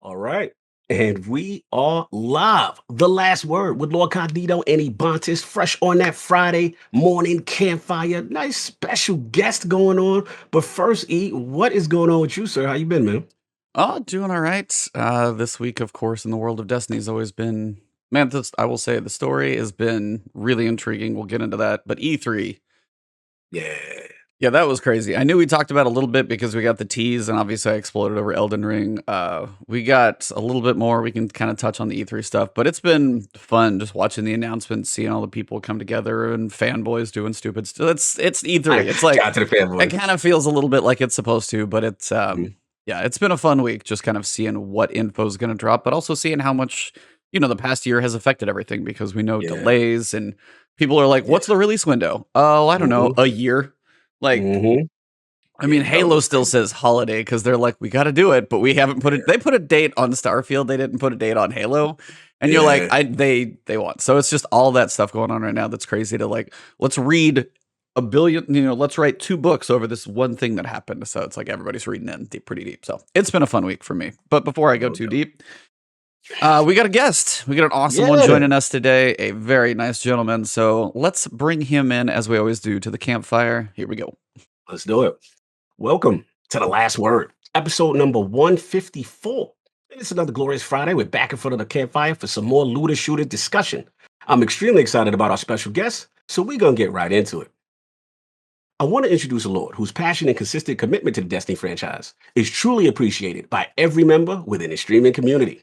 All right. And we are live. The last word with LordCognito and Ebontis, fresh on that Friday morning campfire. Nice special guest going on. But first, E, what is going on with you, sir? How you been, man? Oh, doing all right. This week, of course, in the world of Destiny has always been, man, I will say the story has been really intriguing. We'll get into that. But E3, Yeah. yeah, that was crazy. I knew we talked about it a little bit because we got the tease, and obviously I exploded over Elden Ring. We got a little bit more. We can kind of touch on the E3 stuff, but it's been fun just watching the announcements, seeing all the people come together and fanboys doing stupid stuff. It's E3. It's like Shout out to the fanboys. it kind of feels a little bit like it's supposed to, but it's Mhm. yeah, it's been a fun week just kind of seeing what info is going to drop, but also seeing how much the past year has affected everything because we know Yeah. delays and people are like, "What's the release window?" Oh, I don't know, a year. Like, Mhm. I mean, Yeah, Halo still says holiday because they're like, we got to do it, but we haven't put it. They put a date on Starfield. They didn't put a date on Halo, and you're like, Yeah. they want. So it's just all that stuff going on right now. That's crazy to like. Let's read a billion. Let's write 2 books over this one thing that happened. So it's like everybody's reading in pretty deep. So it's been a fun week for me. But before I go too deep, we got a guest. We got an awesome one joining us today. A very nice gentleman. So let's bring him in as we always do to the campfire. Here we go. Let's do it. Welcome to The Last Word, episode number 154. And it's another glorious Friday. We're back in front of the campfire for some more looter shooter discussion. I'm extremely excited about our special guest, so we're going to get right into it. I want to introduce a Lord whose passion and consistent commitment to the Destiny franchise is truly appreciated by every member within his streaming community.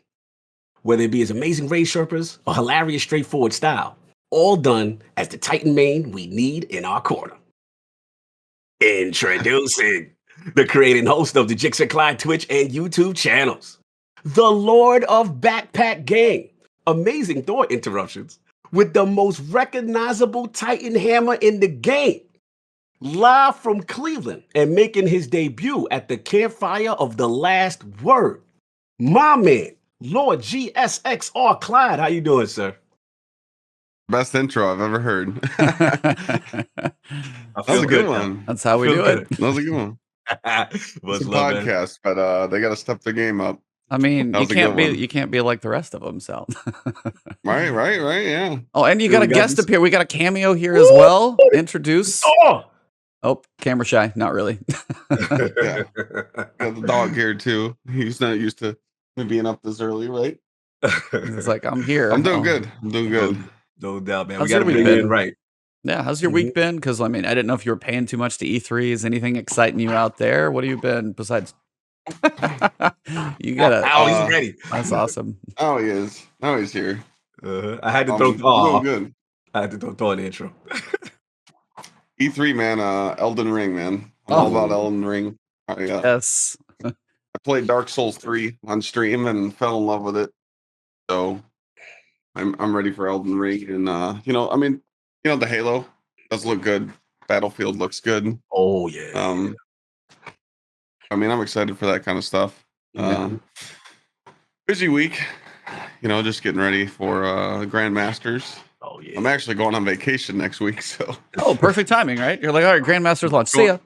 Whether it be his amazing raid Sherpas or hilarious straightforward style, all done as the Titan main we need in our corner. Introducing the creating host of the GSXRCLYDE Twitch and YouTube channels, the Lord of Backpack Gang, amazing thought interruptions, with the most recognizable Titan hammer in the game, live from Cleveland and making his debut at the campfire of The Last Word, my man, Lord GSXRCLYDE. How you doing, sir? Best intro I've ever heard. That was a good one. That's how we do it. That was a good one. It's a podcast, but they got to step the game up. I mean, you can't be like the rest of them. So right, yeah. Oh, and you got a guest appear. We got a cameo here as well. Introduce. Oh, camera shy. Not really. Yeah. Got the dog here too. He's not used to me being up this early, right? It's like, I'm here. I'm doing good. I'm doing good. No doubt, man. How's We got to bring you in right. Yeah, how's your week been? Because I mean, I didn't know if you were paying too much to E3. Is anything exciting you out there? What have you been besides? You got he's ready. That's awesome. Oh, he is. Now he's here. I had to throw. Good. I had to throw an intro. E3, man. Elden Ring, man. I'm all about Elden Ring. Yes. I played Dark Souls 3 on stream and fell in love with it. So I'm ready for Elden Ring, and the Halo does look good. Battlefield looks good. Oh yeah. I mean, I'm excited for that kind of stuff. Busy week, just getting ready for Grandmasters. Oh yeah. I'm actually going on vacation next week, so. Oh, perfect timing, right? You're like, all right, Grandmasters launch. See ya.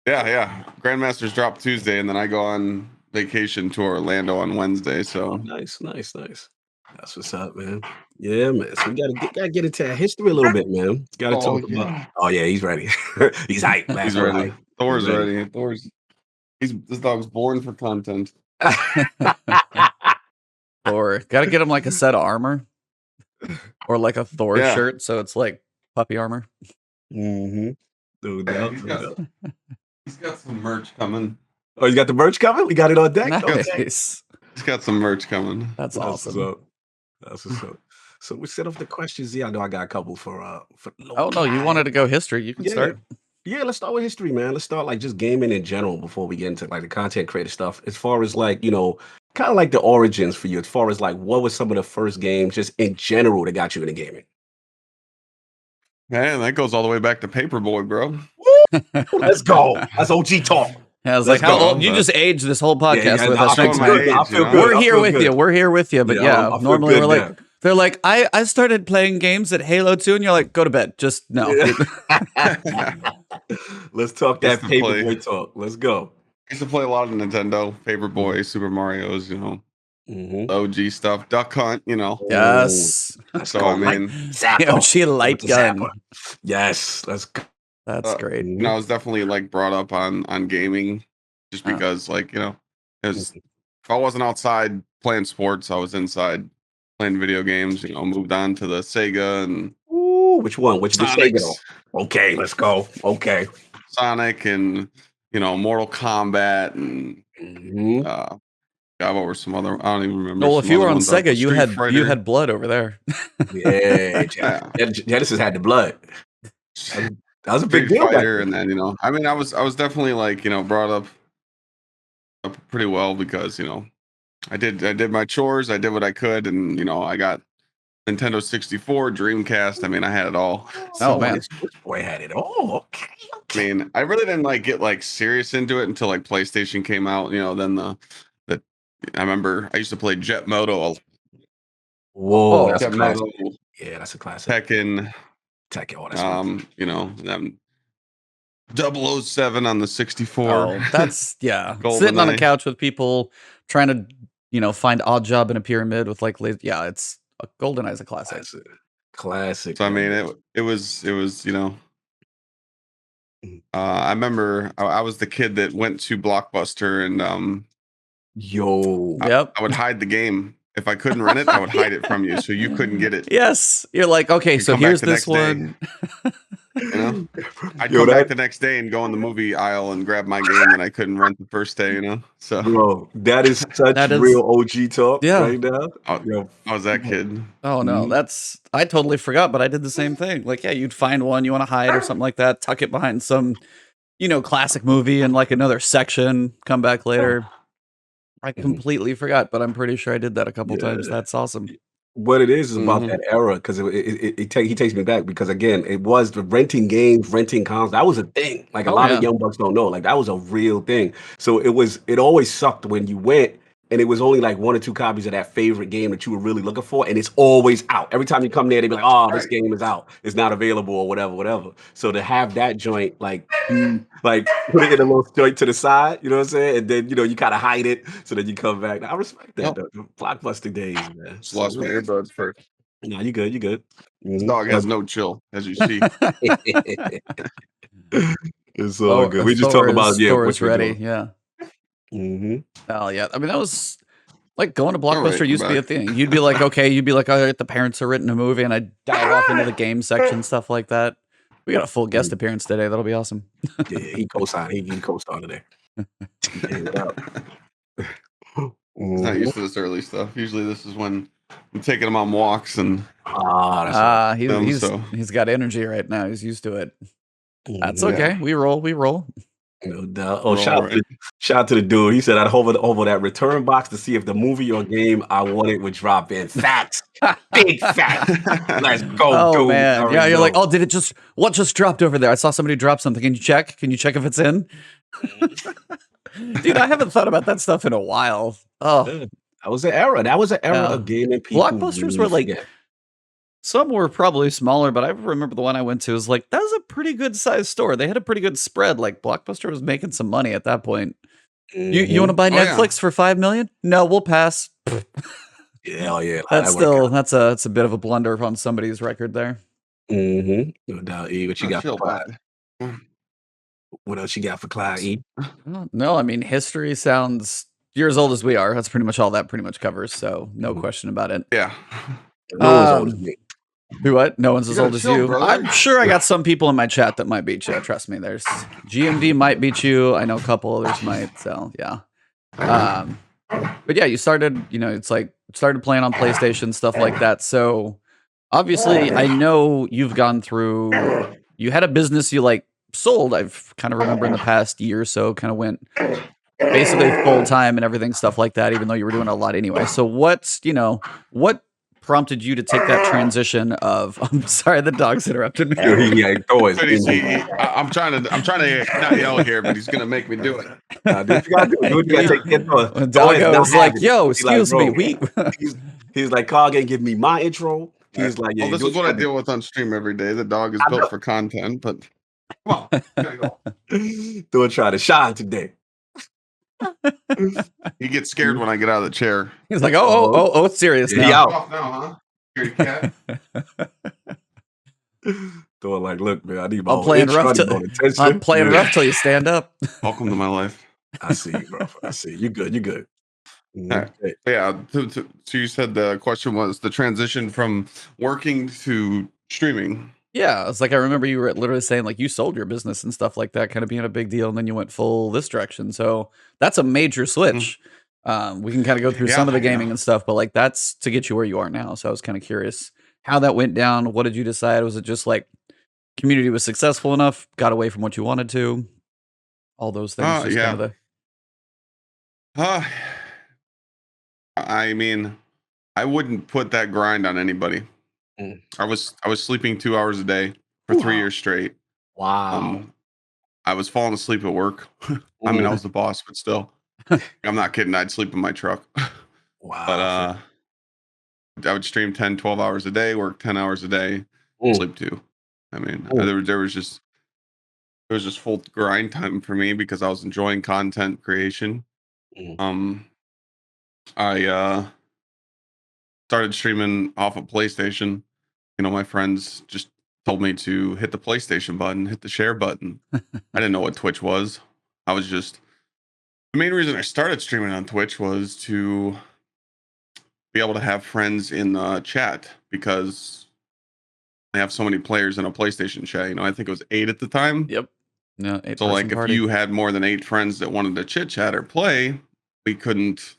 Yeah. Grandmasters drop Tuesday, and then I go on vacation to Orlando on Wednesday. So nice. That's what's up, man. Yeah, man. So we gotta get into that history a little bit, man. Gotta talk about. Oh yeah, he's ready. He's hyped. He's ready. Thor's ready. This dog's born for content. Or gotta get him like a set of armor, or like a Thor shirt, so it's like puppy armor. No doubt. He's got some merch coming. Oh, you got the merch coming? We got it on deck. Nice. Okay. He's got some merch coming. That's awesome. That's what's up. So we set up the questions. Yeah, I know I got a couple for. Oh no, you wanted to go history? You can start. Yeah, let's start with history, man. Let's start like just gaming in general before we get into like the content creator stuff. As far as like kind of like the origins for you. As far as like what was some of the first games just in general that got you into gaming? Man, that goes all the way back to Paperboy, bro. Let's go. That's OG talk. Yeah, I was like, how old? You just aged this whole podcast with us. We're here with you. We're here with you. But yeah, normally we're like, they're like, I started playing games at Halo 2, and you're like, go to bed. Just no. Let's talk that Paperboy talk. Let's go. used to play a lot of Nintendo. Favorite Boy, Super Mario's, OG stuff. Duck Hunt, Yes. Let's So go. I mean, The OG light gun. Yes, let's go. That's great. I was definitely like brought up on gaming, just because if I wasn't outside playing sports, I was inside playing video games. Moved on to the Sega and Which one? Which the Sega? Sonics. Okay, let's go. Okay. Sonic and Mortal Kombat and what were some other? I don't even remember. Well, if some you other were on ones. Sega, you Street Fighter. had blood over there. Yeah, Genesis had the blood. That was a big Street deal. Fighter, and then I was definitely like brought up pretty well because I did my chores, I did what I could, and I got Nintendo 64, Dreamcast. I mean, I had it all. Oh man, this boy had it all. Okay. I mean, I really didn't get serious into it until PlayStation came out. Then the I remember I used to play Jet Moto. Whoa, that's Jet a classic. Moto, Yeah, that's a classic. Tekken. Oh, that's Them 007 on the 64. oh, that's sitting on a couch with people trying to find odd job in a pyramid with it's GoldenEye's a classic. Classic. So I mean, it was I remember I was the kid that went to Blockbuster and I would hide the game. If I couldn't rent it, I would hide it from you so you couldn't get it. Yes, you're like, okay, so here's this one. I'd come back the next day and go in the movie aisle and grab my game that I couldn't rent the first day. So bro, that is such real OG talk right now. I was that kid. Oh no, I totally forgot, but I did the same thing. Like, yeah, you'd find one you want to hide or something like that, tuck it behind some classic movie in like another section, come back later. I completely forgot, but I'm pretty sure I did that a couple times. That's awesome. What it is about that era, because he takes me back, because again, it was the renting games, renting consoles. That was a thing. Like a lot of young bucks don't know. Like that was a real thing. So it always sucked when you went and it was only like 1 or 2 copies of that favorite game that you were really looking for, and it's always out. Every time you come there, they be like, "Oh, this game is out. It's not available," or whatever. So to have that joint, like put it in a little joint to the side, you know what I'm saying, and then you kind of hide it so that you come back. Now, I respect that. The Blockbuster days, man. Just lost my earbuds first. No, you good. You good. This dog has no chill, as you see. It's all good. We just talk about what's ready. Doing. Yeah. Oh yeah. I mean, that was like going to Blockbuster used to be a thing. You'd be like, okay, all right, the parents are renting a movie, and I'd dive off into the game section, stuff like that. We got a full guest appearance today. That'll be awesome. Yeah, he co-signed. He co-started there. He's not used to this early stuff. Usually, this is when I'm taking him on walks and he's got energy right now. He's used to it. That's okay. We roll. No doubt. Oh, shout out to the dude. He said I'd hover over that return box to see if the movie or game I wanted would drop in. Facts. Big facts. Let's go, dude. Man. Yeah, you're like, oh, what just dropped over there? I saw somebody drop something. Can you check? If it's in? Dude, I haven't thought about that stuff in a while. Oh. That was an era. Of gaming. People Blockbusters were like some were probably smaller, but I remember the one I went to was like, that was a pretty good sized store. They had a pretty good spread. Like Blockbuster was making some money at that point. You want to buy Netflix for $5 million? No, we'll pass. Yeah. That's a bit of a blunder on somebody's record there. No doubt. E, what you got for Clyde? What else you got for Clyde? E? No, I mean, history sounds you're as old as we are. That's pretty much all that pretty much covers. So no question about it. Yeah. No one's old as me. What? No one's as old as you. Brother. I'm sure I got some people in my chat that might beat you. Trust me. There's GMD might beat you. I know a couple others might. So yeah. But yeah, you started. It's like started playing on PlayStation, stuff like that. So obviously, I know you've gone through. You had a business you sold. I've kind of remember in the past year or so, kind of went basically full time and everything, stuff like that. Even though you were doing a lot anyway. So what prompted you to take that transition of? I'm sorry, the dog's interrupted me. I'm trying to not yell here, but he's gonna make me do it. Doggo was like, "Yo, excuse me, He's like, Carl ain't give me my intro." He's like, "Yeah." Well, this is what I deal with on stream every day. The dog is built for content, but come on, don't try to shine today. He gets scared when I get out of the chair. He's like, oh, it's serious Yeah, he now. out. Off now, huh? Scaredy cat. Going like, look, man, I need my I'm own playing intro. I rough. need my own attention. I'm playing Yeah. rough till you stand up. Welcome to my life. I see you, bro. I see you. Good. You good. Alright. Hey, Yeah. So you said the question was the transition from working to streaming. Yeah, it's like I remember you were literally saying like you sold your business and stuff like that, kind of being a big deal, and then you went full this direction. So that's a major switch. We can kind of go through some of the gaming and stuff, but like that's to get you where you are now. So I was kind of curious how that went down. What did you decide? Was it just like community was successful enough, got away from what you wanted to, all those things? Just kind of the I mean, I wouldn't put that grind on anybody. Mm. I was sleeping 2 hours a day for 3 years straight. wow. I was falling asleep at work. I mean, I was the boss, but still, I'm not kidding. I'd sleep in my truck. Wow. But I would stream 10, 12 hours a day, work 10 hours a day, sleep 2. I mean, there was just full grind time for me because I was enjoying content creation. I started streaming off of PlayStation. You know, my friends just told me to hit the PlayStation button, hit the share button. I didn't know what Twitch was. I was just the main reason I started streaming on Twitch was to be able to have friends in the chat because I have so many players in a PlayStation chat. You know, I think it was 8 at the time. Yep. No, So like if you had more than 8 friends that wanted to chit chat or play, we couldn't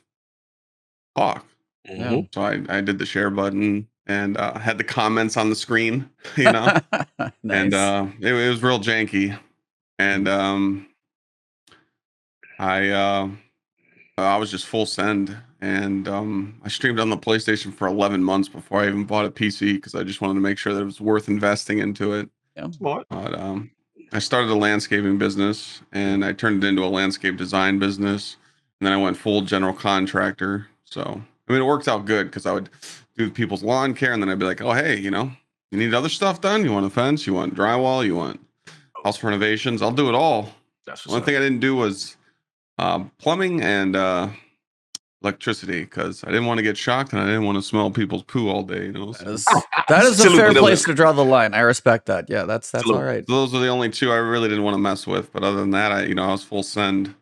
talk. Yeah. So I did the share button and had the comments on the screen, you know, nice. and it was real janky. And I was just full send, and I streamed on the PlayStation for 11 months before I even bought a PC because I just wanted to make sure that it was worth investing into it. Yeah. But I started a landscaping business, and I turned it into a landscape design business, and then I went full general contractor. So I mean, it worked out good because I would do people's lawn care, and then I'd be like, "Oh, hey, you know, you need other stuff done? You want a fence? You want drywall? You want house renovations? I'll do it all." That's One thing I didn't do was plumbing and electricity because I didn't want to get shocked and I didn't want to smell people's poo all day. You know, That is a fair place to draw the line. I respect that. Yeah, that's all right. Those are the only 2 I really didn't want to mess with. But other than that, I was full send.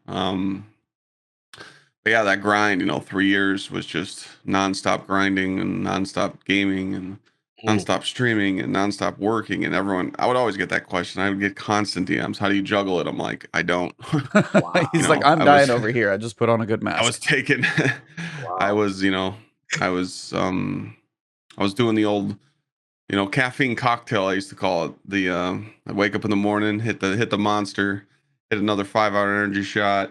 But yeah, that grind, 3 years was just nonstop grinding and nonstop gaming and nonstop streaming and nonstop working. And I would always get that question. I would get constant DMs. How do you juggle it? I'm like, I don't. He's like, I'm dying over here. I just put on a good mask. I was taking, I was doing the old, caffeine cocktail. I used to call it I wake up in the morning, hit the monster, hit another 5-hour energy shot.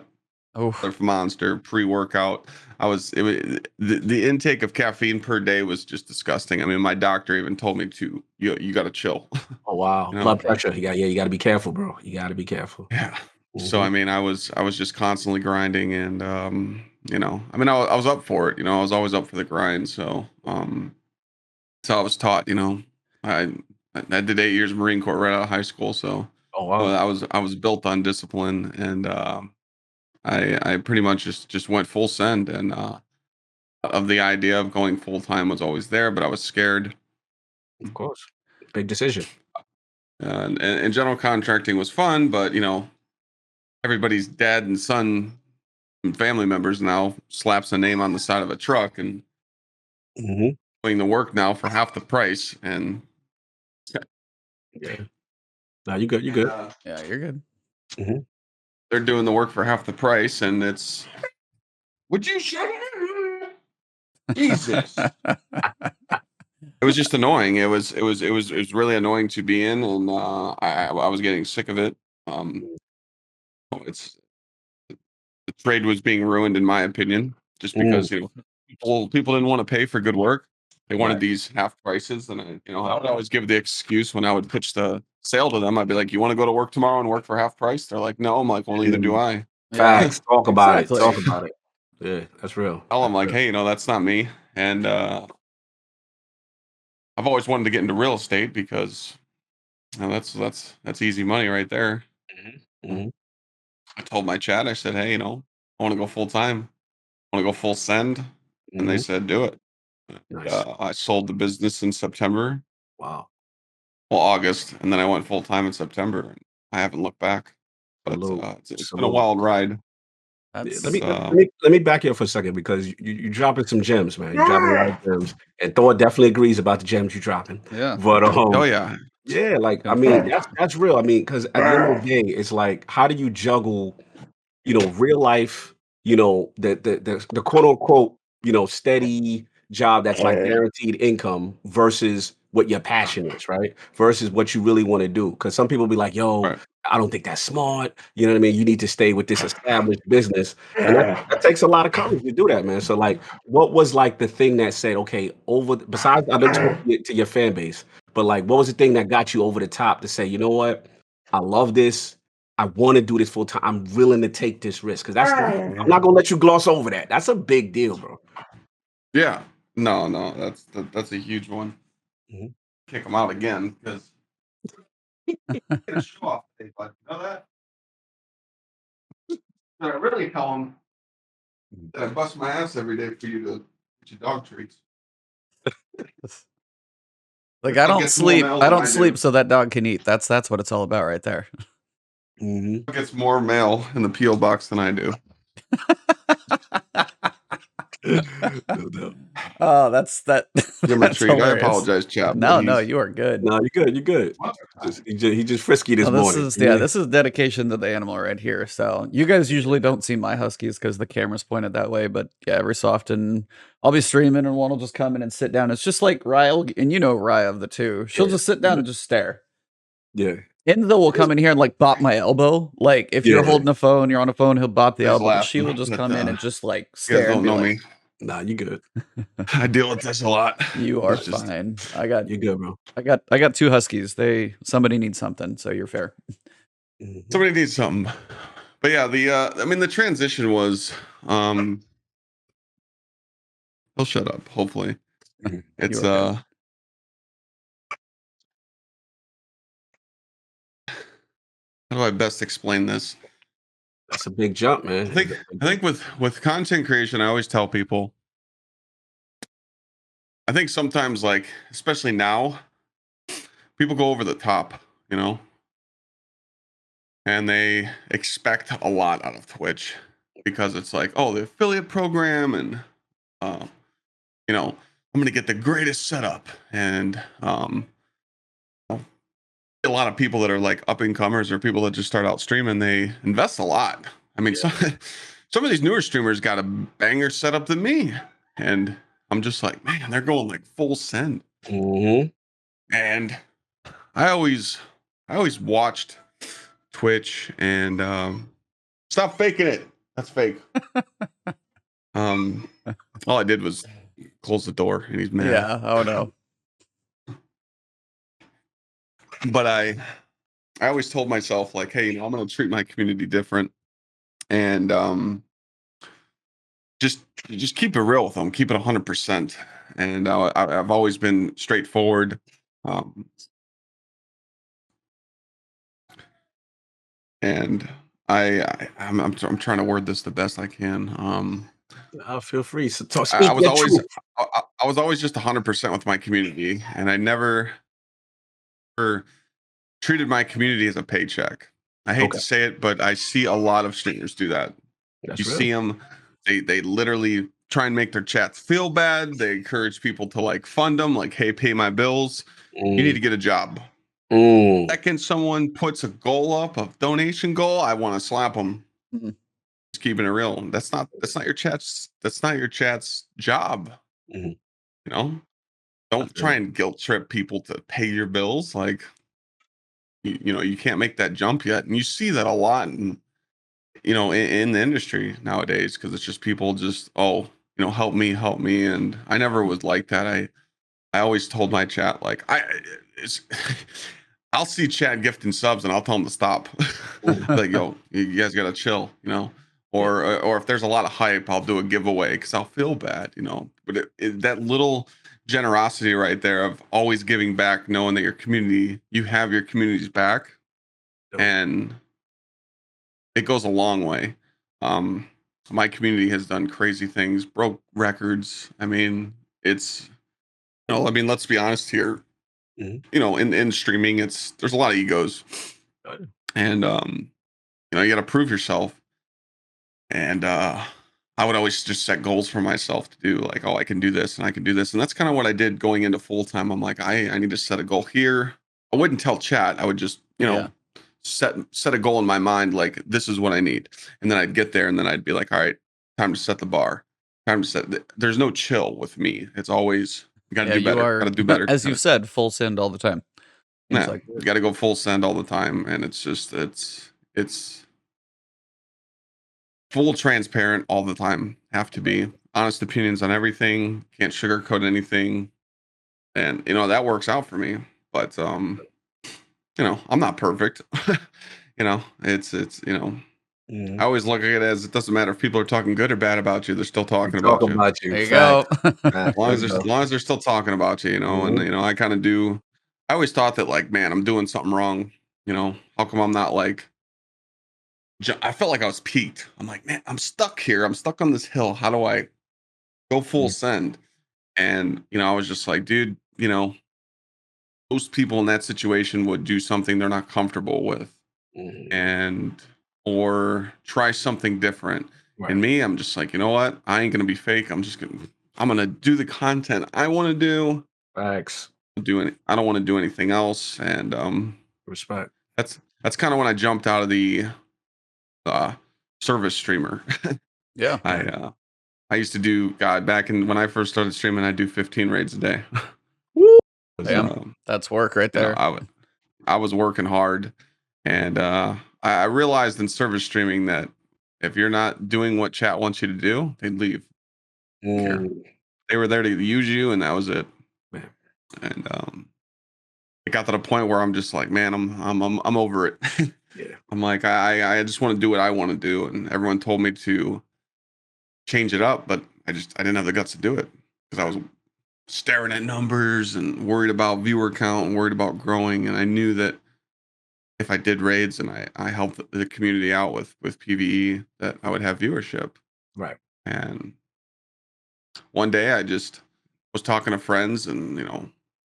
Monster pre-workout. The intake of caffeine per day was just disgusting. I mean, my doctor even told me you got to chill. Oh wow, blood pressure. You got to be careful, bro. You got to be careful. Yeah. So I mean, I was just constantly grinding, and I was up for it. I was always up for the grind. So so I was taught. I did 8 years of Marine Corps right out of high school. So oh wow, I was built on discipline, and I pretty much just went full send, and of the idea of going full time was always there, but I was scared. Of course, big decision. And general contracting was fun, but everybody's dad and son and family members now slaps a name on the side of a truck and doing the work now for half the price. And yeah, no, you good. You good. Yeah, you're good. They're doing the work for half the price, and it's. Would you shut it? Jesus. It was just annoying. It was really annoying to be in, and I was getting sick of it. It's the trade was being ruined, in my opinion, just because people didn't want to pay for good work. They wanted these half prices, and I would always give the excuse when I would pitch the sale to them. I'd be like, "You want to go to work tomorrow and work for half price?" They're like, "No." I'm like, "Well, neither do I." Facts. Talk about it. Talk about it. Yeah, that's real. I'm like, "Hey, that's not me." And I've always wanted to get into real estate because that's easy money right there. I told my chat, I said, "Hey, I want to go full time. I want to go full send. And they said, do it. Nice. I sold the business in September. Wow. Well, August. And then I went full time in September. And I haven't looked back. But Salute. it's been a wild ride. Yeah, That's let me back you up for a second because you dropping some gems, man. You dropping a lot of gems, and Thor definitely agrees about the gems you dropping. yeah. But Oh yeah. yeah, like I mean that's real. I mean, because at the end of the day, it's like how do you juggle, real life, the quote unquote, steady job that's like guaranteed income versus what your passion is, right? Versus what you really want to do. Because some people be like, yo, Right. I don't think that's smart. You know what I mean? You need to stay with this established business. And that takes a lot of courage to do that, man. So like, what was like the thing that said, okay, besides I know you spoke to your fan base, but like what was the thing that got you over the top to say, you know what? I love this. I want to do this full time. I'm willing to take this risk because I'm not gonna let you gloss over that. That's a big deal, bro. Yeah. No, that's a huge one. Mhm. Kick them out again because get a show off today, bud. You know that? I really tell them that I bust my ass every day for you to get your dog treats. like I don't gets more sleep. mail I than don't I sleep do. so that dog can eat. That's what it's all about right there. Gets more mail in the PO box than I do. No doubt. Oh, that's Give him a that's treat. I hilarious. apologize, chap. No, you are good. No, you're good. You're good. He just frisky this Oh, this morning. is this is dedication to the animal right here. So you guys usually don't see my huskies because the camera's pointed that way, but yeah, every so often I'll be streaming and one will just come in and sit down. It's just like Raya, and Raya of the two. She'll just sit down and just stare. Yeah. Enzo will come in here and like bop my elbow. Like if you're holding a phone, you're on a phone, he'll bop the elbow. But she will just come in and just like You guys stare and don't be know like, me. Nah, you good. I deal with this a lot. "You are fine. You're good, bro. I got two huskies. Somebody needs something, so you're fair." Somebody needs something. But yeah, the transition was he'll shut up, hopefully. It's how do I best explain this? That's a big jump, man. I think with content creation, I always tell people, I think sometimes, like, especially now, people go over the top, and they expect a lot out of Twitch because it's like, oh, the affiliate program, and I'm gonna get the greatest setup, and a lot of people that are like up and comers or people that just start out streaming, they invest a lot. I mean, some of these newer streamers got a banger setup than me, and I'm just like, man, they're going like full send. And I always watched Twitch and stop faking it. That's fake. All I did was close the door, and he's mad. Yeah. Oh no. But I always told myself, like, hey, I'm going to treat my community different, and just keep it real with them, keep it 100%. And I've always been straightforward. And I'm trying to word this the best I can. I'll feel free. So I was always just 100% with my community, and I never treated my community as a paycheck. I hate to say it, but I see a lot of streamers do that. You see them, they literally try and make their chats feel bad. They encourage people to like fund them, like, hey, pay my bills. You need to get a job. Second someone puts a goal up, a donation goal, I want to slap them. Just keeping it real. That's not your chat's job. Don't try and guilt trip people to pay your bills. Like, you can't make that jump yet. And you see that a lot in the industry nowadays, because it's just people just, help me. And I never was like that. I always told my chat, like, I'll see chat gifting subs and I'll tell them to stop. Like, yo, you guys gotta chill, or if there's a lot of hype, I'll do a giveaway because I'll feel bad, but that little generosity right there of always giving back, knowing that you have your community's back, and it goes a long way. my community has done crazy things, broke records. I mean, it's I mean, let's be honest here. Mhm. In streaming, there's a lot of egos, and you got to prove yourself. And I would always just set goals for myself to do, like, oh, I can do this and I can do this, and that's kind of what I did going into full time. I'm like, I need to set a goal here. I wouldn't tell chat. I would just set a goal in my mind, like, this is what I need, and then I'd get there, and then I'd be like, all right, time to set the bar. Time to set. There's no chill with me. It's always you got to do better. Got to do better. As you said, full send all the time. Yeah, you got to go full send all the time, and it's just it's full transparent all the time. Have to be honest opinions on everything. Can't sugarcoat anything, and that works out for me. But I'm not perfect. It's I always look at it as it doesn't matter if people are talking good or bad about you. They're still talking about you. There you go. As long as they're still talking about you, Mhm. and I kind of do. I always thought that, like, man, I'm doing something wrong. How come I'm not like? I felt like I was peaked. I'm like, man, I'm stuck here. I'm stuck on this hill. How do I go full send? And I was just like, dude, most people in that situation would do something they're not comfortable with, Mhm. and or try something different. Right. And me, I'm just like, you know what? I ain't gonna be fake. I'm gonna do the content I want to do. Facts. I don't want to do anything else. And Respect. that's kind of when I jumped out of the service streamer. Yeah. I used to do, God, back in when I first started streaming, I'd do 15 raids a day. Damn, that's work right there. I was working hard, and I realized in service streaming that if you're not doing what chat wants you to do, they'd leave. They were there to use you, and that was it. Man. And it got to the point where I'm just like, man, I'm over it. Yeah. I'm like, I just want to do what I want to do, and everyone told me to change it up, but I didn't have the guts to do it because I was staring at numbers and worried about viewer count and worried about growing. And I knew that if I did raids and I helped the community out with PvE, that I would have viewership. Right. And one day I just was talking to friends, and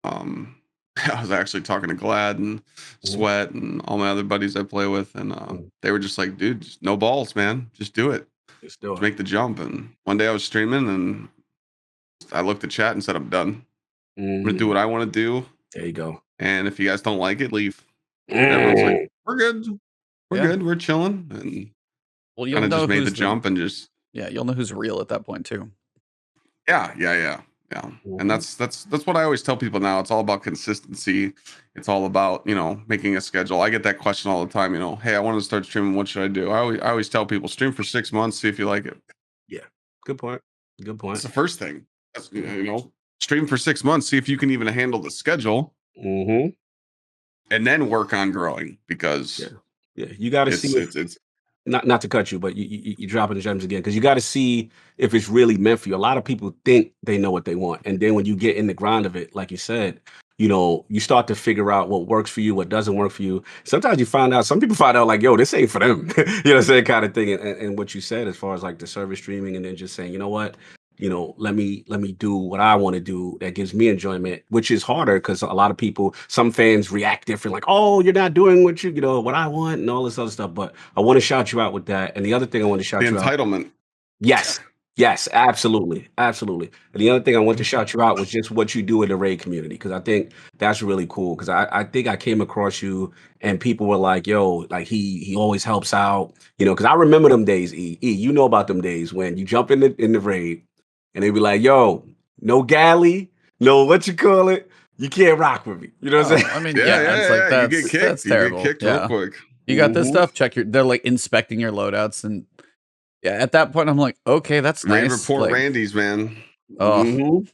I was actually talking to Glad and Sweat and all my other buddies I play with, and they were just like, dude, just no balls, man, just do it. Just make the jump. And one day I was streaming, and I looked at chat and said, I'm done. I'm gonna do what I want to do. There you go. And if you guys don't like it, leave. Everyone's like, we're good. We're good. We're chilling. And you'll kind of know just made who's the jump and just you'll know who's real at that point too. Yeah. And that's what I always tell people now. It's all about consistency. It's all about, making a schedule. I get that question all the time, hey, I want to start streaming. What should I do? I always tell people, stream for 6 months, see if you like it. Yeah. Good point. That's the first thing. That's, stream for 6 months, see if you can even handle the schedule. And then work on growing, because you got to see it's not to cut you, but you dropping the gems again, because you got to see if it's really meant for you. A lot of people think they know what they want, and then when you get in the grind of it, like you said, you start to figure out what works for you, what doesn't work for you. Sometimes you find out, some people find out like, yo, this ain't for them. You know what I'm saying, kind of thing. And what you said as far as like the service streaming, and then just saying, you know what, let me do what I want to do that gives me enjoyment, which is harder because a lot of people, some fans react different, like, oh, you're not doing what what I want and all this other stuff. But I want to shout you out with that. And the other thing I want to shout the you out. entitlement. Yes, absolutely. And the other thing I want to shout you out was just what you do in the raid community, because I think that's really cool. Because I think I came across you and people were like, yo, like he always helps out, because I remember them days, you know about them days when you jump in the raid and they be like, yo, no galley, no what you call it, you can't rock with me. You know what I'm saying? I mean, it's like you get kicked. That's terrible. You get kicked real quick. You got this stuff. They're like inspecting your loadouts, and at that point, I'm like, okay, that's Raid nice. report like, Randy's, man. And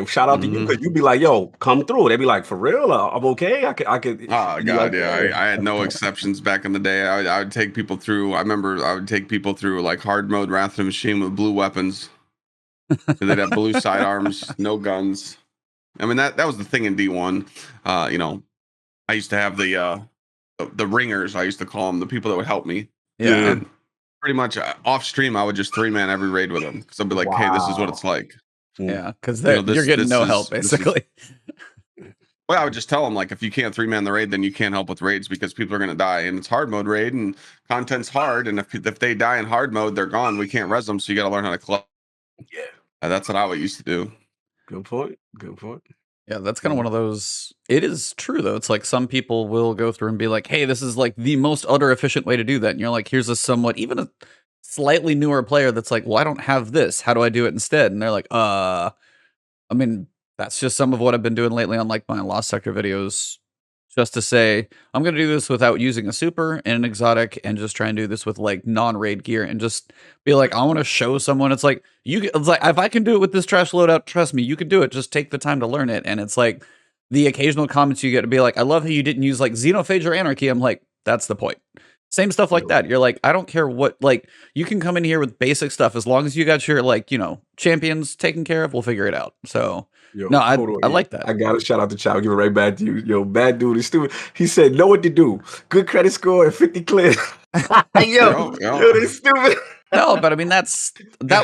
shout out to you, because you'd be like, yo, come through. They'd be like, for real? I'm okay. I could. Oh, God, I had no exceptions back in the day. I would take people through. I remember I would take people through like hard mode Wrath of the Machine with blue weapons. They'd have blue sidearms, no guns. I mean, that was the thing in D1. I used to have the ringers. I used to call them the people that would help me. Yeah. And pretty much off stream. I would just 3-man every raid with them because I'd be like, "Hey, this is what it's like." Yeah, because You know, you're getting no help this is basically. well, I would just tell them like, if you can't 3-man the raid, then you can't help with raids because people are gonna die, and it's hard mode raid, and content's hard, and if they die in hard mode, they're gone. We can't res them, so you got to learn how to collect. Yeah. That's what I would used to do. Good point. Good point. Yeah, that's kind of one of those. It is true though. It's like some people will go through and be like, "Hey, this is like the most utter efficient way to do that," and you're like, "Here's a somewhat even a slightly newer player that's like, well, I don't have this. How do I do it instead?" And they're like, I mean, that's just some of what I've been doing lately on like my Lost Sector videos, just to say I'm gonna do this without using a super and an exotic, and just try and do this with like non-raid gear, and just be like, I want to show someone. It's like it's like if I can do it with this trash loadout, trust me, you can do it. Just take the time to learn it. And it's like the occasional comments you get to be like, I love how you didn't use like Xenophage or Anarchy. I'm like, that's the point. Same stuff like that. You're like, I don't care what, like, you can come in here with basic stuff as long as you got your, like, you know, champions taken care of, we'll figure it out. So, no, I like that. I got to shout out to Chow. Give it right back to you. Yo, bad dude is stupid. He said, know what to do. Good credit score and 50 clear. yo, they stupid. No, but I mean, that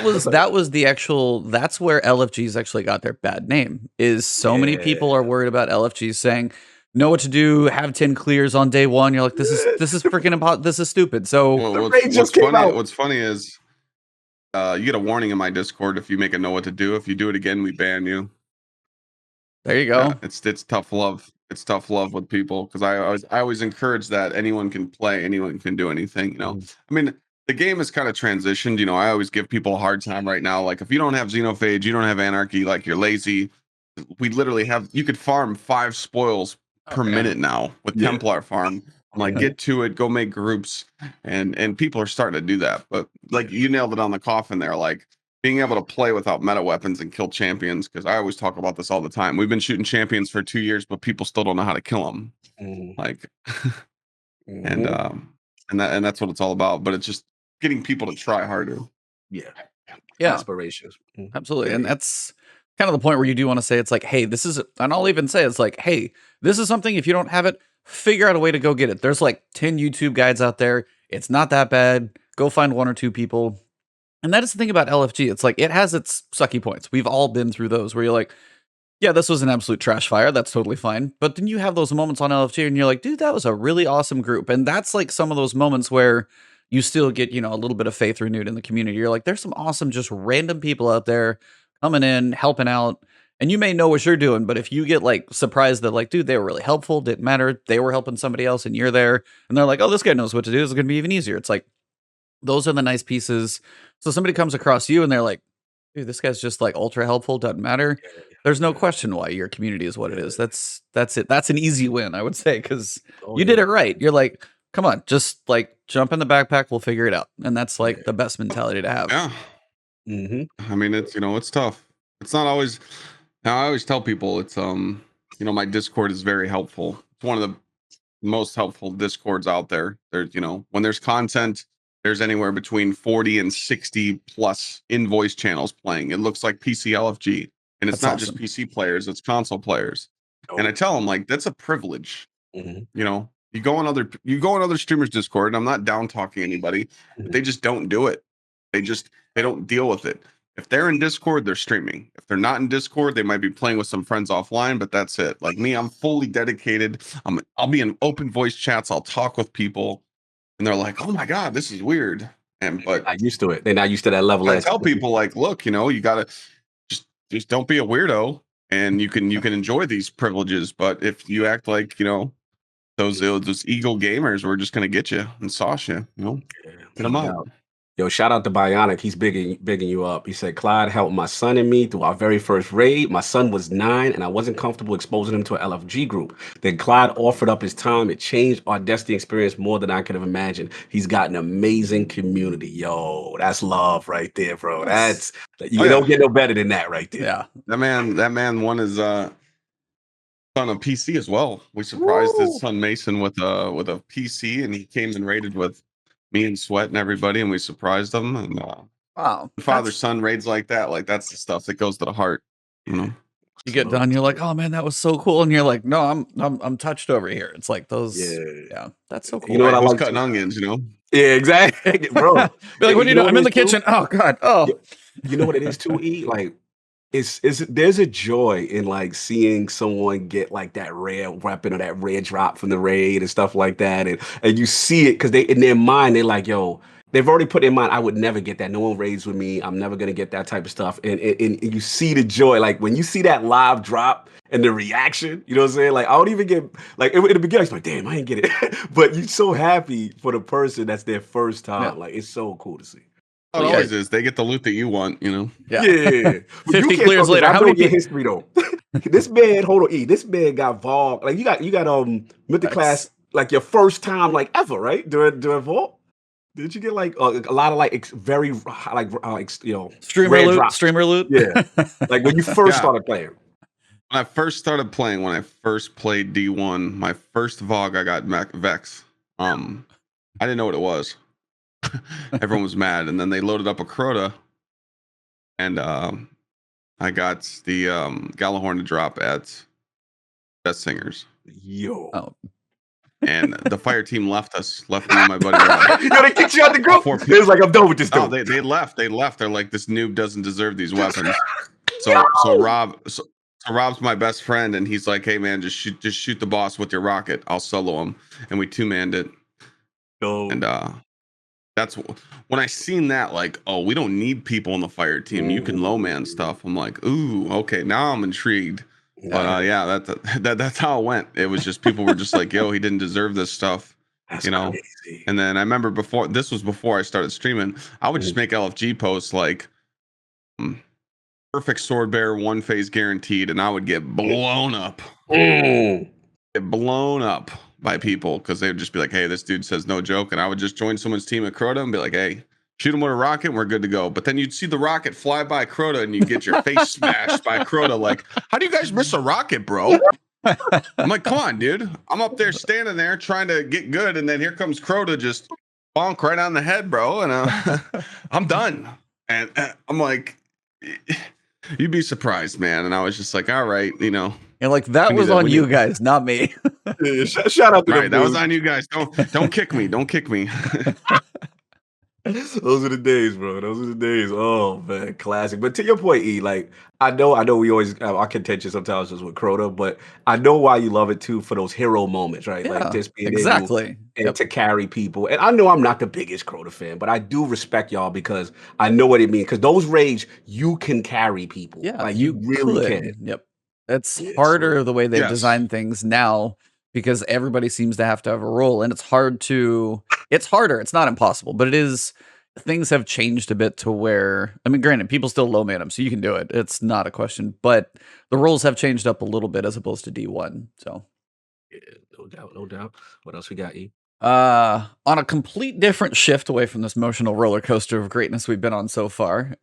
was the actual, that's where LFGs actually got their bad name, is so many people are worried about LFGs saying, know what to do, have 10 clears on day one. You're like, this is freaking impossible. This is stupid. So what's funny is you get a warning in my Discord if you make a know what to do. If you do it again, we ban you. There you go. Yeah, it's tough love. It's tough love with people, because I always encourage that anyone can play, anyone can do anything. You know, I mean, the game has kind of transitioned. You know, I always give people a hard time right now. Like, if you don't have Xenophage, you don't have Anarchy, like, you're lazy. We literally have, you could farm 5 spoils per minute now with Templar farm. I'm like, get to it, go make groups, and people are starting to do that. But like, you nailed it on the coffin there. Like, being able to play without meta weapons and kill champions, because I always talk about this all the time. We've been shooting champions for 2 years, but people still don't know how to kill them. Like, and that's what it's all about. But it's just getting people to try harder. Yeah. Aspirations. Absolutely. And that's kind of the point where you do want to say, it's like, hey, this is, and I'll even say, it's like, hey, this is something, if you don't have it, figure out a way to go get it. There's like 10 YouTube guides out there. It's not that bad. Go find 1 or 2 people. And that is the thing about LFG. It's like, it has its sucky points. We've all been through those where you're like, yeah, this was an absolute trash fire. That's totally fine. But then you have those moments on LFG and you're like, dude, that was a really awesome group. And that's like some of those moments where you still get, you know, a little bit of faith renewed in the community. You're like, there's some awesome, just random people out there coming in, helping out. And you may know what you're doing, but if you get like surprised that like, dude, they were really helpful, didn't matter, they were helping somebody else and you're there and they're like, oh, this guy knows what to do, it's going to be even easier. It's like, those are the nice pieces. So somebody comes across you and they're like, dude, this guy's just like ultra helpful, doesn't matter. There's no question why your community is what it is. That's it. That's an easy win, I would say, because you did it right. You're like, come on, just like jump in the backpack, we'll figure it out. And that's like the best mentality to have. Yeah. I mean, it's, you know, it's tough. It's not always, now I always tell people it's, you know, my Discord is very helpful. It's one of the most helpful Discords out there. There's, you know, when there's content, there's anywhere between 40 and 60 plus invoice channels playing. It looks like PC LFG. And it's not just PC players, it's console players. And I tell them, like, that's a privilege. You know, you go on other streamers' Discord, and I'm not down talking anybody, but they just don't do it. They don't deal with it. If they're in Discord, they're streaming. If they're not in Discord, they might be playing with some friends offline, but that's it. Like me, I'm fully dedicated. I'll be in open voice chats. I'll talk with people. And they're like, oh my God, this is weird. But I'm used to it. They're not used to that level. I tell people, like, look, you know, you gotta just don't be a weirdo, and you can enjoy these privileges. But if you act like, you know, those eagle gamers, we're just gonna get you and sauce you, you know, get them out. Yo, shout out to Bionic. He's bigging you up. He said, Clyde helped my son and me through our very first raid. My son was 9 and I wasn't comfortable exposing him to an LFG group. Then Clyde offered up his time. It changed our Destiny experience more than I could have imagined. He's got an amazing community. Yo, that's love right there, bro. That's, you don't get no better than that right there. Yeah. That man won his son a PC as well. We surprised his son Mason with a PC, and he came and raided with me and Sweat and everybody, and we surprised them. And wow, father-son raids like that, like that's the stuff that goes to the heart, you know. You get done, you're like, oh man, that was so cool, and you're like, no, I'm touched over here. It's like those, yeah, that's so cool. You know what I like? Cutting onions, you know. Yeah, exactly, bro. Be like, what are you You know doing? what I'm it in is the too? kitchen. Oh God. Oh. Y you know what it is too, E? Like, it's there's a joy in, like, seeing someone get, like, that rare weapon or that rare drop from the raid and stuff like that, and you see it because they in their mind, they're like, "Yo," they've already put in mind, "I would never get that. No one raids with me. I'm never gonna get that type of stuff," and you see the joy, like, when you see that live drop and the reaction, you know what I'm saying? Like, I don't even get like, in the beginning, I was like, "Damn, I didn't get it." But you're so happy for the person that's their first Yeah. time, like, it's so cool to see. It But yeah. always is. They get the loot that you want, you know. Yeah. Yeah. But you 50 can't clears talk this. later. I How know many your people? history though. This man, hold on, E. This man got Vault. Like you got Mythic class like your first time like ever, right? During Vault. Did you get like a lot of like very Streamer rare loot. drops? Streamer loot. Yeah. Like when you first Yeah. started playing. When I first started playing, when I first played D1, my first VOG, I got Vex. I didn't know what it was. Everyone was mad, and then they loaded up a Crota, and I got the Galahorn to drop at Best Singers. Yo. Oh. And the fire team left me and my buddy Rob. Yo, they kicked you out the group. It was like, I'm done with this Oh, dude. they left. They left. They're like, this noob doesn't deserve these weapons. Yo! So Rob's my best friend, and he's like, hey man, just shoot the boss with your rocket. I'll solo him. And we 2-manned it. No. And that's when I seen that, like, oh, we don't need people on the fire team. You can low man stuff. I'm like, ooh, okay, now I'm intrigued. But yeah, that's how it went. It was just people were just like, yo, he didn't deserve this stuff. That's you know. crazy. And then I remember before I started streaming, I would just make LFG posts like perfect sword bearer, 1 phase guaranteed, and I would get blown up. Get blown up by people because they would just be like, hey, this dude says no joke. And I would just join someone's team at Crota and be like, hey, shoot him with a rocket and we're good to go. But then you'd see the rocket fly by Crota and you get your face smashed by Crota. Like, how do you guys miss a rocket, bro? I'm like, come on, dude. I'm up there standing there trying to get good. And then here comes Crota just bonk right on the head, bro. And I'm done. And I'm like, you'd be surprised, man. And I was just like, all right, you know. And like that was on you guys, not me. Yeah, shout out to Right, them that was dudes. on you guys. Don't kick me. Don't kick me. Those are the days, bro. Those are the days. Oh man, classic. But to your point, E, like I know we always are contentious sometimes just with Crota, but I know why you love it too for those hero moments, right? Yeah, like just being exactly. able to carry people. And I know I'm not the biggest Crota fan, but I do respect y'all because I know what it means. Because those raids, you can carry people. Yeah, like you really can. Yep. It's Yeah, harder the way they've Yes. designed things now because everybody seems to have a role, and it's harder. It's not impossible, but it is. Things have changed a bit to where, I mean, granted, people still low man them, so you can do it. It's not a question, but the roles have changed up a little bit as opposed to D1. So, Yeah, no doubt, no doubt. What else we got, E? on a complete different shift away from this emotional roller coaster of greatness we've been on so far.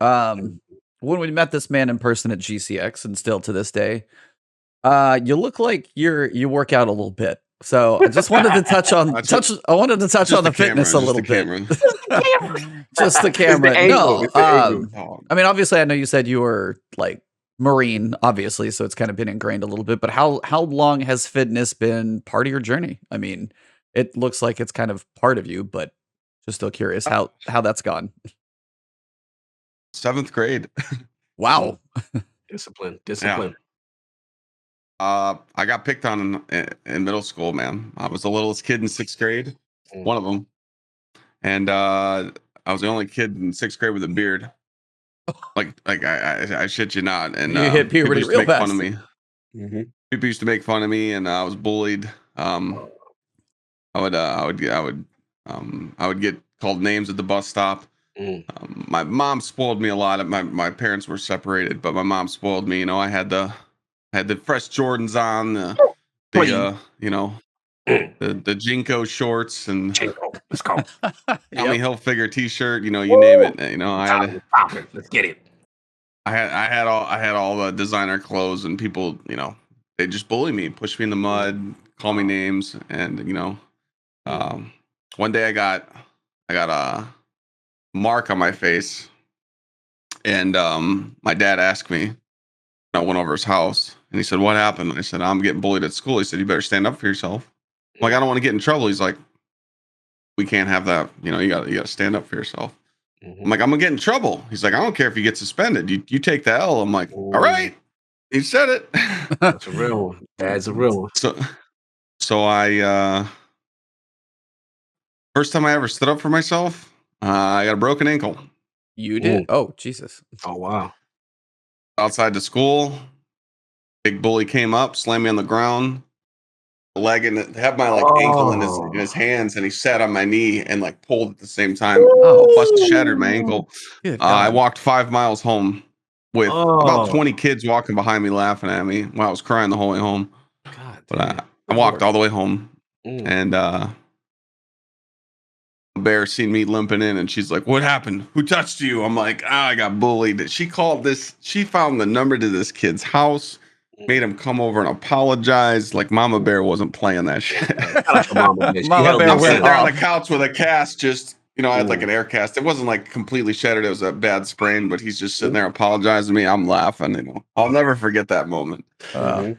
When we met this man in person at GCX, and still to this day, you look like you work out a little bit. So I just wanted to touch on the fitness a little bit. Just the camera. No, I mean, obviously, I know you said you were like Marine, obviously, so it's kind of been ingrained a little bit. But how long has fitness been part of your journey? I mean, it looks like it's kind of part of you, but just still curious how that's gone. 7th grade. Wow. Discipline. Yeah. I got picked on in middle school, man. I was the littlest kid in 6th grade, one of them, and I was the only kid in 6th grade with a beard. Like I shit you not. And you hit puberty real fast. Fun of me. Mm-hmm. People used to make fun of me, and I was bullied. I would get called names at the bus stop. My mom spoiled me a lot. My parents were separated, but my mom spoiled me. You know, I had the fresh Jordans on, the Jinko shorts and let's go. Tommy Hilfiger t-shirt, you name it. I had let's get it. I had all the designer clothes, and people, they just bully me, push me in the mud, call me names, and one day I got a mark on my face, and my dad asked me. I went over his house and he said, what happened? I said, I'm getting bullied at school. He said, you better stand up for yourself. I'm like, I don't want to get in trouble. He's like, we can't have that. You know, you got to stand up for yourself. Mhm. I'm like, I'm gonna get in trouble. He's like, I don't care if you get suspended. You take the L. I'm like, all right. He said it. That's a real one. That's a real one. So I first time I ever stood up for myself, I got a broken ankle You did? Oh, Jesus. Oh wow. outside the school. Big bully came up, slammed me on the ground, leg and had my like ankle in his hands, and he sat on my knee and like pulled at the same time. Oh. Plus shattered my ankle. Good I God. walked 5 miles home with about Oh. 20 kids walking behind me laughing at me while I was crying the whole way home. God But damn. I walked all the way home, and Bear seen me limping in, and she's like, "What happened? Who touched you?" I'm like, I got bullied." She called this. She found the number to this kid's house, made him come over and apologize. Like Mama Bear wasn't playing that shit. Shout out to Mama Bear. She Mama held Bear it I'm went sitting there on off. the couch with a cast, just I had like Ooh. an air cast. It wasn't like completely shattered. It was a bad sprain, but he's just sitting there apologizing to me. I'm laughing. You know, I'll never forget that moment. Mhm.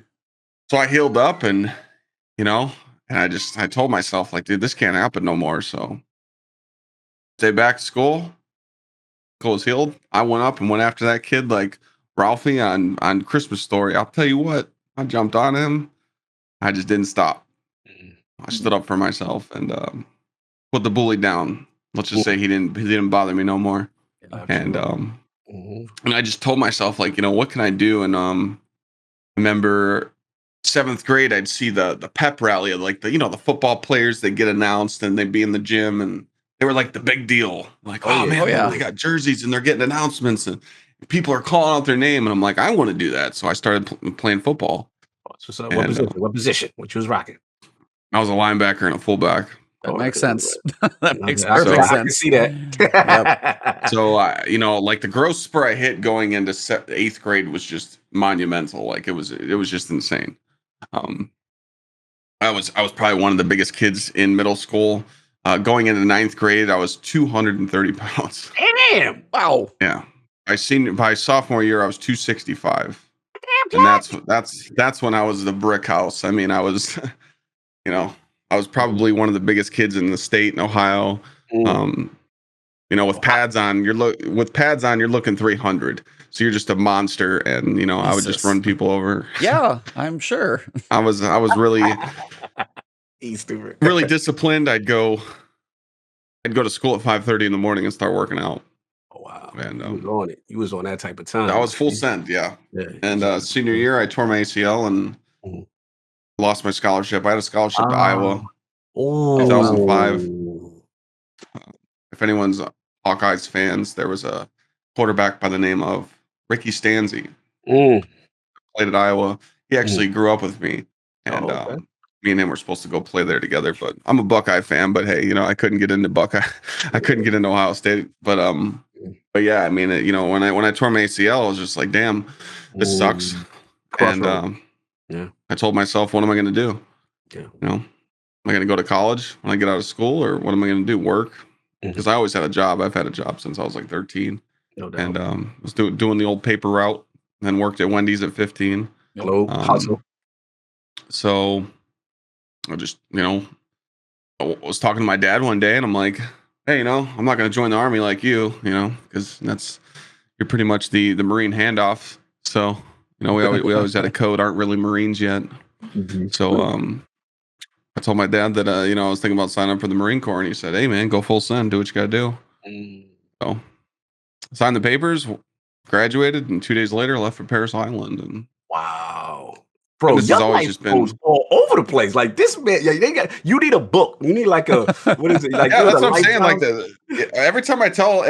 So I healed up, and and I told myself like, dude, this can't happen no more. So stay back to school. Ankle was healed. I went up and went after that kid like Ralphie on Christmas Story. I'll tell you what, I jumped on him. I just didn't stop. I stood up for myself and put the bully down. Let's just say he didn't bother me no more. And and I just told myself like, what can I do? And I remember 7th grade, I'd see the pep rally of like the football players that get announced, and they'd be in the gym, and they were like the big deal. Like, oh man, they got jerseys and they're getting announcements and people are calling out their name. And I'm like, I want to do that. So I started playing football. So what position? What position? What you was rocking? I was a linebacker and a fullback. That makes sense. That makes I perfect can sense. see that. So like the growth spur I hit going into 8th grade was just monumental. Like it was just insane. I was probably one of the biggest kids in middle school. Going into 9th grade, I was 230 pounds. Damn! Wow. Yeah. By sophomore year, I was 265. And that's when I was the brick house. I mean, I was, I was probably one of the biggest kids in the state in Ohio. With pads on, you're looking 300. So you're just a monster, and I would just run people over. Yeah, I'm sure. I was really He's stupid. really disciplined. I'd go to school at 5:30 in the morning and start working out. Oh wow. And you was on it. You was on that type of time. I was full send, yeah. Yeah. And senior year, I tore my ACL and lost my scholarship. I had a scholarship to Iowa. 2005. If anyone's Hawkeyes fans, there was a quarterback by the name of Ricky Stanzi. Played at Iowa. He actually grew up with me, and me and him were supposed to go play there together. But I'm a Buckeye fan. But hey, I couldn't get into Buckeye. I couldn't get into Ohio State. But yeah, I mean, when I tore my ACL, I was just like, damn, this sucks. And I told myself, what am I going to do? Yeah. Am I going to go to college when I get out of school, or what am I going to do? Work? Because I always had a job. I've had a job since I was like 13. No doubt. And was doing the old paper route, then worked at Wendy's at 15. Hustle. So I just, I was talking to my dad one day, and I'm like, hey, I'm not going to join the army like you, because you're pretty much the Marine handoff. So, we always had a code, aren't really Marines yet. So, I told my dad that, I was thinking about signing up for the Marine Corps, and he said, hey man, go full send, do what you got to do. So signed the papers, graduated, and 2 days later left for Paris Island. And wow. Bro, this has always just been all over the place. Like this man, you need a book. You need like a what is it? Like yeah, that's what I'm saying. Like every time I tell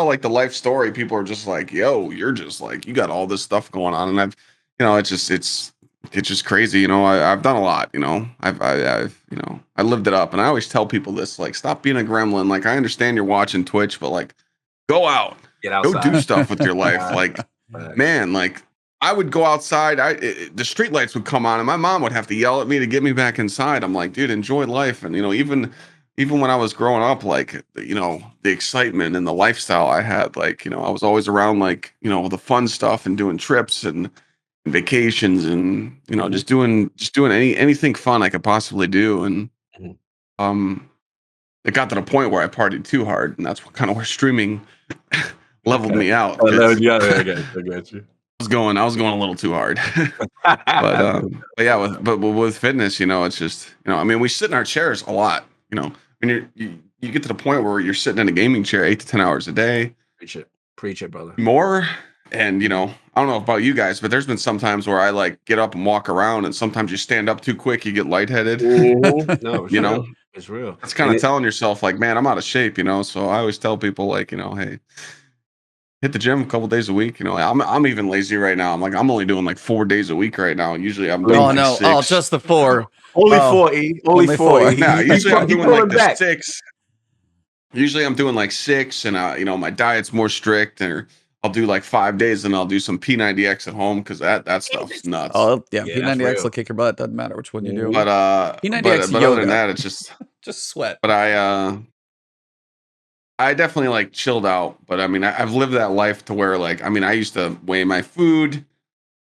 like the life story, people are just like, "Yo, you're just like you got all this stuff going on," and I've, it's just crazy. I've done a lot. I've I lived it up, and I always tell people this: like, stop being a gremlin. Like, I understand you're watching Twitch, but like, go out, get outside, go do stuff with your life. Like, man, like. I would go outside. The street lights would come on, and my mom would have to yell at me to get me back inside. I'm like, dude, enjoy life. And even when I was growing up, like the excitement and the lifestyle I had, like I was always around like the fun stuff and doing trips and vacations and just doing anything fun I could possibly do. And it got to the point where I partied too hard, and that's what kind of where streaming leveled me out. I 'cause got you. I was going a little too hard. But yeah, but with fitness, it's just, I mean, we sit in our chairs a lot, when you get to the point where you're sitting in a gaming chair 8 to 10 hours a day. Preach it, brother. More. And, I don't know about you guys, but there's been some times where I like get up and walk around, and sometimes you stand up too quick, you get lightheaded. No, it's real. It's kind of telling yourself like, man, I'm out of shape, so I always tell people like, hey, hit the gym a couple days a week. I'm even lazy right now. I'm only doing like 4 days a week right now. Usually I'm doing 6. Just the 4. Only 4, E. Only 4. Yeah, usually I'm doing like the 6. Usually I'm doing like 6, and my diet's more strict, and I'll do like 5 days, and I'll do some P90X at home because that stuff's nuts. Oh yeah, P90X will kick your butt. Doesn't matter which one you do. But P90X but other than that, it's just sweat. But I definitely like chilled out. But I mean, I've lived that life to where like, I mean, I used to weigh my food,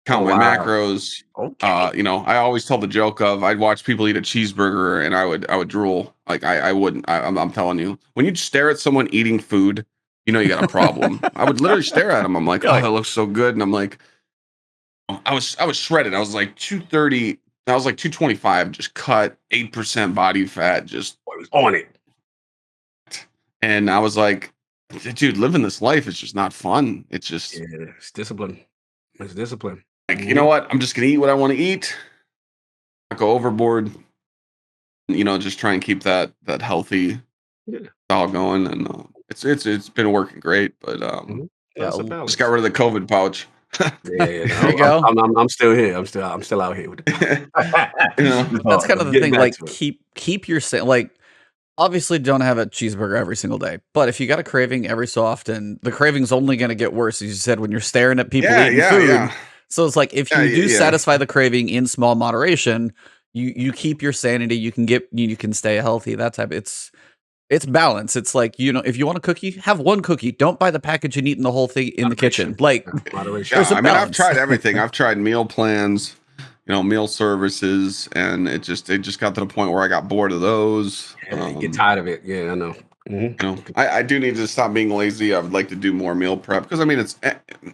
count my macros. Okay. I always tell the joke of I'd watch people eat a cheeseburger and I would drool. Like I wouldn't. I'm telling you, when you stare at someone eating food, you got a problem. I would literally stare at them. I'm like, oh, that looks so good, and I'm like, I was shredded. I was like 230. I was like 225, just cut, 8% body fat, just on it. And I was like, dude, living this life is just not fun. It's just it's discipline. It's discipline. Like, you know what? I'm just gonna eat what I want to eat. Not go overboard. Just try and keep that healthy style going, and it's been working great. But just got rid of the COVID pouch. There you go. I'm still here. I'm still out here with it. That's kind of the thing. Like keep your like. Obviously, don't have a cheeseburger every single day, but if you got a craving every so often, the craving's only going to get worse, as you said, when you're staring at people eating food. Yeah. So it's like if you do satisfy the craving in small moderation, you keep your sanity. You can stay healthy. That type. It's balance. It's like if you want a cookie, have one cookie. Don't buy the package and eat the whole thing in the kitchen. Like moderation. I mean, I've tried everything. I've tried meal plans. Meal services, and it just got to the point where I got bored of those. You get tired of it. Yeah, I know. Mm-hmm. I do need to stop being lazy. I would like to do more meal prep because I mean, it's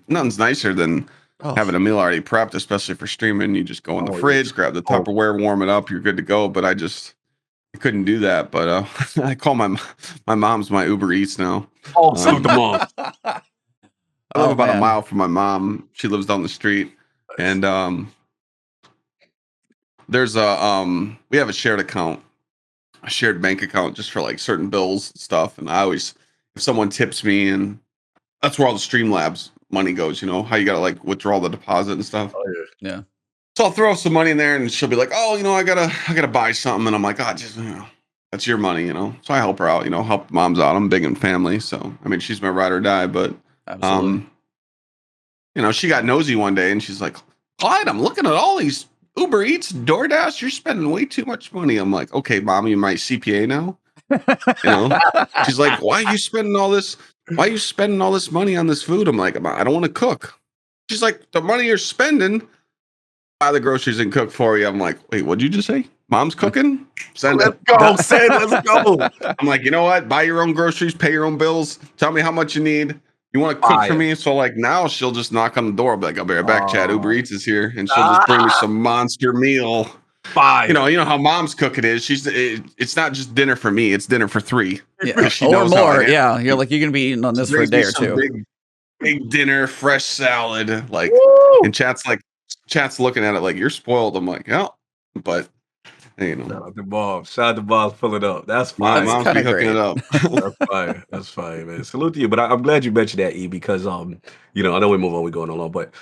nothing's nicer than having a meal already prepped, especially for streaming. You just go in the fridge, grab the Tupperware, warm it up, you're good to go. But I couldn't do that. But I call my mom's my Uber Eats now. Oh, salute the mom. I live about a mile from my mom. She lives down the street, and there's we have a shared account, a shared bank account just for like certain bills and stuff. And I always, if someone tips me, and that's where all the Streamlabs money goes, how you got to like withdraw the deposit and stuff. Oh, yeah. So I'll throw some money in there, and she'll be like, oh, I gotta buy something. And I'm like, oh, just, that's your money, So I help her out, help moms out. I'm big in family. So, I mean, she's my ride or die, but, absolutely. She got nosy one day and she's like, Clyde, I'm looking at all these Uber Eats, DoorDash, you're spending way too much money. I'm like, okay, mom, you my CPA now? She's like, why are you spending all this? Why are you spending all this money on this food? I'm like, I don't want to cook. She's like, the money you're spending, buy the groceries and cook for you. I'm like, wait, what'd you just say? Mom's cooking? Let's go. Let's go. I'm like, you know what? Buy your own groceries, pay your own bills. Tell me how much you need. You want to cook for me? So like now she'll just knock on the door. I'll be like, I'll be right back, Chad. Uber Eats is here. And she'll just bring me some monster meal. Fire. You know how mom's cooking is. It's not just dinner for me. It's dinner for 3. Yeah. Or more. Yeah. You're like, you're going to be eating on this for a day or two. Big dinner, fresh salad. Like, and Chat's looking at it like, you're spoiled. I'm like, yeah, but shout out to Bob. Shout out to Bob filling up. That's fine. Mom's be hooking it up. That's fine, man. Salute to you. But I'm glad you mentioned that, E, because I know we move on, we're going along, but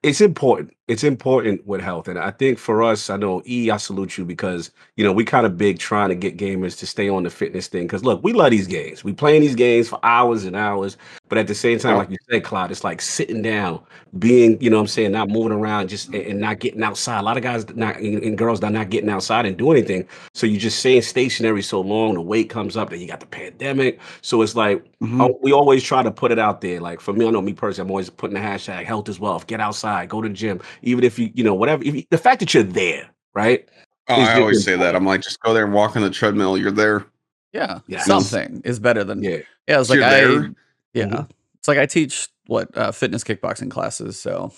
it's important. It's important with health. And I think for us, I know, E, I salute you because, we kind of big trying to get gamers to stay on the fitness thing. Because look, we love these games. We playing these games for hours and hours. But at the same time, like you said, Clyde, it's like sitting down, being, not moving around, just and not getting outside. A lot of guys and girls are not getting outside and do anything. So you're just staying stationary so long, the weight comes up, then you got the pandemic. So it's like, we always try to put it out there. Like for me, I know me personally, I'm always putting the hashtag health is wealth, get outside, go to the gym, even if you, whatever, the fact that you're there, right? Oh, I always say that. I'm like, just go there and walk on the treadmill. You're there. Yeah, Yes. something is better than Yeah. yeah. It's So like you're there. yeah, it's like I teach fitness kickboxing classes, so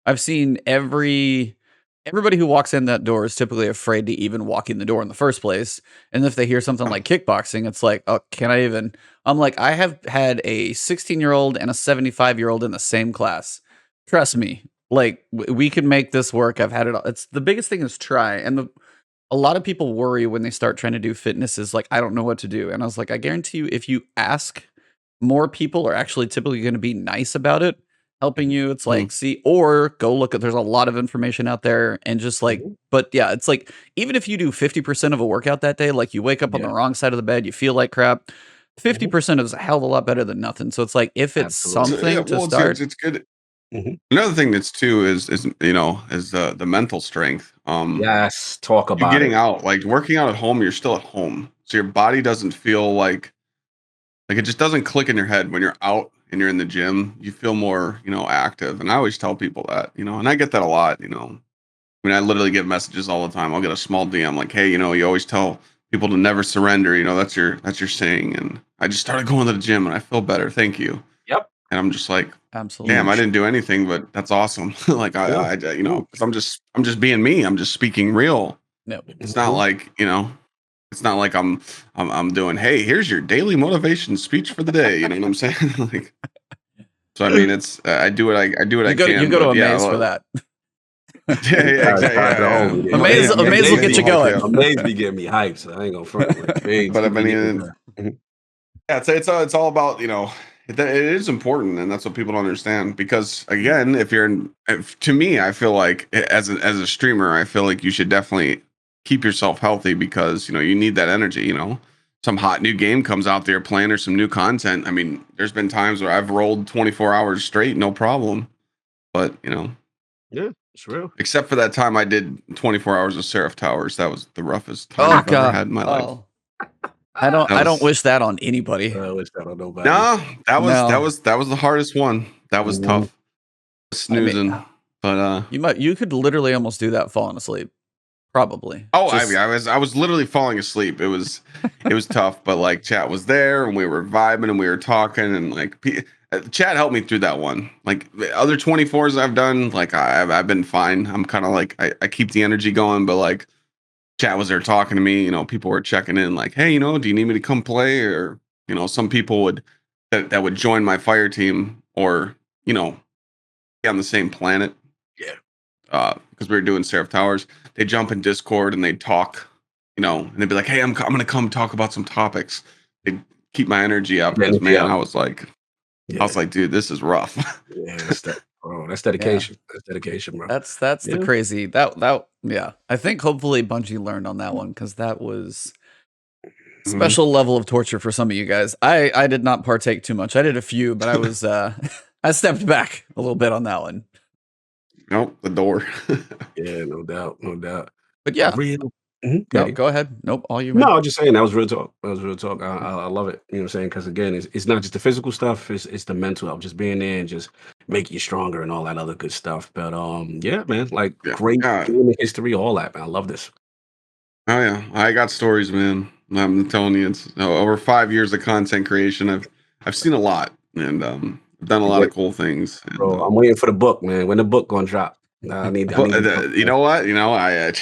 I've seen everybody who walks in that door is typically afraid to even walk in the door in the first place, and if they hear something like kickboxing, it's like, oh, can I even? I'm like, I have had a 16-year-old and a 75-year-old in the same class. Trust me, like we can make this work. I've had it. It's the biggest thing is try, and a lot of people worry when they start trying to do fitness is like, I don't know what to do. And I was like, I guarantee you, if you ask, more people are actually typically going to be nice about it, helping you. It's like, see, or go look at, there's a lot of information out there and just like, but yeah, it's like, even if you do 50% of a workout that day, like you wake up on the wrong side of the bed, you feel like crap, 50% is a hell of a lot better than nothing. So it's like, if it's something to start. It's good. Another thing that's too is the mental strength. Yes, talk You about getting it. out, like working out at home, you're still at home, so your body doesn't feel like it just doesn't click in your head when you're out and you're in the gym. You feel more active, and I always tell people that, and I get that a lot. I mean, I literally get messages all the time. I'll get a small DM like, hey, you always tell people to never surrender. That's your saying, and I just started going to the gym and I feel better. Thank you. Yep. And I'm just like, Absolutely. damn, I didn't do anything, but that's awesome. Like because I'm just being me. I'm just speaking real. No, It's not like, it's not like I'm doing, hey, here's your daily motivation speech for the day. You know what I'm saying? Like, so I mean, it's I do what I can. You go to but Amaze for that. Yeah, exactly. Amaze will get you going. Amaze be getting me hyped, so I ain't gonna front. Like, But I mean, it's all about it is important, and that's what people don't understand. Because again, to me, I feel like as a streamer, I feel like you should definitely keep yourself healthy because you need that energy. Some hot new game comes out there playing or some new content. I mean, there's been times where I've rolled 24 hours straight, no problem. But yeah, it's real. Except for that time I did 24 hours of Seraph Towers. That was the roughest time I've ever had in my life. I don't wish that on anybody. I wish that on nobody. No, that was the hardest one. That was tough. Snoozing. I mean, but you could literally almost do that falling asleep. Probably. Oh, I was literally falling asleep. It was tough, but like chat was there and we were vibing and we were talking and like chat helped me through that one. Like the other 24s I've done, like I've been fine. I'm kind of like I keep the energy going, but like chat was there talking to me. People were checking in, like, hey, do you need me to come play? Or some people would that would join my fire team or be on the same planet. Yeah. Because we were doing Seraph Towers, they jump in Discord and they talk, and they'd be like, hey, I'm gonna come talk about some topics. They'd keep my energy up because man, I was like, dude, this is rough. Yeah, that's dedication. That's dedication, bro. That's the crazy yeah. I think hopefully Bungie learned on that one because that was special level of torture for some of you guys. I did not partake too much. I did a few, but I was I stepped back a little bit on that one. Nope, the door. Yeah, no doubt. But yeah, real. No, go ahead. Nope, all you. No, I was just saying that was real talk. I love it. You know what I'm saying? Because again, it's not just the physical stuff; it's the mental health. Just being there and just making you stronger and all that other good stuff. But yeah, man, like great gaming history, all that, man. I love this. Oh yeah, I got stories, man. I'm telling you, it's over 5 years of content creation. I've seen a lot, and I've done a lot of cool things. And, bro, I'm waiting for the book, man. When the book gonna drop? I need you know what? I've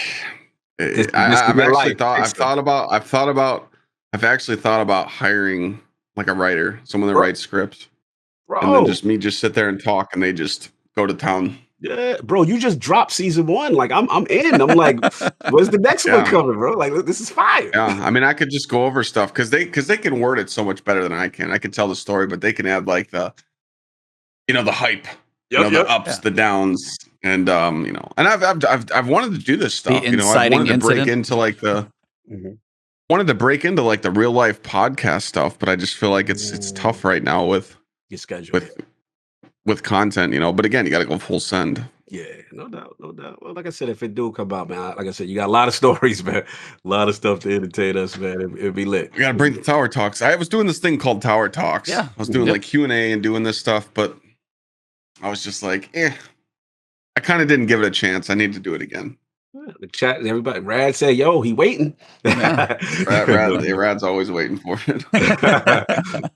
actually thought about hiring like a writer, someone that writes scripts, and then just sit there and talk, and they just go to town. Yeah, bro, you just dropped season 1. Like I'm in. I'm like, what's the next one coming, bro? Like this is fire. Yeah, I mean, I could just go over stuff because they can word it so much better than I can. I can tell the story, but they can add like the hype, the ups, the downs, and and I've wanted to do this stuff. I wanted to break into like the real life podcast stuff, but I just feel like it's tough right now with your schedule. With content, But again, you got to go full send. Yeah, no doubt. Well, like I said, if it do come out, man, like I said, you got a lot of stories, man, a lot of stuff to entertain us, man. It'd be lit. We got to bring the Tower Talks. I was doing this thing called Tower Talks. Yeah, I was doing like Q&A and doing this stuff, but I was just like, I kind of didn't give it a chance. I need to do it again. The chat, everybody. Rad said, "Yo, he waiting." Yeah. Rad's always waiting for it.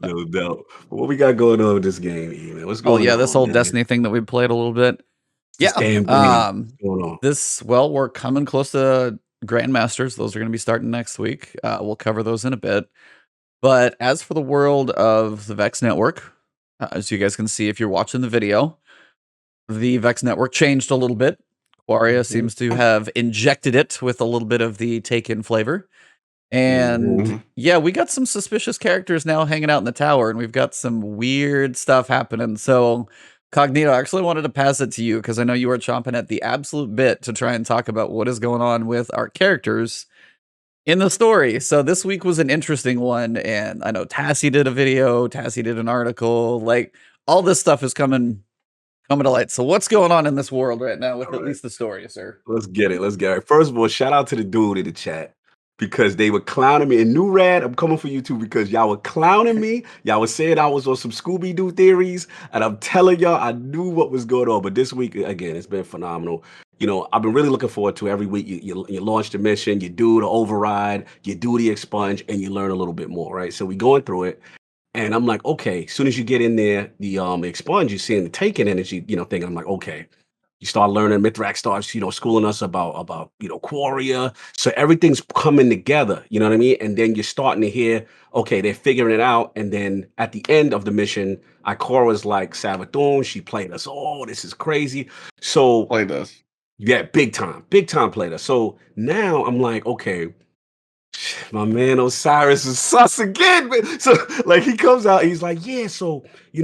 No doubt. What we got going on with this game, E, man? What's Oh going yeah, this on, whole man? Destiny thing that we played a little bit. This Yeah. damn game. What's going on? We're coming close to Grandmasters. Those are going to be starting next week. We'll cover those in a bit. But as for the world of the Vex Network, as you guys can see if you're watching the video, the Vex Network changed a little bit. Quaria seems to have injected it with a little bit of the take-in flavor. And yeah, we got some suspicious characters now hanging out in the tower, and we've got some weird stuff happening. So, Cognito, I actually wanted to pass it to you because I know you were chomping at the absolute bit to try and talk about what is going on with our characters in the story. So this week was an interesting one, and I know Tassie did a video, Tassie did an article, like all this stuff is coming to light. So what's going on in this world right now with at least the story, sir? Let's get it. Let's get it. First of all, shout out to the dude in the chat because they were clowning me. And New Rad, I'm coming for you too because y'all were clowning me. Y'all were saying I was on some Scooby Doo theories, and I'm telling y'all, I knew what was going on. But this week, again, it's been phenomenal. You know, I've been really looking forward to every week. You launch the mission, you do the override, you do the expunge, and you learn a little bit more, right? So we going through it. And I'm like, okay, as soon as you get in there, the expunge, you're seeing the taking energy, thinking, I'm like, okay. You start learning, Mithrax starts, schooling us about, Quaria. So everything's coming together, you know what I mean? And then you're starting to hear, okay, they're figuring it out. And then at the end of the mission, Ikora's like Savathun. She played us. Oh, this is crazy. So Played us. yeah, big time played us. So now I'm like, okay, my man Osiris is sus again. Man. So like he comes out, he's like, yeah, so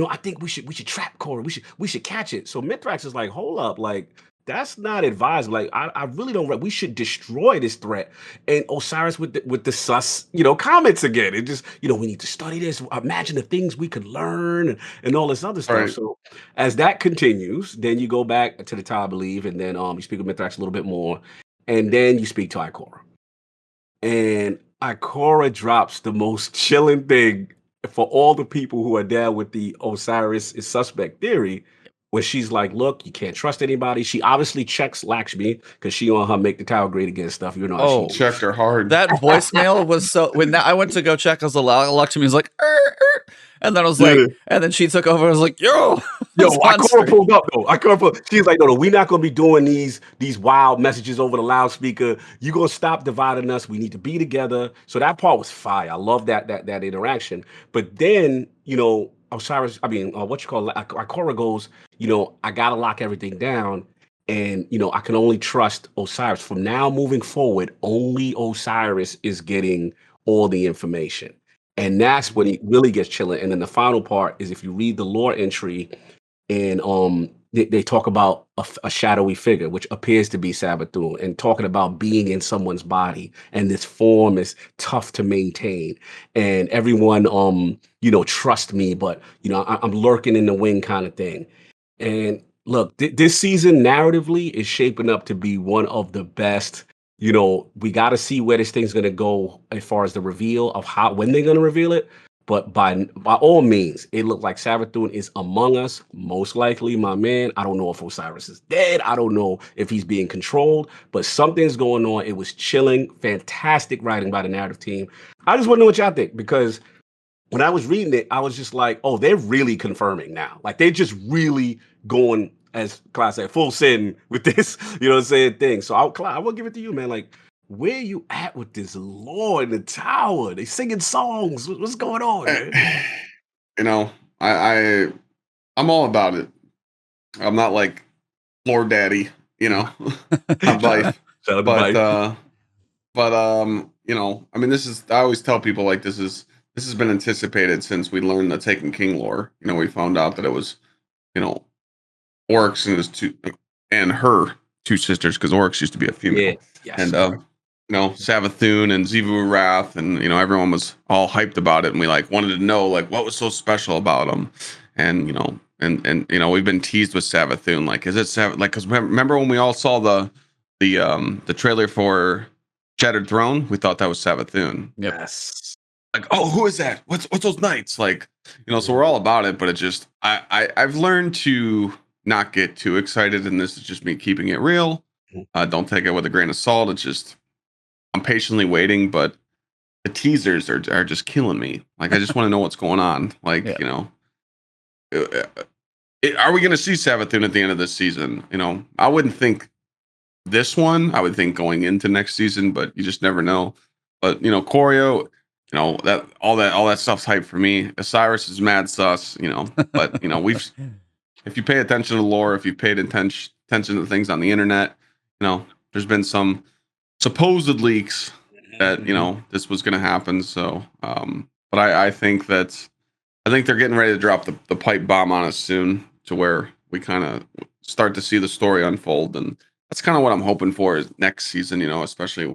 I think we should trap Cora. We should catch it. So Mithrax is like, hold up, like that's not advised. Like I really don't. We should destroy this threat. And Osiris with the sus, comments again. It just we need to study this. Imagine the things we could learn and all this other stuff. Right. So as that continues, then you go back to the tower, I believe, and then you speak with Mithrax a little bit more, and then you speak to Ikora. And Ikora drops the most chilling thing for all the people who are down with the Osiris is suspect theory, where she's like, look, you can't trust anybody. She obviously checks Lakshmi because she on her make the tower great again stuff. Oh, she Checked her hard. that voicemail was so when I went to go check, I was Lakshmi was like, and then I was like, and then she took over. I was like, yo, Ikora pulled up though. She's like, no, we're not gonna be doing these wild messages over the loudspeaker. You gonna stop dividing us. We need to be together. So that part was fire. I love that interaction. But then, Osiris, Ikora goes, I gotta lock everything down. And I can only trust Osiris. From now moving forward, only Osiris is getting all the information. And that's when it really gets chilling. And then the final part is if you read the lore entry, and they talk about a shadowy figure, which appears to be Savathun, and talking about being in someone's body, and this form is tough to maintain, and everyone trust me, but I'm lurking in the wing kind of thing. And look, this season narratively is shaping up to be one of the best. We got to see where this thing's going to go as far as the reveal of when they're going to reveal it. But by all means, it looked like Savathun is among us. Most likely, my man. I don't know if Osiris is dead. I don't know if he's being controlled, but something's going on. It was chilling. Fantastic writing by the narrative team. I just want to know what y'all think, because when I was reading it, I was just like, oh, they're really confirming now. Like they're just really going, as Clyde said, full sin with this, thing. So Clyde, I will give it to you, man. Like, where you at with this lore in the tower? They singing songs. What's going on, man? I'm all about it. I'm not like Lord Daddy, I'm life. But I always tell people like this has been anticipated since we learned the Taken King lore. We found out that it was, Oryx and her two sisters, because Oryx used to be a female. Yes. And Savathun and Xivu Wrath, and everyone was all hyped about it, and we wanted to know what was so special about them, and we've been teased with Savathun, is it because remember when we all saw the trailer for Shattered Throne, we thought that was Savathun. Yes. Oh, who is that? What's those knights? So we're all about it, but it just I've learned to not get too excited, and this is just me keeping it real. Don't take it with a grain of salt. It's just I'm patiently waiting, but the teasers are just killing me. Like I just want to know what's going on. Like are we going to see Savathun at the end of this season? I wouldn't think this one. I would think going into next season, but you just never know. But Choreo, that all that stuff's hype for me. Osiris is mad sus, but if you pay attention to lore, if you've paid attention to things on the internet, there's been some supposed leaks that this was going to happen. So, but I think they're getting ready to drop the pipe bomb on us soon, to where we kind of start to see the story unfold, and that's kind of what I'm hoping for is next season. Especially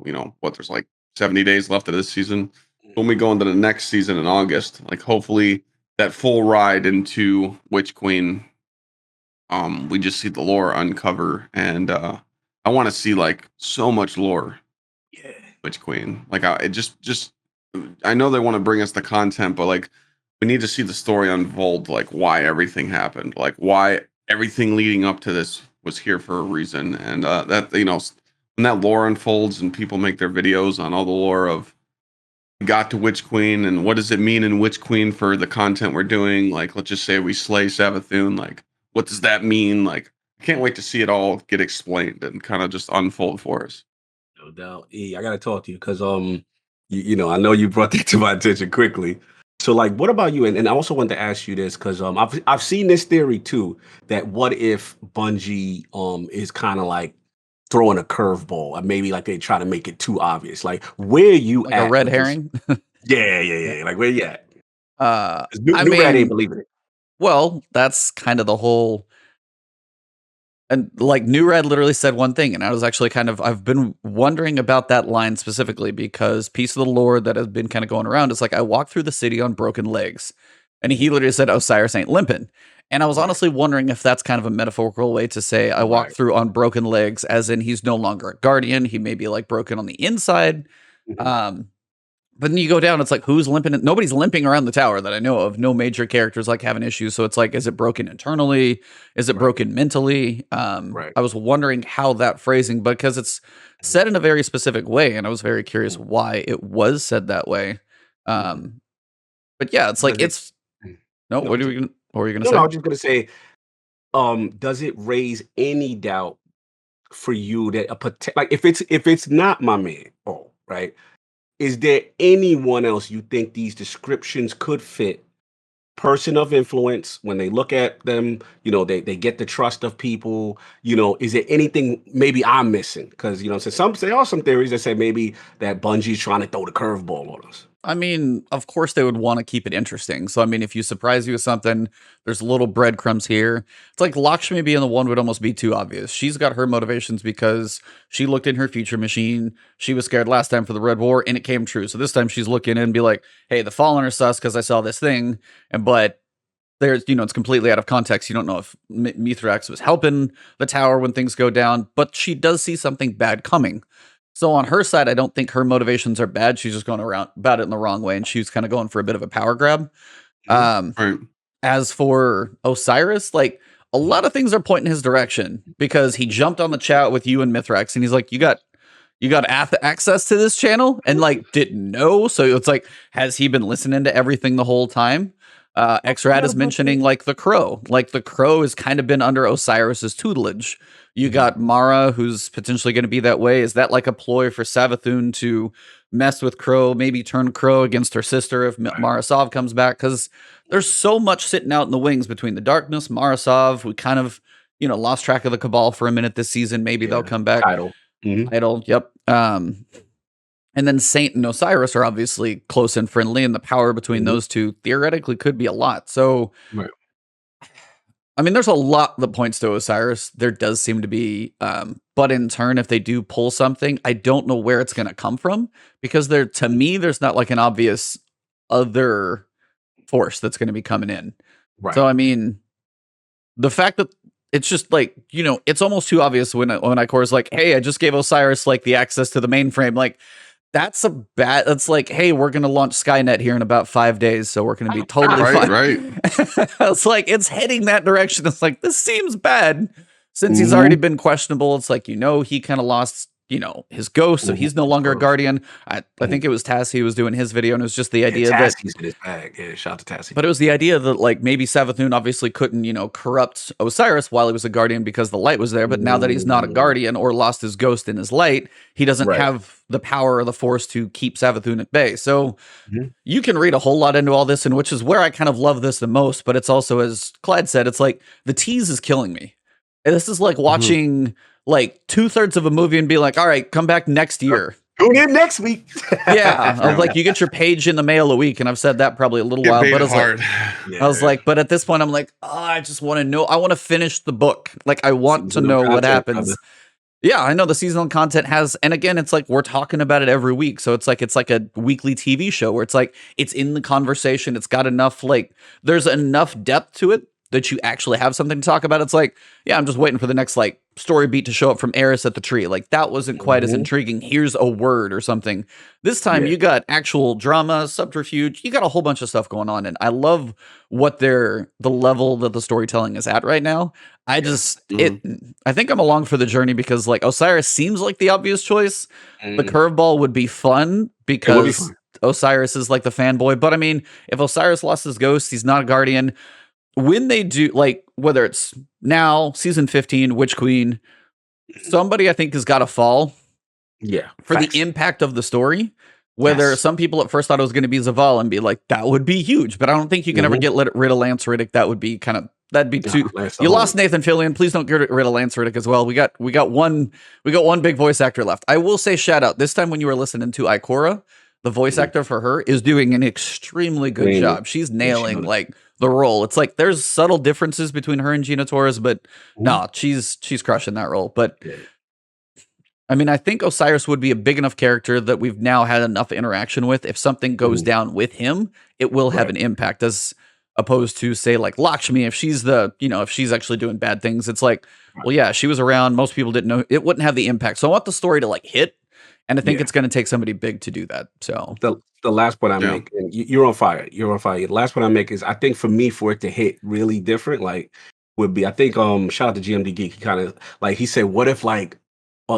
there's like 70 days left of this season. When we go into the next season in August, like hopefully that full ride into Witch Queen, we just see the lore uncover, and I want to see like so much lore. Yeah, Witch Queen. Like I know they want to bring us the content, but like we need to see the story unfold, like why everything happened, like why everything leading up to this was here for a reason, and that when that lore unfolds and people make their videos on all the lore of got to Witch Queen and what does it mean in Witch Queen for the content we're doing, like let's just say we slay Savathun, like what does that mean? Like I can't wait to see it all get explained and kind of just unfold for us. no doubt. I gotta talk to you because I know you brought that to my attention quickly. So like, what about you? And I also wanted to ask you this because I've seen this theory too, that what if Bungie is kind of like throwing a curveball, or maybe like they try to make it too obvious. Like where you like at a red with this? herring. Yeah. Like where you at? I New Red ain't mean, believing it. well, that's kind of the whole. And like New Red literally said one thing, and I was actually I've been wondering about that line specifically because piece of the lore that has been kind of going around is like I walked through the city on broken legs, and he literally said Osiris ain't limping, and I was honestly wondering if that's kind of a metaphorical way to say I walked through on broken legs, as in he's no longer a guardian, he may be like broken on the inside. Mhm. But then you go down, it's like, who's limping? Nobody's limping around the tower that I know of. No major characters like having issues. So it's like, is it broken internally? Is it broken mentally? Right. I was wondering how that phrasing, because it's said in a very specific way, and I was very curious why it was said that way. But yeah, it's like Does it? no. No, What were you gonna no, say? I was just gonna say, does it raise any doubt for you that like if it's not my man, right? Is there anyone else you think these descriptions could fit? Person of influence, when they look at them, they get the trust of people. Is there anything maybe I'm missing? Because so some say, some theories that say maybe that Bungie's trying to throw the curveball on us. I mean, of course they would want to keep it interesting. So I mean, if you surprise you with something, there's little breadcrumbs here. It's like Lakshmi being the one would almost be too obvious. She's got her motivations because she looked in her future machine. She was scared last time for the Red War, and it came true. So this time she's looking in and be like, "Hey, the Fallen are sus because I saw this thing." But there's, it's completely out of context. You don't know if Mithrax was helping the tower when things go down, but she does see something bad coming. So on her side, I don't think her motivations are bad. She's just going around about it in the wrong way, and she's kind of going for a bit of a power grab. Right. As for Osiris, like a lot of things are pointing his direction because he jumped on the chat with you and Mithrax, and he's like, "You got access to this channel," and like didn't know. So it's like, has he been listening to everything the whole time? Xrad is mentioning like the Crow. Like the Crow has kind of been under Osiris's tutelage. You got Mara, who's potentially going to be that way. Is that like a ploy for Savathun to mess with Crow, maybe turn Crow against her sister if Marasov comes back? Because there's so much sitting out in the wings between the Darkness, Marasov. We kind of, lost track of the Cabal for a minute this season. Maybe they'll come back. Title. Idol, yep. And then Saint and Osiris are obviously close and friendly, and the power between those two theoretically could be a lot. So, Right. I mean, there's a lot that points to Osiris. There does seem to be, but in turn, if they do pull something, I don't know where it's going to come from because to me, there's not like an obvious other force that's going to be coming in. Right. So, I mean, the fact that it's just like, it's almost too obvious when Icore's like, "Hey, I just gave Osiris like the access to the mainframe." Like, that's like, "Hey, we're going to launch Skynet here in about 5 days. So we're going to be totally fine." Right. It's like, it's heading that direction. It's like, this seems bad. since he's already been questionable, it's like, he kind of lost, his ghost, so he's no longer a guardian. I think it was Tassie who was doing his video, and it was just the idea that Tassie's in his bag. Yeah, shout out to Tassie. but it was the idea that like maybe Savathun obviously couldn't, corrupt Osiris while he was a guardian because the light was there. But now that he's not a guardian or lost his ghost in his light, he doesn't have the power or the force to keep Savathun at bay. So you can read a whole lot into all this, and which is where I kind of love this the most. But it's also, as Clyde said, it's like the tease is killing me. And this is like watching like 2/3 of a movie and be like, all right, come back next year. Tune in next week. Yeah, like you get your page in the mail a week, and I've said that probably a little while. But I was like, but at this point, I'm like, I just want to know. I want to finish the book. Like, I want to know what happens. Yeah, I know the seasonal content has, and again, it's like we're talking about it every week, so it's like a weekly TV show where it's like it's in the conversation. It's got enough, like there's enough depth to it that you actually have something to talk about. It's like, yeah, I'm just waiting for the next like story beat to show up from Eris at the tree. Like that wasn't quite as intriguing. Here's a word or something. This time you got actual drama, subterfuge. You got a whole bunch of stuff going on, and I love what the level that the storytelling is at right now. I just I think I'm along for the journey because like Osiris seems like the obvious choice. The curveball would be fun because Osiris is like the fanboy. But I mean, if Osiris lost his ghost, he's not a guardian. When they do, like, whether it's now, season 15, Witch Queen, somebody I think has got to fall. Yeah. For the impact of the story. Whether some people at first thought it was going to be Zaval and be like, that would be huge. But I don't think you can ever get rid of Lance Riddick. That would be that'd be too. You lost Nathan Fillion. Please don't get rid of Lance Riddick as well. We got one big voice actor left. I will say shout out this time when you were listening to Ikora, the voice actor for her is doing an extremely good job. She's nailing like the role. It's like there's subtle differences between her and Gina Torres, but no, she's crushing that role. But I mean, I think Osiris would be a big enough character that we've now had enough interaction with. If something goes down with him, it will have an impact, as opposed to say like Lakshmi, if she's if she's actually doing bad things, it's like, well, yeah, she was around. Most people didn't know. It wouldn't have the impact. So I want the story to like hit. And I think it's going to take somebody big to do that. So the last point I make, and you're on fire. You're on fire. The last point I make is I think for me, for it to hit really different, like would be, I think, shout out to GMD Geek. He kind of like, he said, what if like,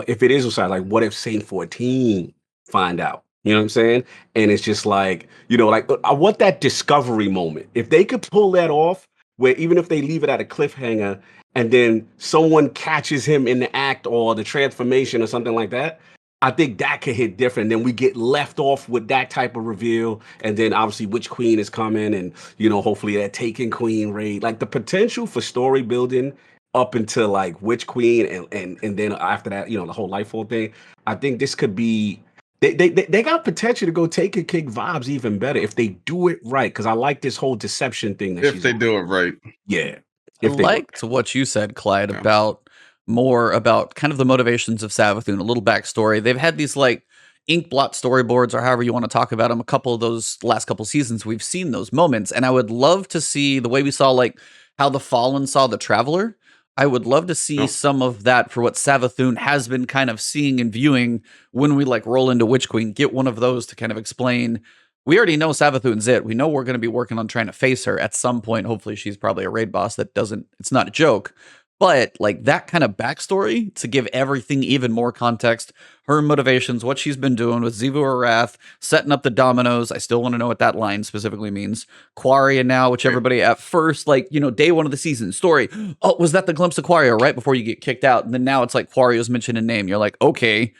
if it is Osiris, like what if Saint 14 find out? You know what I'm saying? And it's just like, like I want that discovery moment. If they could pull that off, where even if they leave it at a cliffhanger and then someone catches him in the act or the transformation or something like that, I think that could hit different. Then we get left off with that type of reveal. And then obviously Witch Queen is coming and, hopefully that Taken Queen raid. Like the potential for story building up until like Witch Queen and then after that, the whole Lightfall thing. I think this could be, they got potential to go Taken King vibes even better if they do it right. Cause I like this whole deception thing. If they do it right. Yeah. I liked what you said, Clyde, about more about kind of the motivations of Savathun, a little backstory. They've had these like ink blot storyboards or however you want to talk about them. A couple of those last couple seasons, we've seen those moments. And I would love to see the way we saw like how the Fallen saw the Traveler. I would love to see some of that for what Savathun has been kind of seeing and viewing when we like roll into Witch Queen, get one of those to kind of explain. We already know Savathun's it. We know we're going to be working on trying to face her at some point. Hopefully she's probably a raid boss it's not a joke. But like that kind of backstory to give everything even more context, her motivations, what she's been doing with Xivu Arath, setting up the dominoes. I still want to know what that line specifically means. Quaria now, which everybody at first, like, day one of the season story. Oh, was that the glimpse of Quaria right before you get kicked out? And then now it's like Quaria's mentioned in name. You're like, okay.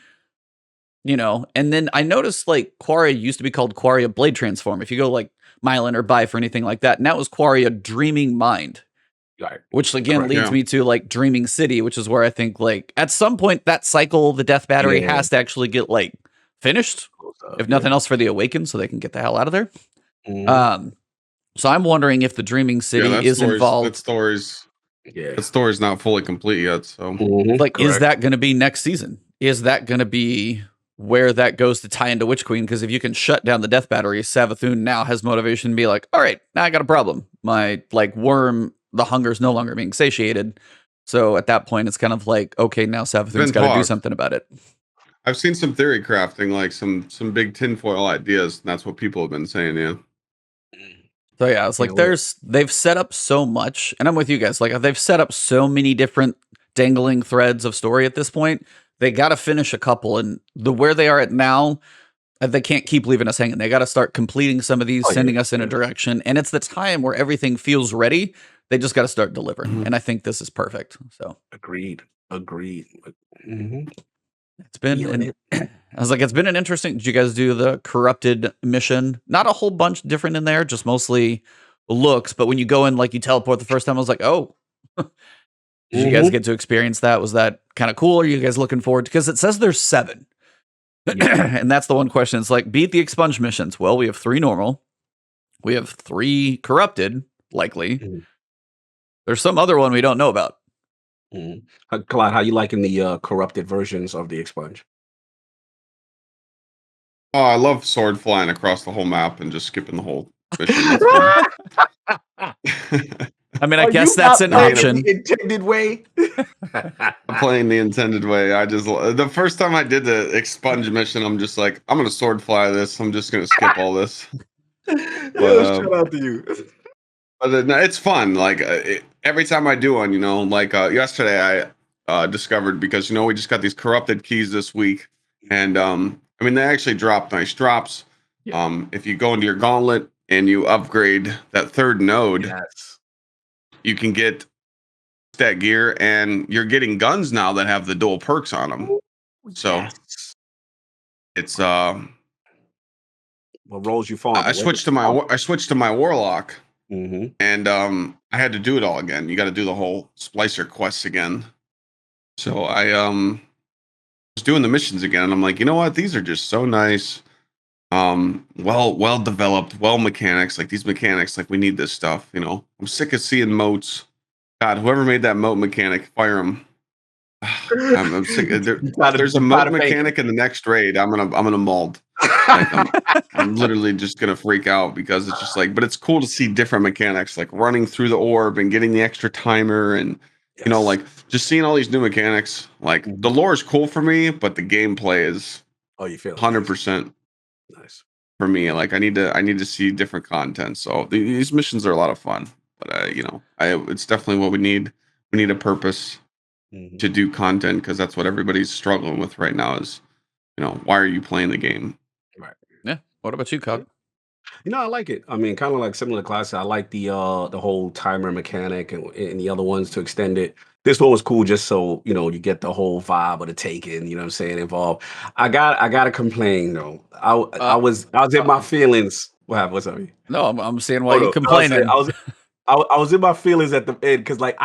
And then I noticed like Quaria used to be called Quaria Blade Transform. If you go like Mylan or Buy for anything like that, now it was Quaria Dreaming Mind. Which again leads me to like Dreaming City, which is where I think like at some point that cycle, the Death Battery has to actually get like finished, if nothing else for the Awakened, so they can get the hell out of there. So I'm wondering if the Dreaming City is involved. That story's not fully complete yet. So like, is that going to be next season? Is that going to be where that goes to tie into Witch Queen? Because if you can shut down the Death Battery, Savathun now has motivation to be like, all right, now I got a problem. My like worm. The hunger's no longer being satiated. So at that point, it's kind of like, okay, now Savathun's got to do something about it. I've seen some theory crafting, like some big tinfoil ideas. And that's what people have been saying, So yeah, it's like they've set up so much, and I'm with you guys. Like they've set up so many different dangling threads of story at this point. They got to finish a couple, and where they are at now, they can't keep leaving us hanging. They got to start completing some of these, sending us in a direction. And it's the time where everything feels ready. They just got to start delivering. And I think this is perfect. So agreed. Mm-hmm. It's been, I was like, it's been an interesting. Did you guys do the corrupted mission? Not a whole bunch different in there, just mostly looks. But when you go in, like you teleport the first time, I was like, oh, did you guys get to experience that? Was that kind of cool? Are you guys looking forward? Because it says there's 7. And that's the one question. It's like, beat the expunge missions. Well, we have 3 normal. We have 3 corrupted, likely. There's some other one we don't know about. Clyde, how you liking the corrupted versions of the expunge? Oh, I love sword flying across the whole map and just skipping the whole mission. I mean, I guess that's an option. The intended way. I'm playing the intended way. The first time I did the expunge mission, I'm just like, I'm gonna sword fly this. I'm just gonna skip all this. Shout out to you. But it's fun. Like every time I do one, like yesterday I discovered, because we just got these corrupted keys this week, and I mean they actually drop nice drops. If you go into your gauntlet and you upgrade that 3rd node, you can get that gear, and you're getting guns now that have the dual perks on them. So it's what roles you fall? I switched to my warlock. And I had to do it all again. You got to do the whole Splicer quest again. So I was doing the missions again, and I'm like, you know what? These are just so nice. Well developed, mechanics. Like these mechanics, like we need this stuff. I'm sick of seeing moats. God, whoever made that moat mechanic, fire him. I'm sick. There's a moat mechanic in the next raid. I'm gonna mold. Like, I'm literally just gonna freak out, because it's just like, but it's cool to see different mechanics, like running through the orb and getting the extra timer, and like just seeing all these new mechanics. Like the lore is cool for me, but the gameplay is you feel 100% nice for me. Like I need to see different content. So these missions are a lot of fun, but it's definitely what we need. We need a purpose to do content, because that's what everybody's struggling with right now is, why are you playing the game? Right. Yeah. What about you, Cog? I like it. I mean, kind of like similar to class. I like the whole timer mechanic and the other ones to extend it. This one was cool just so, you get the whole vibe of the taking, you know what I'm saying, involved. I gotta complain though. I was in my feelings. What happened? What's up? No, I'm saying why you complaining. I was in my feelings at the end, because like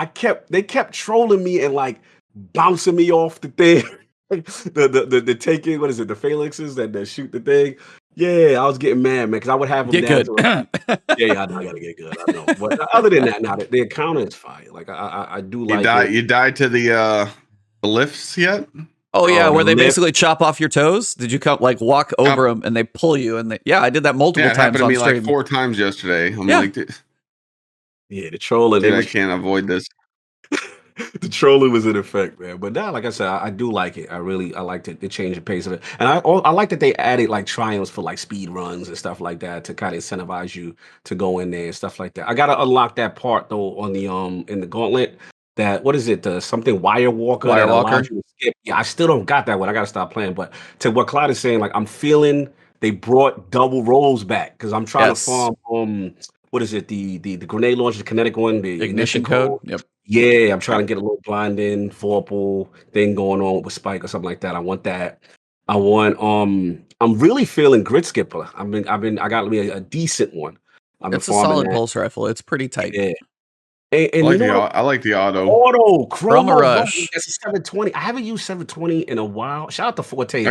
they kept trolling me and like bouncing me off the thing. the taking, what is it, the phalanxes that shoot the thing. Yeah, I was getting mad, man, because I would have them get good. I know I gotta get good. I know. But other than that, now the encounter is fire. Like I do like you died to the lifts yet? Oh yeah, where they basically chop off your toes. Did you walk over them and they pull you? And I did that multiple times. Happened to me stream. like 4 times yesterday. I'm like, the trolling. I can't avoid this. The trolling was in effect, man. But now, like I said, I do like it. I liked it. They changed the pace of it, and I like that they added like triumphs for like speed runs and stuff like that to kind of incentivize you to go in there and stuff like that. I gotta unlock that part though on the in the gauntlet. That what is it? Something wire walker. Wire walker. You to skip. Yeah, I still don't got that one. I gotta stop playing. But to what Clyde is saying, like I'm feeling they brought double rolls back, because I'm trying to farm what is it? The grenade launcher, the kinetic one, the ignition code. Yep. Yeah, I'm trying to get a little blinding, Vorpal thing going on with Spike or something like that. I want that. I want I'm really feeling Grid Skipper. I got me a decent one. It's a solid pulse rifle. It's pretty tight. Yeah. And I like the auto. Chroma Rush. That's a 720. I haven't used 720 in a while. Shout out to Forte.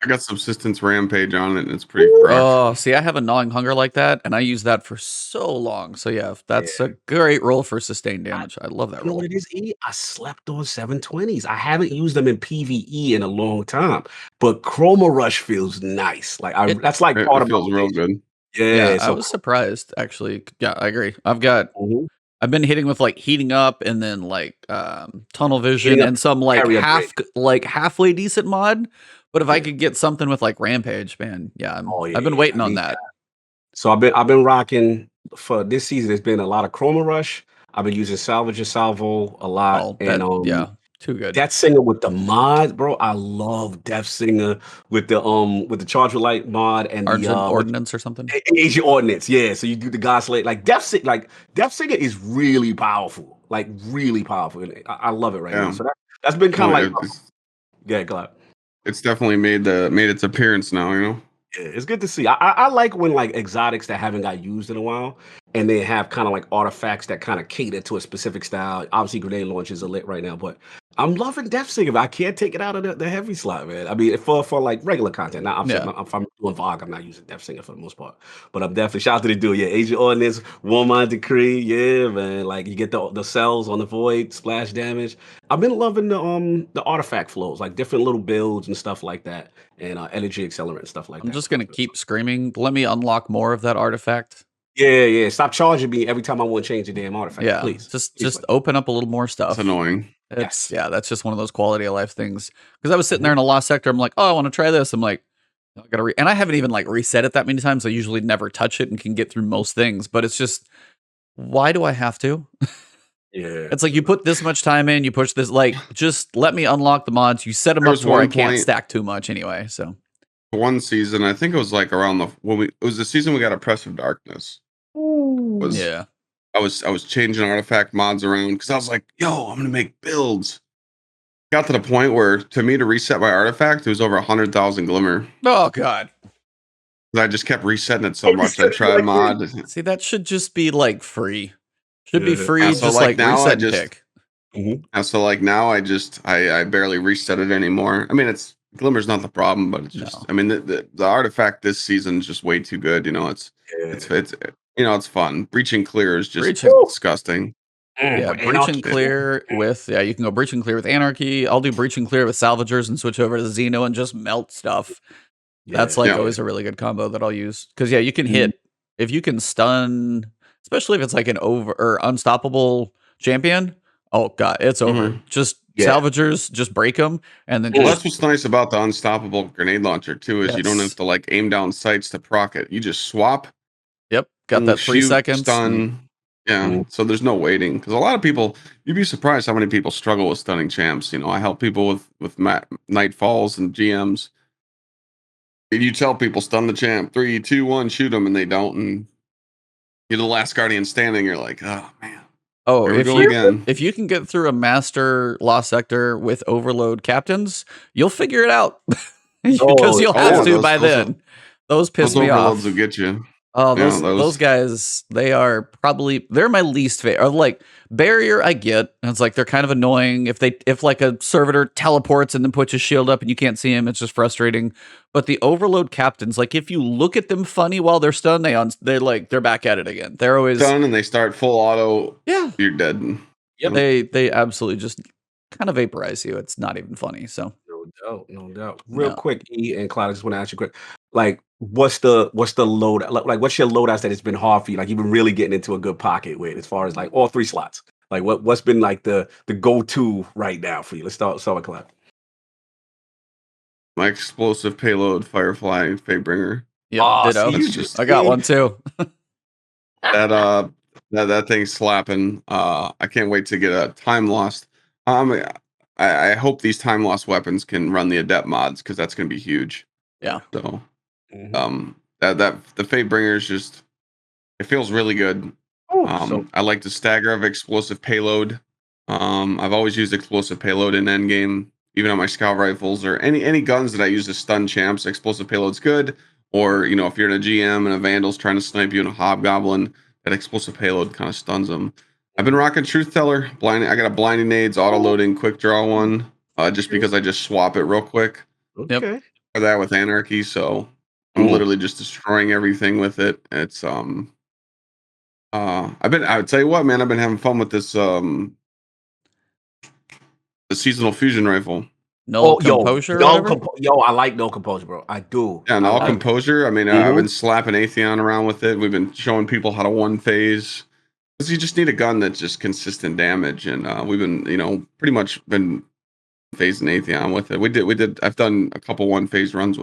I got Subsistence Rampage on it, and it's pretty correct. Oh, see, I have a Gnawing Hunger like that, and I use that for so long. So yeah, that's a great roll for sustained damage. I love that roll. You know what it is, E? I slept on 720s. I haven't used them in PvE in a long time, but Chroma Rush feels nice. Like that's like part of it. Feels real good. Yeah, so I was surprised actually. Yeah, I agree. I've been hitting with like heating up and then like tunnel vision and some like halfway decent mod. But if I could get something with like Rampage, man, I've been waiting on that. So I've been rocking for this season. There's been a lot of Chroma Rush. I've been using Salvager Salvo a lot, Oh, and yeah, too good. Death Singer with the mod, bro. I love Death Singer with the Charge with Light mod and Argent the Ordnance or something. Asian Ordnance. Yeah, so you do the God Slate like Death Singer is really powerful, like really powerful. And I love it right now. Yeah. So that's been kind No, of like yeah, glad. it's definitely made its appearance now. You know. Yeah, it's good to see. I like when like exotics that haven't got used in a while, and they have kind of like artifacts that kind of cater to a specific style. Obviously, grenade launchers are lit right now, but I'm loving Death Singer. I can't take it out of the heavy slot, man. I mean, for like regular content. Now, if I'm doing VOG, I'm not using Death Singer for the most part. But I'm definitely shout out to the dude. Yeah, Agent Ordnance, One Mind Decree. Yeah, man. Like you get the cells on the void, splash damage. I've been loving the artifact flows, like different little builds and stuff like that, and energy accelerant and stuff like that. I'm just gonna keep screaming. Let me unlock more of that artifact. Yeah. Stop charging me every time I want to change the damn artifact. Yeah, Please. just open up a little more stuff. It's annoying. It's that's just one of those quality of life things. Because I was sitting there in a lost sector. I'm like, oh, I want to try this. I'm like, I gotta and I haven't even like reset it that many times. I usually never touch it and can get through most things. But it's just, why do I have to? Yeah. It's like you put this much time in, you push this. Like, just let me unlock the mods. You set them There up was to where I one can't point- stack too much anyway. So One season, I think it was like around it was the season we got Oppressive Darkness. yeah, I was changing artifact mods around because I was like, yo, I'm gonna make builds. Got to the point where to me to reset my artifact, it was over 100,000 glimmer. oh god. I just kept resetting it so much. I tried mod. See, that should just be like free. Should be Yeah. free. Yeah, Just so, like now reset I and just- pick. And so like now I barely reset it anymore. I mean, it's glimmer's not the problem, but it's just No. I mean the artifact this season is just way too good. You know, it's it's fun. Breaching clear is just Breaching. disgusting. Yeah, breach and clear with you can go breach and clear with anarchy. I'll do breach and clear with salvagers and switch over to Xeno and just melt stuff. That's like Yeah. always a really good combo that I'll use because you can hit if you can stun, especially if it's like an over or unstoppable champion. Oh god, it's over. Just salvagers, just break them, and then Well, just that's what's nice about the unstoppable grenade launcher too is you don't have to like aim down sights to proc it. You just swap. got that 3 shoot, seconds. stun. Yeah, so there's no waiting because a lot of people, you'd be surprised how many people struggle with stunning champs. You know, I help people with Nightfalls and GMs. And you tell people stun the champ, 3, 2, 1, shoot them, and they don't. And you're the last guardian standing. You're like, oh man. Oh, Here we go again. if you can get through a master lost sector with overload captains, you'll figure it out because you'll have to by then. Those piss me off. Overloads will get you. Oh, Yeah, those guys, they're my least favorite. Like barrier, I get. And it's like they're kind of annoying. If like a servitor teleports and then puts his shield up and you can't see him, it's just frustrating. But the overload captains, like if you look at them funny while they're stunned, they're back at it again. They're always done and they start full auto. Yeah. You're dead. Yep. They absolutely just kind of vaporize you. It's not even funny. So no doubt. Real quick, E and Clyde, I just want to ask you quick. Like, what's the load like? What's your loadouts that it's been hard for you? Like, you've been really getting into a good pocket with, as far as like all 3 slots. Like, what's been like the go-to right now for you? Let's start with Clyde. My explosive payload, Firefly, Fatebringer. Yeah, I got one too. that thing's slapping. I can't wait to get a time lost. I hope these time lost weapons can run the adept mods because that's going to be huge. Yeah. So, that the Fatebringer is just it feels really good. I like the stagger of explosive payload. I've always used explosive payload in endgame, even on my scout rifles or any guns that I use to stun champs. Explosive payload's good. Or if you're in a GM and a Vandal's trying to snipe you in a Hobgoblin, that explosive payload kind of stuns them. I've been rocking Truth Teller. I got a blinding nades, auto loading, quick draw one. Just because I just swap it real quick. Okay. Yep. For that with anarchy, so I'm literally just destroying everything with it. It's I would tell you what, man, I've been having fun with this the seasonal fusion rifle. Composure. I like no composure, bro. I do. Yeah, null composure. I mean, I've been slapping Atheon around with it. We've been showing people how to one phase. Because you just need a gun that's just consistent damage, and we've been, pretty much been phasing Atheon with it. We did. I've done a couple one phase runs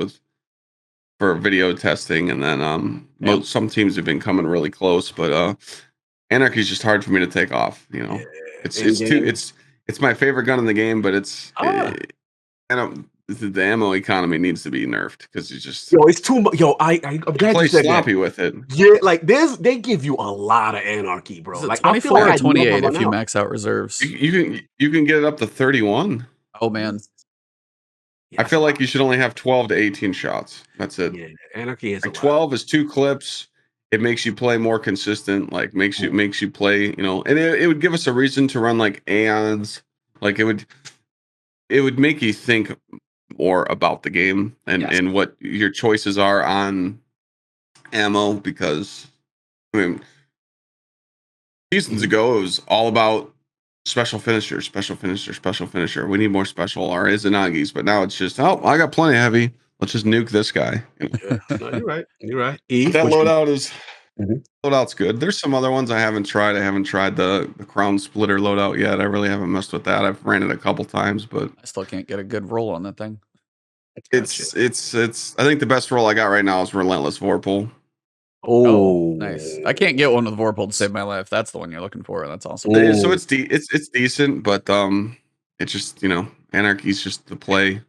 for video testing, and then some teams have been coming really close. But Anarchy is just hard for me to take off. You know, Yeah. it's In-game. it's my favorite gun in the game, but Ah. I don't. The ammo economy needs to be nerfed because you just Yo, it's too much. Yo, I'm glad play you said that. sloppy with it. Yeah, like they give you a lot of anarchy, bro. Is it Like I feel 24 like or I never 28 run if you out. max out reserves? You can get it up to 31. Oh man, Yeah, I that's feel a like lot. you should only have 12 to 18 shots. That's it. Yeah, anarchy is a Like lot. 12 is 2 clips. It makes you play more consistent. Like makes you play. You know, and it would give us a reason to run like aeons. Like it would make you think more about the game Yes. and what your choices are on ammo, because I mean seasons ago it was all about special finisher, special finisher, special finisher. We need more special or Izanagi's, but now it's just, oh, I got plenty of heavy. Let's just nuke this guy. You know? Yeah. No, you're right. You're right. E, But that what you- loadout is Mhm. loadout's good. There's some other ones I haven't tried. I haven't tried the crown splitter loadout yet. I really haven't messed with that. I've ran it a couple times, but I still can't get a good roll on that thing. Gotcha. it's I think the best roll I got right now is relentless vorpal. Oh, nice. I can't get one with Vorpal to save my life. That's the one you're looking for. That's awesome. So Ooh. it's decent, but it's just, you know, anarchy's just the play.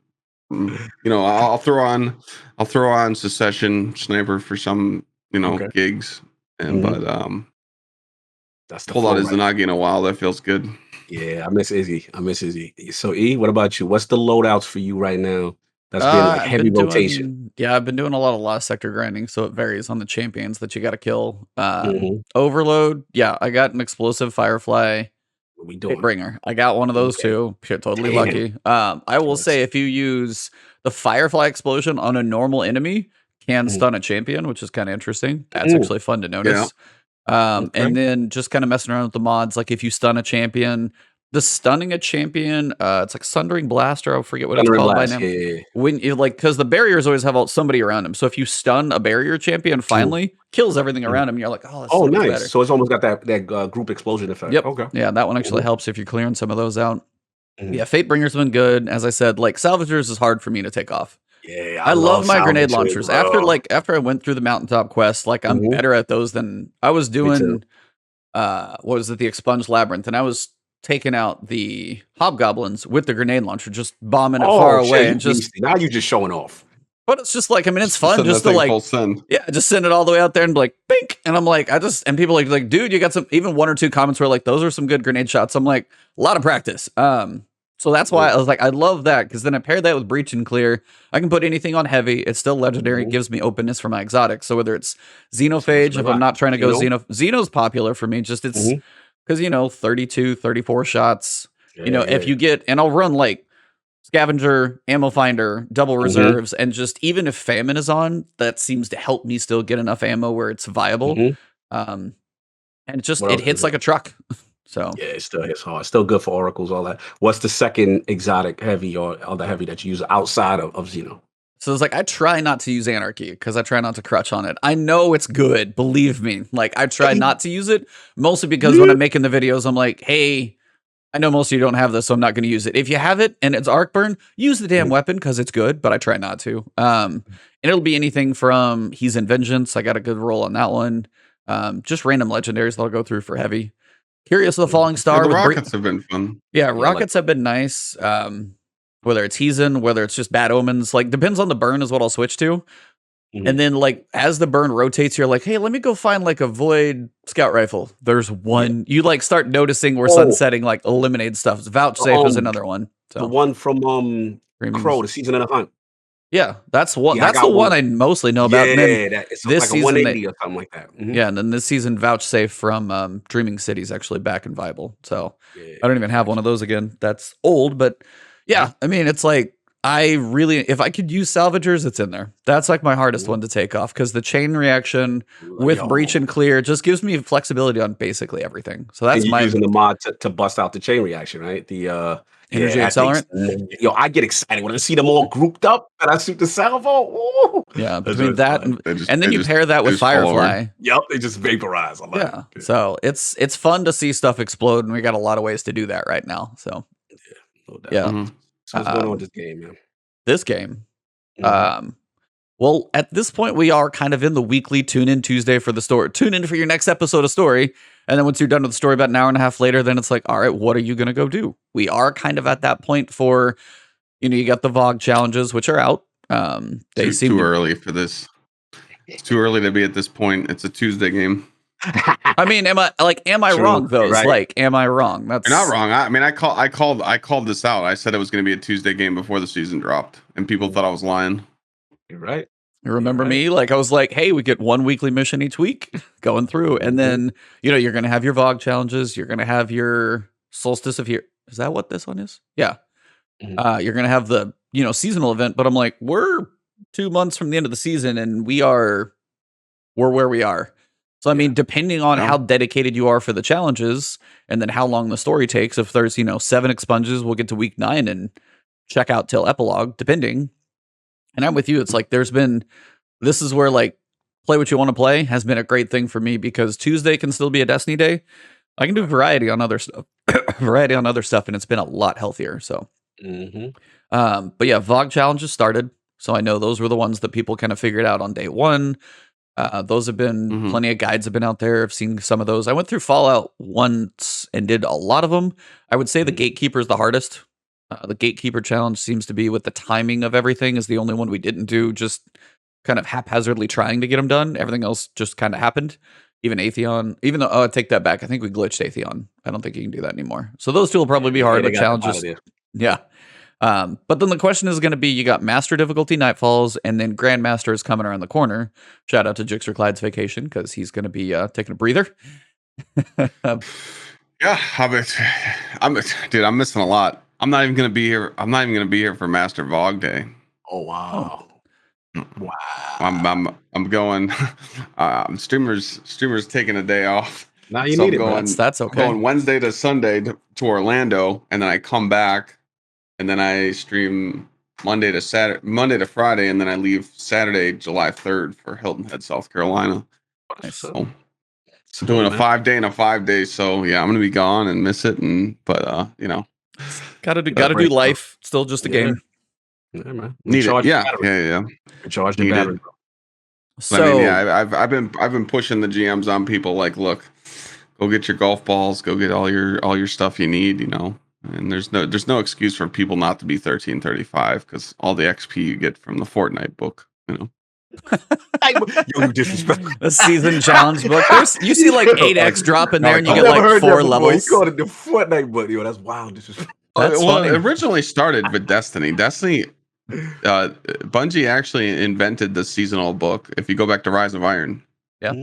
You know, I'll throw on secession sniper for some, you know, Okay. gigs, and but That's the pull out flow, his right? Zanagi in a while. That feels good. Yeah, I miss Izzy. So E, what about you? What's the loadouts for you right now? That's been like heavy rotation. I've been doing a lot of lost sector grinding, so it varies on the champions that you got to kill. Mhm. Overload, yeah, I got an explosive firefly. What we doing? Bringer. I got one of those Okay. too. Shit, totally Damn. lucky. I will say if you use the firefly explosion on a normal enemy, can stun a champion, which is kind of interesting. That's actually fun to notice. Okay. And then just kind of messing around with the mods, like if you stun a champion, the stunning a champion, it's like Sundering Blaster. I forget what Thundering it's called Blast, by now. yeah. When you like, because the barriers always have somebody around him. So if you stun a barrier champion, finally kills everything around him. You're like, oh, that's Oh, so much nice. better. So it's almost got that group explosion effect. Yep. Okay. Yeah, that one actually helps if you're clearing some of those out. Mhm. Yeah, Fatebringer's been good. As I said, like Salvagers is hard for me to take off. Yeah, I love my grenade salvagers, launchers. bro. After I went through the mountaintop quest, like I'm better at those than I was too. doing. What was it? The Expunge Labyrinth, and I was taking out the hobgoblins with the grenade launcher, just bombing it far Oh, away, shit, and just. now you're just showing off. But it's just like, I mean, it's fun Send just that to thing like, full send. yeah, just send it all the way out there and be like, bink, and I'm like, and people like, dude, you got some. Even one or two comments were like, those are some good grenade shots. I'm like, a lot of practice. So that's why I was like, I love that, because then I paired that with Breach and Clear. I can put anything on heavy. It's still legendary. It gives me openness for my exotics. So whether it's Xenophage, if I'm not trying to go Xeno's popular for me. Just it's because 32, 34 shots. If you get, and I'll run like Scavenger, Ammo Finder, double reserves, and just even if Famine is on, that seems to help me still get enough ammo where it's viable. And it hits like a truck. So yeah, it still hits hard. Still good for oracles, all that. What's the second exotic heavy or other heavy that you use outside of Xeno? So it's like, I try not to use Anarchy because I try not to crutch on it. I know it's good, believe me. Like, I try not to use it, mostly because when I'm making the videos, I'm like, hey, I know most of you don't have this, so I'm not going to use it. If you have it and it's arc burn, use the damn weapon because it's good, but I try not to. And it'll be anything from He's in Vengeance. I got a good roll on that one. Just random legendaries that I'll go through for heavy. Curious of the Falling Star. The rockets have been fun. Yeah, rockets have been nice. Whether it's He's in, whether it's just Bad Omens, like depends on the burn is what I'll switch to. And then like as the burn rotates, you're like, hey, let me go find like a void scout rifle. There's one. You like start noticing where sunsetting like eliminates stuff. Vouchsafe is another one. So. The one from Crow, the Season of the Hunt. Yeah, that's one. Yeah, that's the one I mostly know about. Yeah, it's this like a season 180 or something like that. Yeah, and then this season Vouchsafe from Dreaming City is actually back and viable. So I don't even have one of those again. That's old, but yeah, I mean, it's like if I could use Salvagers, it's in there. That's like my hardest one to take off because the chain reaction with Breach and Clear just gives me flexibility on basically everything. So that's using the mod to bust out the chain reaction, right? The energy accelerant. Yo, I get excited when I see them all grouped up and I shoot the salvo. Ooh. Yeah, between that and then you pair that with Firefly. Yep, they just vaporize. I love it. So it's fun to see stuff explode, and we got a lot of ways to do that right now. So no doubt. So what's going on with this game, man? This game, Well, at this point, we are kind of in the weekly tune in Tuesday for the story. Tune in for your next episode of story. And then once you're done with the story about an hour and a half later, then it's like, all right, what are you going to go do? We are kind of at that point for, you got the VOG challenges, which are out. They seem too early for this. It's too early to be at this point. It's a Tuesday game. I mean, am I True, wrong though? right. Like, am I wrong? You're not wrong. I called this out. I said it was going to be a Tuesday game before the season dropped, and people thought I was lying. You're right. You remember me? Like, I was like, hey, we get one weekly mission each week going through. And then, you're going to have your VOG challenges. You're going to have your Solstice of Here. Is that what this one is? Yeah. You're going to have the, seasonal event. But I'm like, we're 2 months from the end of the season and we're where we are. So, I mean, depending on how dedicated you are for the challenges and then how long the story takes, if there's, 7 expunges, we'll get to week 9 and check out till epilogue, depending. And I'm with you. It's like this is where like play what you want to play has been a great thing for me because Tuesday can still be a Destiny day. I can do variety on other stuff, and it's been a lot healthier. So, but yeah, VOG challenges started. So I know those were the ones that people kind of figured out on day one. Those have been plenty of guides have been out there. I've seen some of those. I went through Fallout once and did a lot of them. I would say the Gatekeeper is the hardest. The Gatekeeper challenge seems to be with the timing of everything is the only one we didn't do, just kind of haphazardly trying to get them done. Everything else just kind of happened. Even Atheon, even though, I take that back. I think we glitched Atheon. I don't think you can do that anymore. So those two will probably be hard, but challenges. Yeah. But then the question is going to be, you got Master difficulty Nightfalls, and then Grandmaster is coming around the corner. Shout out to GSXRCLYDE's vacation, because he's going to be taking a breather. Yeah, dude, I'm missing a lot. I'm not even going to be here. I'm not even going to be here for Master VOG Day. Oh wow. Wow. I'm going. Streamers taking a day off. Now you need it. That's okay. I'm going Wednesday to Sunday to Orlando, and then I come back, and then I stream Monday to Friday, and then I leave Saturday, July 3rd for Hilton Head, South Carolina. Nice. So doing a 5-day and a 5-day. So yeah, I'm gonna be gone and miss it, but gotta do life. Still just a game. Yeah, man. Need it. Yeah. Charge the battery. So I've been pushing the GMs on people like, look, go get your golf balls, go get all your stuff you need, and there's no excuse for people not to be 1335 because all the XP you get from the Fortnite book, You disrespect the season challenge book. You see like 8x drop in there, and you get like 4 levels. You called it the Fortnite book, that's wild. Well, it originally started with Destiny. Bungie actually invented the seasonal book. If you go back to Rise of Iron, yep,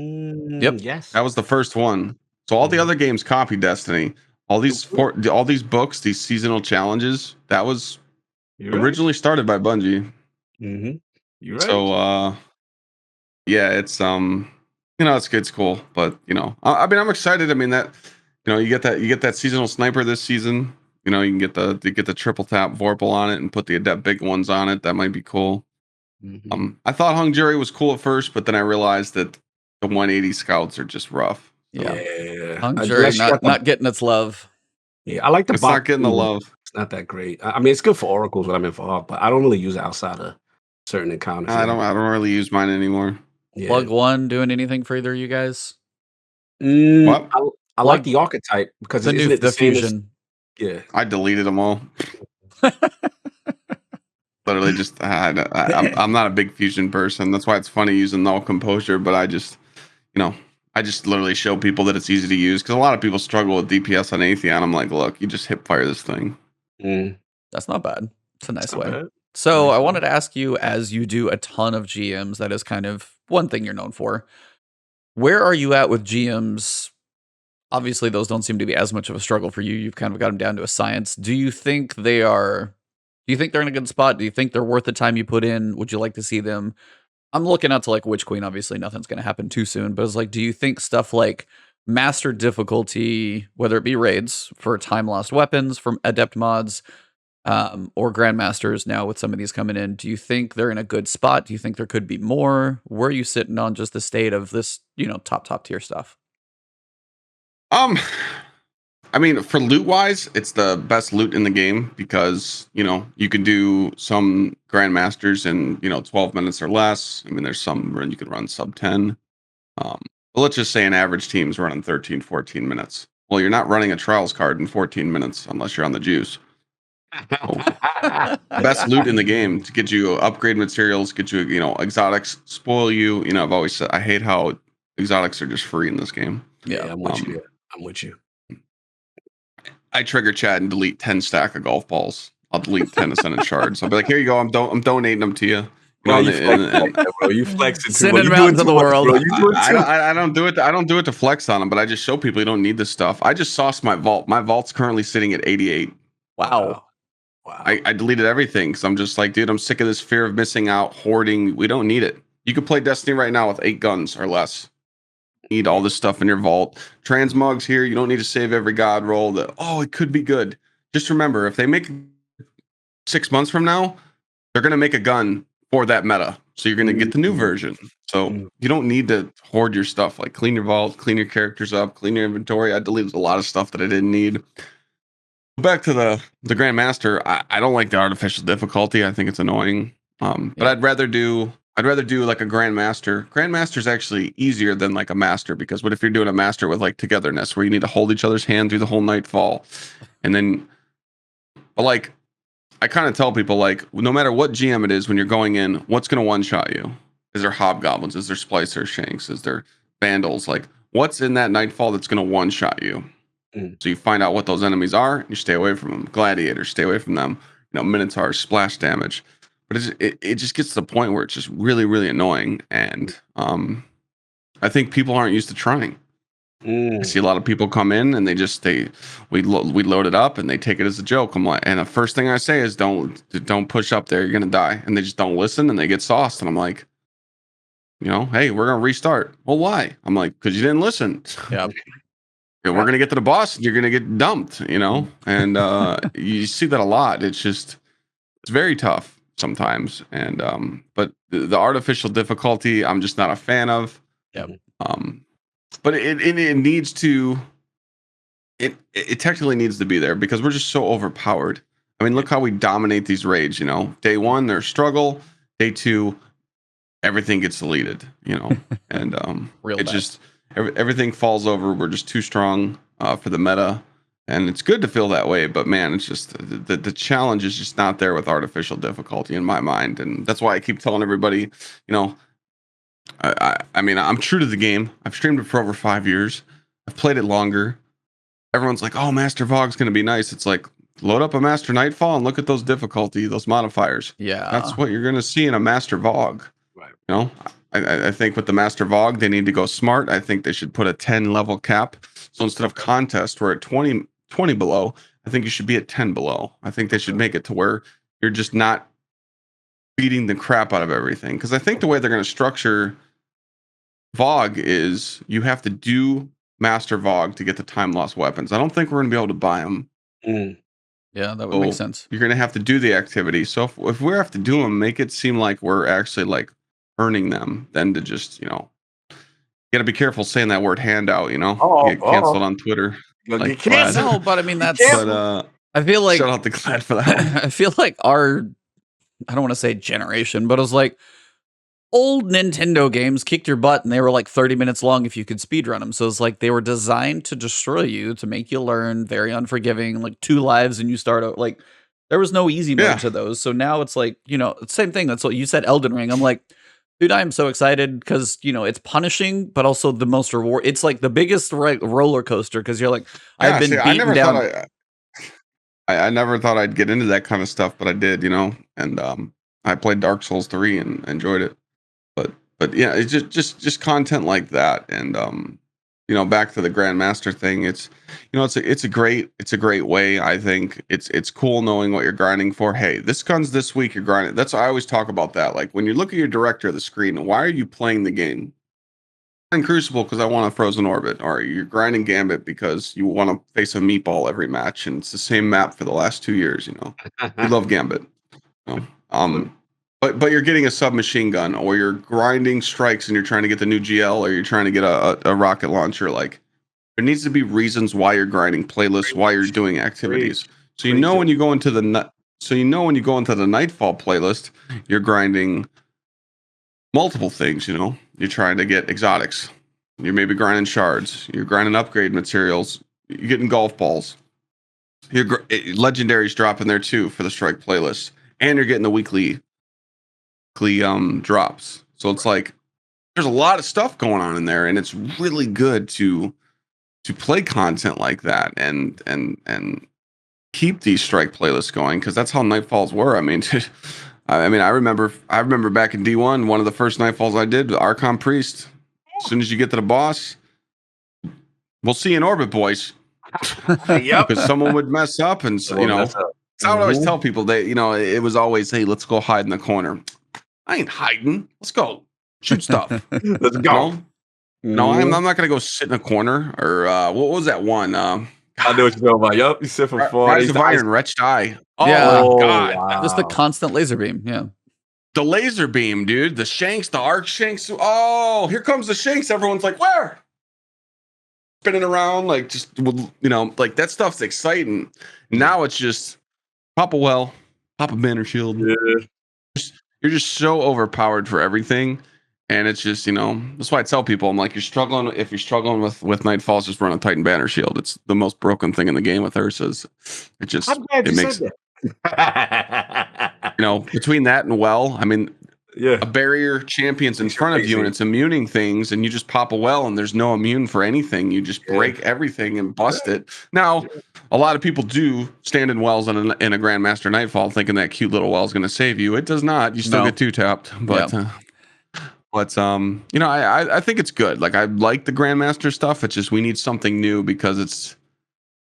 yes, that was the first one. So all the other games copied Destiny. All these books, these seasonal challenges, that was originally started by Bungie. You're right. So yeah, it's it's cool, but I'm excited. I mean that you get that seasonal sniper this season. You can get the triple tap Vorpal on it and put the Adept big ones on it. That might be cool. I thought Hung Jury was cool at first, but then I realized that the 180 scouts are just rough. Yeah. Hung Jury not getting its love. Yeah, I like the box. It's not getting the love. It's not that great. I mean, it's good for oracles when I'm involved, but I don't really use it outside of certain encounters. I don't really use mine anymore. Yeah. Plug 1 doing anything for either of you guys? What? I like the archetype because the fusion. Yeah, I deleted them all. Literally, just I'm not a big fusion person. That's why it's funny using Null Composure. But I just literally show people that it's easy to use because a lot of people struggle with DPS on Atheon. I'm like, look, you just hip fire this thing. That's not bad. It's a nice way. So I wanted to ask you, as you do a ton of GMs, that is kind of one thing you're known for. Where are you at with GMs? Obviously, those don't seem to be as much of a struggle for you. You've kind of got them down to a science. Do you think they're in a good spot? Do you think they're worth the time you put in? Would you like to see them? I'm looking out to like Witch Queen. Obviously, nothing's going to happen too soon. But it's like, do you think stuff like Master difficulty, whether it be raids for time lost weapons from Adept mods, or Grandmasters now with some of these coming in, do you think they're in a good spot? Do you think there could be more? Where are you sitting on just the state of this, top tier stuff? I mean, for loot wise, it's the best loot in the game because you can do some grandmasters in 12 minutes or less. I mean, there's some run you can run sub 10. But let's just say an average team's running 13, 14 minutes. Well, you're not running a trials card in 14 minutes unless you're on the juice. Best loot in the game to get you upgrade materials, get you exotics, spoil you. I've always said I hate how exotics are just free in this game. Yeah, I'm with you. I'm with you. I trigger chat and delete 10 stack of golf balls. I'll delete 10 ascendant shards. I'll be like, here you go. I'm donating them to you. You flexing sending them out into the world. I don't do it. I don't do it to flex on them, but I just show people you don't need this stuff. I just sauced my vault. My vault's currently sitting at 88. Wow. I deleted everything because I'm just like, dude, I'm sick of this fear of missing out, hoarding. We don't need it. You could play Destiny right now with 8 guns or less. Need all this stuff in your vault. Transmogs here. You don't need to save every god roll. It could be good. Just remember, if they make 6 months from now, they're gonna make a gun for that meta. So you're gonna get the new version. So you don't need to hoard your stuff. Like clean your vault, clean your characters up, clean your inventory. I deleted a lot of stuff that I didn't need. Back to the Grandmaster. I don't like the artificial difficulty. I think it's annoying. But I'd rather do like a Grandmaster. Grandmaster's actually easier than like a Master, because what if you're doing a Master with like togetherness, where you need to hold each other's hand through the whole nightfall, and then, but like, I kind of tell people like, no matter what GM it is, when you're going in, what's going to one shot you? Is there hobgoblins? Is there splicer shanks? Is there vandals? Like, what's in that nightfall that's going to one shot you? So you find out what those enemies are, and you stay away from them. Gladiators, stay away from them. Minotaurs, splash damage. But it just gets to the point where it's just really, really annoying. And I think people aren't used to trying. I see a lot of people come in and we load it up and they take it as a joke. I'm like, and the first thing I say is don't push up there, you're gonna die. And they just don't listen and they get sauced. And I'm like, hey, we're gonna restart. Well, why? I'm like, because you didn't listen. Yeah. We're going to get to the boss and you're going to get dumped, and you see that a lot. It's very tough sometimes. And, but the artificial difficulty, I'm just not a fan of. Yep. But it needs to, it technically needs to be there because we're just so overpowered. I mean, look how we dominate these raids, day 1, there's struggle. Day 2, everything gets deleted, and everything falls over. We're just too strong for the meta, and it's good to feel that way. But man, it's just the challenge is just not there with artificial difficulty in my mind, and that's why I keep telling everybody, I mean, I'm true to the game. I've streamed it for over 5 years. I've played it longer. Everyone's like, "Oh, Master Vogue's going to be nice." It's like, load up a Master Nightfall and look at those difficulty, those modifiers. Yeah, that's what you're going to see in a Master Vogue. Right. I think with the Master Vogue, they need to go smart. I think they should put a 10 level cap. So instead of contest, we're at 20 below. I think you should be at 10 below. I think they should make it to where you're just not beating the crap out of everything. Because I think the way they're going to structure Vogue is you have to do Master Vogue to get the time loss weapons. I don't think we're going to be able to buy them. Yeah, that would make sense. You're going to have to do the activity. So if we have to do them, make it seem like we're actually like earning them, than to just, you got to be careful saying that word handout, get canceled on Twitter. Like no, but I mean, that's, but, I feel like, shout out to Clyde for that. I feel like I don't want to say generation, but it was like old Nintendo games kicked your butt and they were like 30 minutes long if you could speedrun them. So it's like they were designed to destroy you, to make you learn, very unforgiving, like 2 lives and you start out. Like there was no easy mode to those. So now it's like, same thing. That's what you said, Elden Ring. I'm like, dude, I'm so excited because, it's punishing, but also the most reward. It's like the biggest roller coaster because you're like, I've been beaten down. I never thought I'd get into that kind of stuff, but I did, and I played Dark Souls 3 and enjoyed it. But yeah, it's just content like that. And, back to the Grandmaster thing, it's a great way. I think it's cool knowing what you're grinding for. Hey, this gun's this week, you're grinding. That's I always talk about that. Like when you look at your director of the screen, why are you playing the game? In Crucible because I want a frozen orbit, or you're grinding Gambit because you want to face a meatball every match, and it's the same map for the last 2 years. We love Gambit. But you're getting a submachine gun, or you're grinding strikes and you're trying to get the new GL, or you're trying to get a rocket launcher. Like, There needs to be reasons why you're grinding, playlists, why you're doing activities. So you know when you go into the Nightfall playlist, you're grinding multiple things. You know, you're trying to get exotics. You're maybe grinding shards. You're grinding upgrade materials. You're getting golf balls. Legendaries dropping there too for the strike playlist, and you're getting the weekly drops. So it's like there's a lot of stuff going on in there, and it's really good to play content like that and keep these strike playlists going, because that's how Nightfalls were. I mean, I remember back in D1, one of the first Nightfalls I did, Archon Priest. As soon as you get to the boss, we'll see you in orbit, boys. Yep. Because someone would mess up, and I would always tell people that it was always, hey, let's go hide in the corner. I ain't hiding. Let's go shoot stuff. Let's go. No, I'm not gonna go sit in a corner. Or what was that one? I know what you're talking about. Yup, you sit for 4 Rise of Iron, Wretched Eye. Oh Yeah. my god. Wow. Just the constant laser beam. Yeah. The laser beam, dude. The shanks, the arc shanks. Oh, here comes the shanks. Everyone's like, where? Spinning around, like, just, like, that stuff's exciting. Now it's just pop a well, pop a banner shield. Yeah. You're just so overpowered for everything. And it's just, that's why I tell people, I'm like, if you're struggling with Nightfalls, just run a Titan banner shield. It's the most broken thing in the game with Ursa's. It just, it makes, between that and I mean, a barrier champions in front of you and it's immuning things, and you just pop a well and there's no immune for anything. You just break everything and bust it. Now, a lot of people do stand in wells in a Grandmaster Nightfall thinking that cute little well is going to save you. It does not. You still get 2-tapped. But, I think it's good. Like, I like the Grandmaster stuff. It's just we need something new, because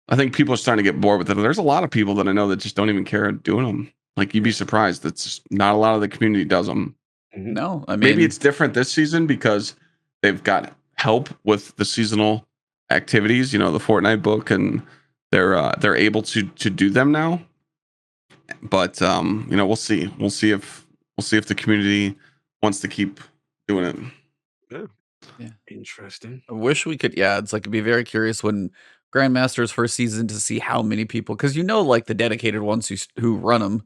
I think people are starting to get bored with it. There's a lot of people that I know that just don't even care doing them. Like, you'd be surprised. That's just not a lot of the community does them. No, I mean, maybe it's different this season because they've got help with the seasonal activities, the Fortnite book, and they're able to do them now. But we'll see. We'll see if the community wants to keep doing it. Yeah. Interesting. I wish we could. Yeah, it's like, I'd be very curious when Grandmaster's first season to see how many people, because like the dedicated ones who run them,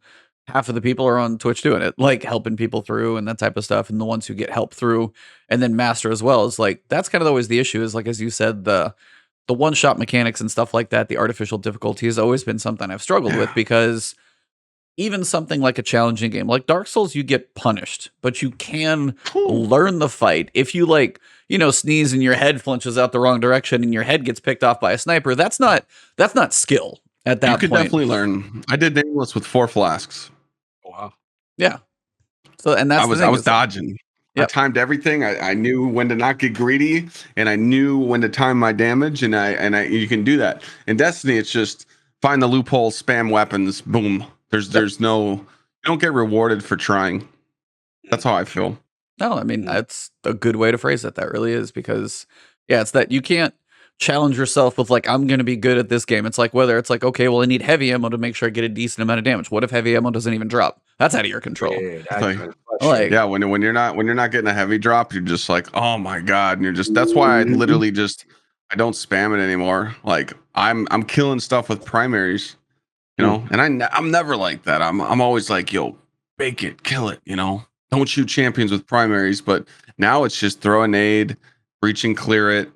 half of the people are on Twitch doing it, like helping people through and that type of stuff, and the ones who get help through, and then Master as well, is like, that's kind of always the issue, is like, as you said, the one-shot mechanics and stuff like that. The artificial difficulty has always been something I've struggled with, because even something like a challenging game like Dark Souls, you get punished, but you can learn the fight. If you sneeze and your head flinches out the wrong direction and your head gets picked off by a sniper, that's not skill at that point. You could definitely learn. I did Nameless with 4 flasks. Wow. Yeah. So, and that's I was dodging. Yep. I timed everything. I knew when to not get greedy, and I knew when to time my damage, and you can do that. In Destiny, it's just find the loophole, spam weapons, boom. There's no, you don't get rewarded for trying. That's how I feel. No, I mean, that's a good way to phrase it. That really is, because it's that you can't challenge yourself with like, I'm going to be good at this game. It's like, whether it's like, okay, well, I need heavy ammo to make sure I get a decent amount of damage. What if heavy ammo doesn't even drop? That's out of your control. When you're not getting a heavy drop, you're just like, oh my god, and you're just, that's why I literally just, I don't spam it anymore. Like, I'm killing stuff with primaries, and I'm never like that. I'm always like, yo, bake it, kill it, don't shoot champions with primaries. But now it's just throw a nade, breach and clear it.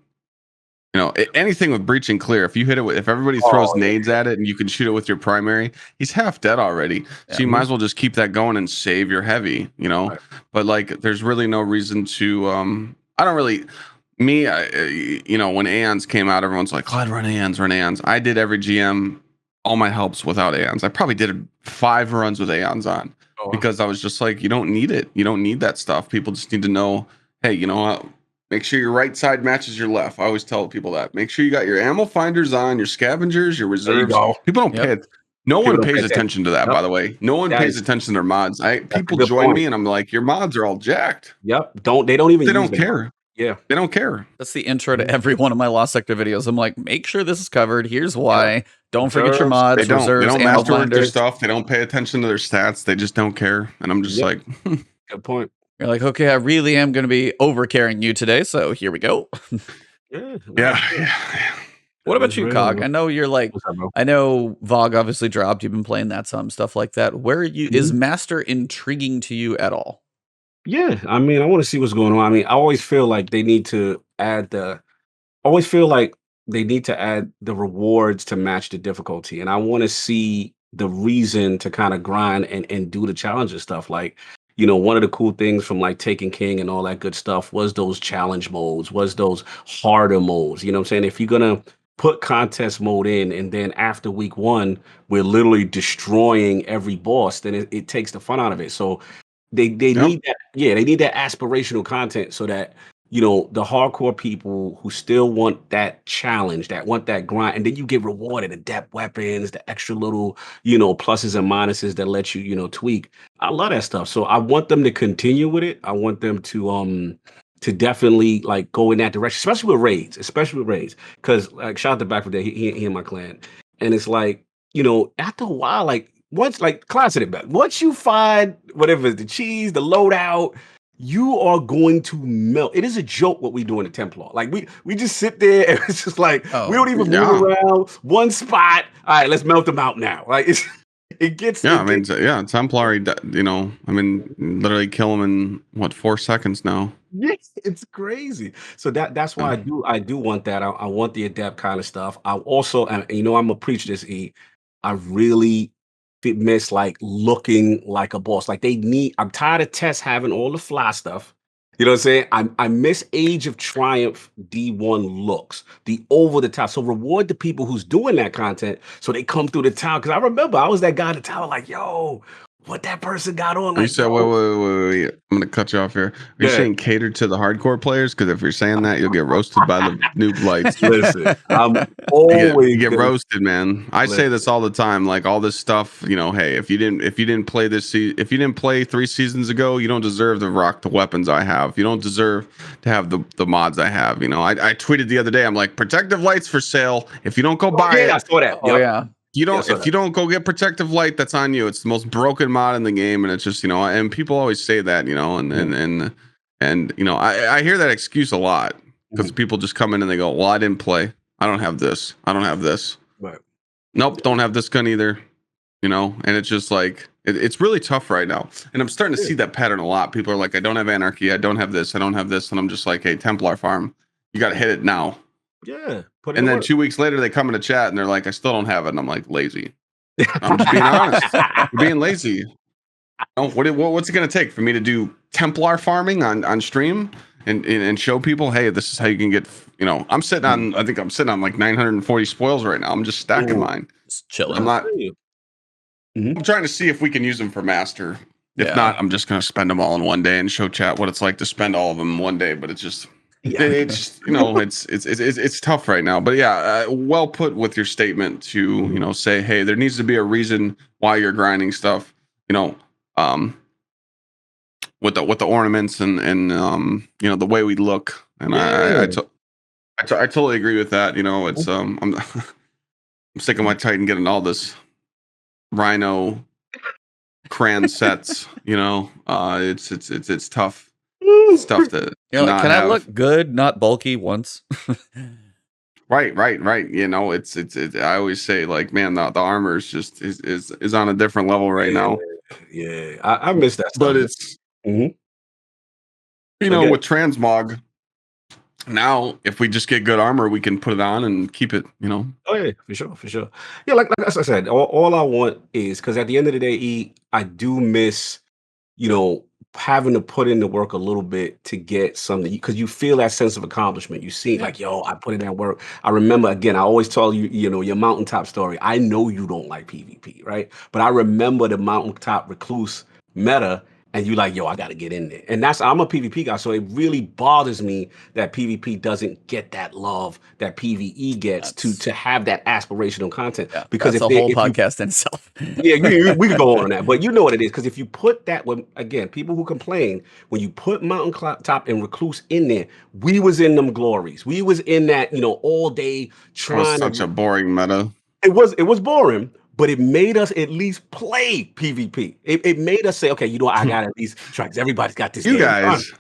Anything with breach and clear. If you hit it if everybody throws nades at it and you can shoot it with your primary, he's half dead already. So you might as well just keep that going and save your heavy, Right. But like, there's really no reason to. I don't really. When Aeons came out, everyone's like, Clyde, run Aeons. I did every GM, all my helps without Aeons. I probably did 5 runs with Aeons on, because I was just like, you don't need it. You don't need that stuff. People just need to know, hey, you know what? Make sure your right side matches your left. I always tell people that. Make sure you got your ammo finders on, your scavengers, your reserves. People don't pay it. No one pays attention to that, by the way. No one pays attention to their mods. People join me and I'm like, your mods are all jacked. Yep. They don't care. Yeah. They don't care. That's the intro to every one of my Lost Sector videos. I'm like, make sure this is covered. Here's why. Don't forget your mods, reserves, they don't ammo masterwork their finders. stuff. They don't pay attention to their stats. They just don't care. And I'm just like, good point. You're like, okay, I really am going to be over carrying you today. So here we go. Yeah, Yeah. What that about is you, real. Cog? I know you're like, What's up, bro? I know Vogue obviously dropped. You've been playing that some stuff like that. Where are you? Is Mhm. Master intriguing to you at all? Yeah, I mean, I want to see what's going on. I mean, I always feel like they need to add the always feel like they need to add the rewards to match the difficulty. And I want to see the reason to kind of grind and do the challenges stuff. Like, one of the cool things from like Taken King and all that good stuff was those challenge modes, was those harder modes. You know what I'm saying? If you're gonna put contest mode in and then after week one, we're literally destroying every boss, then it takes the fun out of it. So they Yep. need that, yeah, they need that aspirational content so that the hardcore people who still want that challenge, that want that grind, and then you get rewarded, adept weapons, the extra little, pluses and minuses that let you, tweak. I love that stuff. So I want them to continue with it. I want them to definitely like go in that direction, especially with raids. Because like shout out to Back for that, he and my clan. And it's like, after a while, like once like Clyde said it back, once you find whatever the cheese, the loadout, you are going to melt. It is a joke what we do in the Templar. Like we just sit there and it's just like we don't even move Yeah. around one spot. All right, let's melt them out now. Like it gets Yeah, it I mean, gets Templari, I mean, literally kill them in what 4 seconds now. yes, it's crazy. So that's why Yeah. I do want that. I want the adept kind of stuff. I also, and I'm gonna preach this. I really miss like looking like a boss. Like I'm tired of Tess having all the fly stuff. You know what I'm saying? I miss Age of Triumph D1 looks, the over the top. So reward the people who's doing that content so they come through the town. Cause I remember I was that guy in the town, like, yo, what that person got on, You like, said, yo, wait. I'm gonna cut you off here. Are you yeah. saying cater to the hardcore players? Because if you're saying that, you'll get roasted by the noob lights. Listen, I'm You always get gonna roasted, man. I say this listen. all the time. Like all this stuff, hey, if you didn't play if you didn't play 3 seasons ago, you don't deserve to rock the weapons I have. You don't deserve to have the mods I have. I tweeted the other day. I'm like, protective lights for sale. If you don't go Oh buy yeah, I it, saw that. Oh Yep. yeah. Yeah, I saw if that. you don't go get protective light, that's on you. It's the most broken mod in the game, and it's just and people always say that, and I hear that excuse a lot because Mhm. people just come in and they go, well, I didn't play. I don't have this. I don't have this. Right. Nope, don't have this gun either. And it's just like it's really tough right now. And I'm starting to Yeah. see that pattern a lot. People are like, I don't have anarchy, I don't have this, I don't have this, and I'm just like, hey, Templar farm, you got to hit it now. Yeah. Put in And the then work. 2 weeks later, they come in the chat and they're like, I still don't have it. And I'm like, lazy. I'm just being honest. You're being lazy. What's it going to take for me to do Templar farming on stream and show people, hey, this is how you can get, I'm sitting on, I think I'm sitting on like 940 spoils right now. I'm just stacking Ooh. mine. Just chilling. I'm not, Mhm. I'm trying to see if we can use them for master. If Yeah. not, I'm just going to spend them all in one day and show chat what it's like to spend all of them in one day. But it's just, Yeah. it's just, it's tough right now. But yeah, well put with your statement to, say, hey, there needs to be a reason why you're grinding stuff, with the ornaments and the way we look. And Yeah. I totally agree with that. It's I'm sick of my Titan getting all this rhino cran sets. It's tough. It's tough to not can I have. look good, not bulky once? Right. It's I always say like, man, the armor is just is on a different level right now. Yeah. I miss that stuff. But it's Mhm. Again. with transmog now, if we just get good armor, we can put it on and keep it. Oh yeah, for sure, for sure. Yeah, like as I said, all I want is because at the end of the day, I do miss, you know, having to put in the work a little bit to get something because you feel that sense of accomplishment. You see, like, yo, I put in that work. I remember again, I always tell you, your mountaintop story. I know you don't like PvP, right? But I remember the mountaintop recluse meta, and you like, yo, I got to get in there. And I'm a PvP guy, so it really bothers me that PvP doesn't get that love that PvE gets to have that aspirational content. Yeah, Because that's a whole podcast in itself. yeah, we could go on that, but you know what it is. Because if you put that, again, people who complain, when you put Mountain Top and Recluse in there, we was in them glories. We was in that, all day It was trying such to. a boring meta. It was boring, but it made us at least play PvP. It made us say, okay, I got to at least try because everybody's got this You game. guys,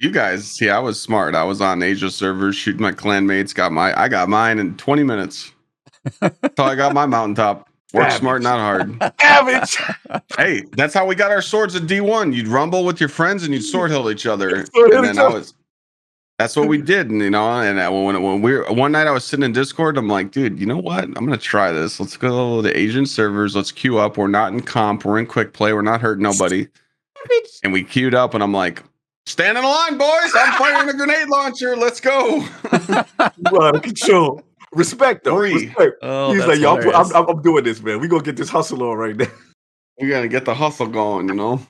You guys, see, I was smart. I was on Asia servers shooting my clanmates. I got mine in 20 minutes. So I got my mountaintop. Work smart, not hard. Savage. Hey, that's how we got our swords at D1. You'd rumble with your friends and you'd sword hill each other. Sword hill And then each other. that's what we did. And one night I was sitting in Discord, I'm like, dude, you know what? I'm gonna try this. Let's go to the Asian servers. Let's queue up. We're not in comp. We're in quick play. We're not hurting nobody. And we queued up, and I'm like, stand in line, boys. I'm firing a grenade launcher. Let's go. You out of control. Respect though. Respect. Oh, He's like, yo, I'm doing this, man. We gonna get this hustle on right now. We gotta get the hustle going, you know.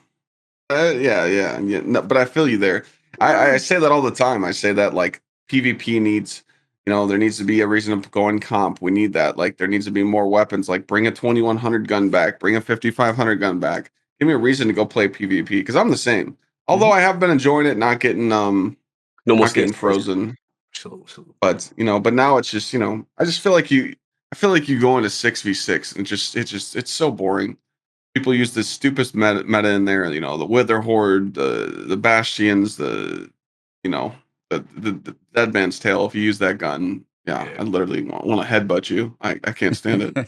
Yeah. No, but I feel you there. I say that all the time. I say that like PvP needs, there needs to be a reason to go in comp. We need that. Like there needs to be more weapons. Like bring a 2100 gun back. Bring a 5500 gun back. Give me a reason to go play PvP because I'm the same. Although I have been enjoying it, not getting not getting frozen. But but now it's just I just feel like you go into 6v6 and it's so boring. People use this stupid meta in there, the Wither Horde, the Bastions, the Dead Man's Tail. If you use that gun, I literally want to headbutt you. I can't stand it.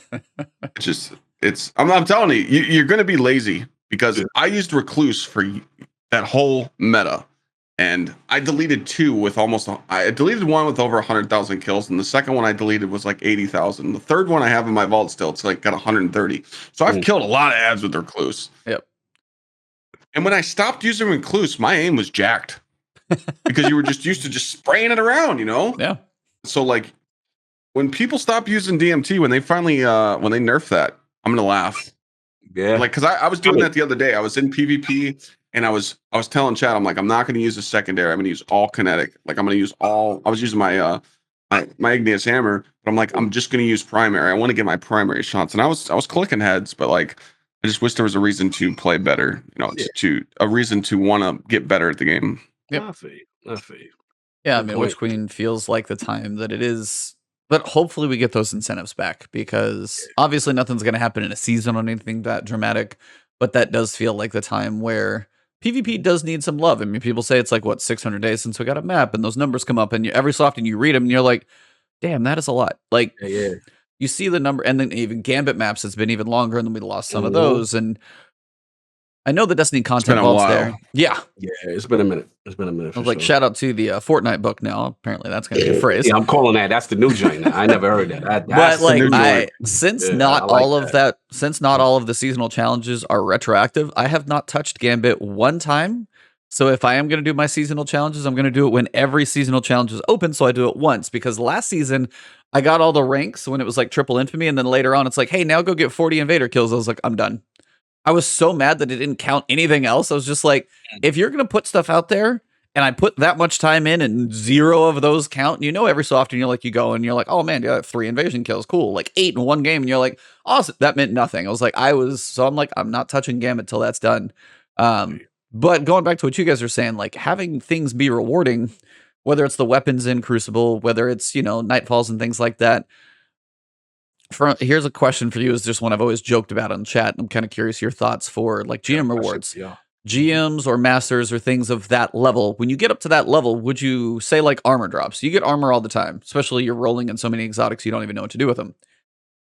I'm telling you, you're going to be lazy because I used Recluse for that whole meta. And I deleted I deleted one with over 100,000 kills, and the second one I deleted was like 80,000. The third one I have in my vault still, it's like got 130. So I've killed a lot of ads with Recluse. Yep. And when I stopped using Recluse, my aim was jacked because you were just used to just spraying it around, Yeah. So like when people stop using DMT, when they finally when they nerf that, I'm gonna laugh. Yeah. Like because I was doing that the other day. I was in PvP. And I was telling Chad, I'm like, I'm not going to use a secondary. I'm going to use all kinetic. Like I'm going to use all. I was using my my igneous hammer, but I'm like, I'm just going to use primary. I want to get my primary shots. And I was clicking heads, but like, I just wish there was a reason to play better. A reason to want to get better at the game. Yep. I feel you. Yeah, I mean, Witch Queen feels like the time that it is. But hopefully we get those incentives back because obviously nothing's going to happen in a season on anything that dramatic. But that does feel like the time where PvP does need some love. I mean, people say it's like, 600 days since we got a map, and those numbers come up, and every so often you read them, and you're like, damn, that is a lot. Like, you see the number, and then even Gambit maps, it's been even longer, and then we lost some of those, and I know the Destiny content vault's there. Yeah. Yeah, it's been a minute. I was like, shout out to the Fortnite book now. Apparently that's going to be a phrase. Yeah, I'm calling that. That's the new joint. I never heard that. But like, since not all of the seasonal challenges are retroactive, I have not touched Gambit one time. So if I am going to do my seasonal challenges, I'm going to do it when every seasonal challenge is open. So I do it once because last season I got all the ranks when it was like triple infamy. And then later on, it's like, hey, now go get 40 invader kills. I was like, I'm done. I was so mad that it didn't count anything else. I was just like, if you're going to put stuff out there and I put that much time in and 0 of those count, every so often you go and you're like, oh man, you got 3 invasion kills. Cool. Like 8 in one game. And you're like, awesome. That meant nothing. I'm like, I'm not touching Gambit till that's done. But going back to what you guys are saying, like having things be rewarding, whether it's the weapons in Crucible, whether it's, Nightfalls and things like that. Here's a question for you. Is just one I've always joked about on chat. I'm kind of curious your thoughts for like GM rewards, GMs or masters or things of that level. When you get up to that level, would you say like armor drops? You get armor all the time, especially you're rolling in so many exotics you don't even know what to do with them.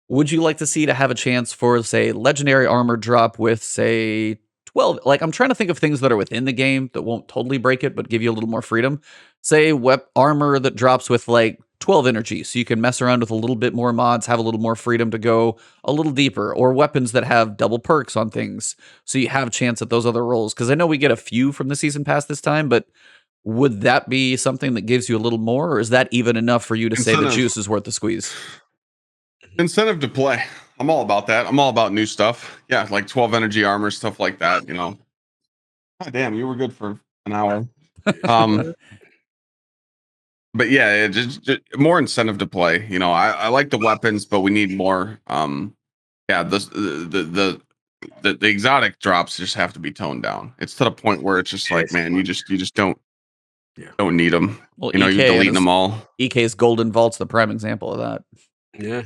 Would you like to see to have a chance for say legendary armor drop with say 12? Like I'm trying to think of things that are within the game that won't totally break it, but give you a little more freedom. Say armor that drops with like 12 energy, so you can mess around with a little bit more mods, have a little more freedom to go a little deeper, or weapons that have double perks on things, so you have a chance at those other rolls. Because I know we get a few from the season pass this time, but would that be something that gives you a little more, or is that even enough for you to say the juice is worth the squeeze? Incentive to play. I'm all about that. I'm all about new stuff. Yeah, like 12 energy armor, stuff like that, God damn, you were good for an hour. But yeah, just more incentive to play. I like the weapons, but we need more. The exotic drops just have to be toned down. It's to the point where it's just like, man, you just don't need them. Well, you're deleting them all. EK's Golden Vault's the prime example of that. Yeah.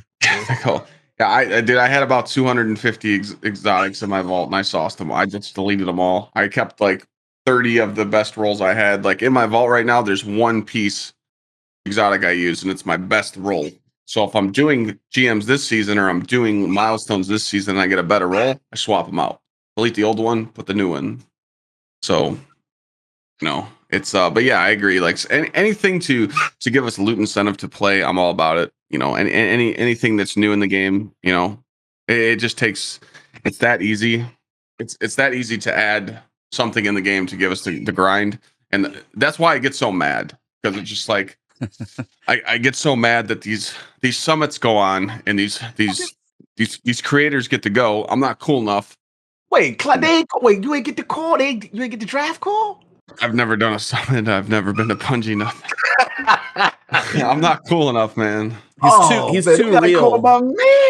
I had about 250 exotics in my vault, and I sauced them. I just deleted them all. I kept like 30 of the best rolls I had. Like in my vault right now, there's one piece exotic I use, and it's my best roll. So if I'm doing GMs this season or I'm doing milestones this season and I get a better roll, I swap them out. Delete the old one, put the new one. So, it's but yeah, I agree. Like anything to give us loot incentive to play, I'm all about it. And anything that's new in the game, it just takes. It's that easy. It's that easy to add something in the game to give us the grind, and that's why I get so mad, because it's just like I get so mad that these summits go on and these creators get to go. I'm not cool enough. Wait, Clyde, you ain't get the call. You ain't get the draft call. I've never done a summit. I've never been to Bungie. Nothing. I'm not cool enough, man. He's too real.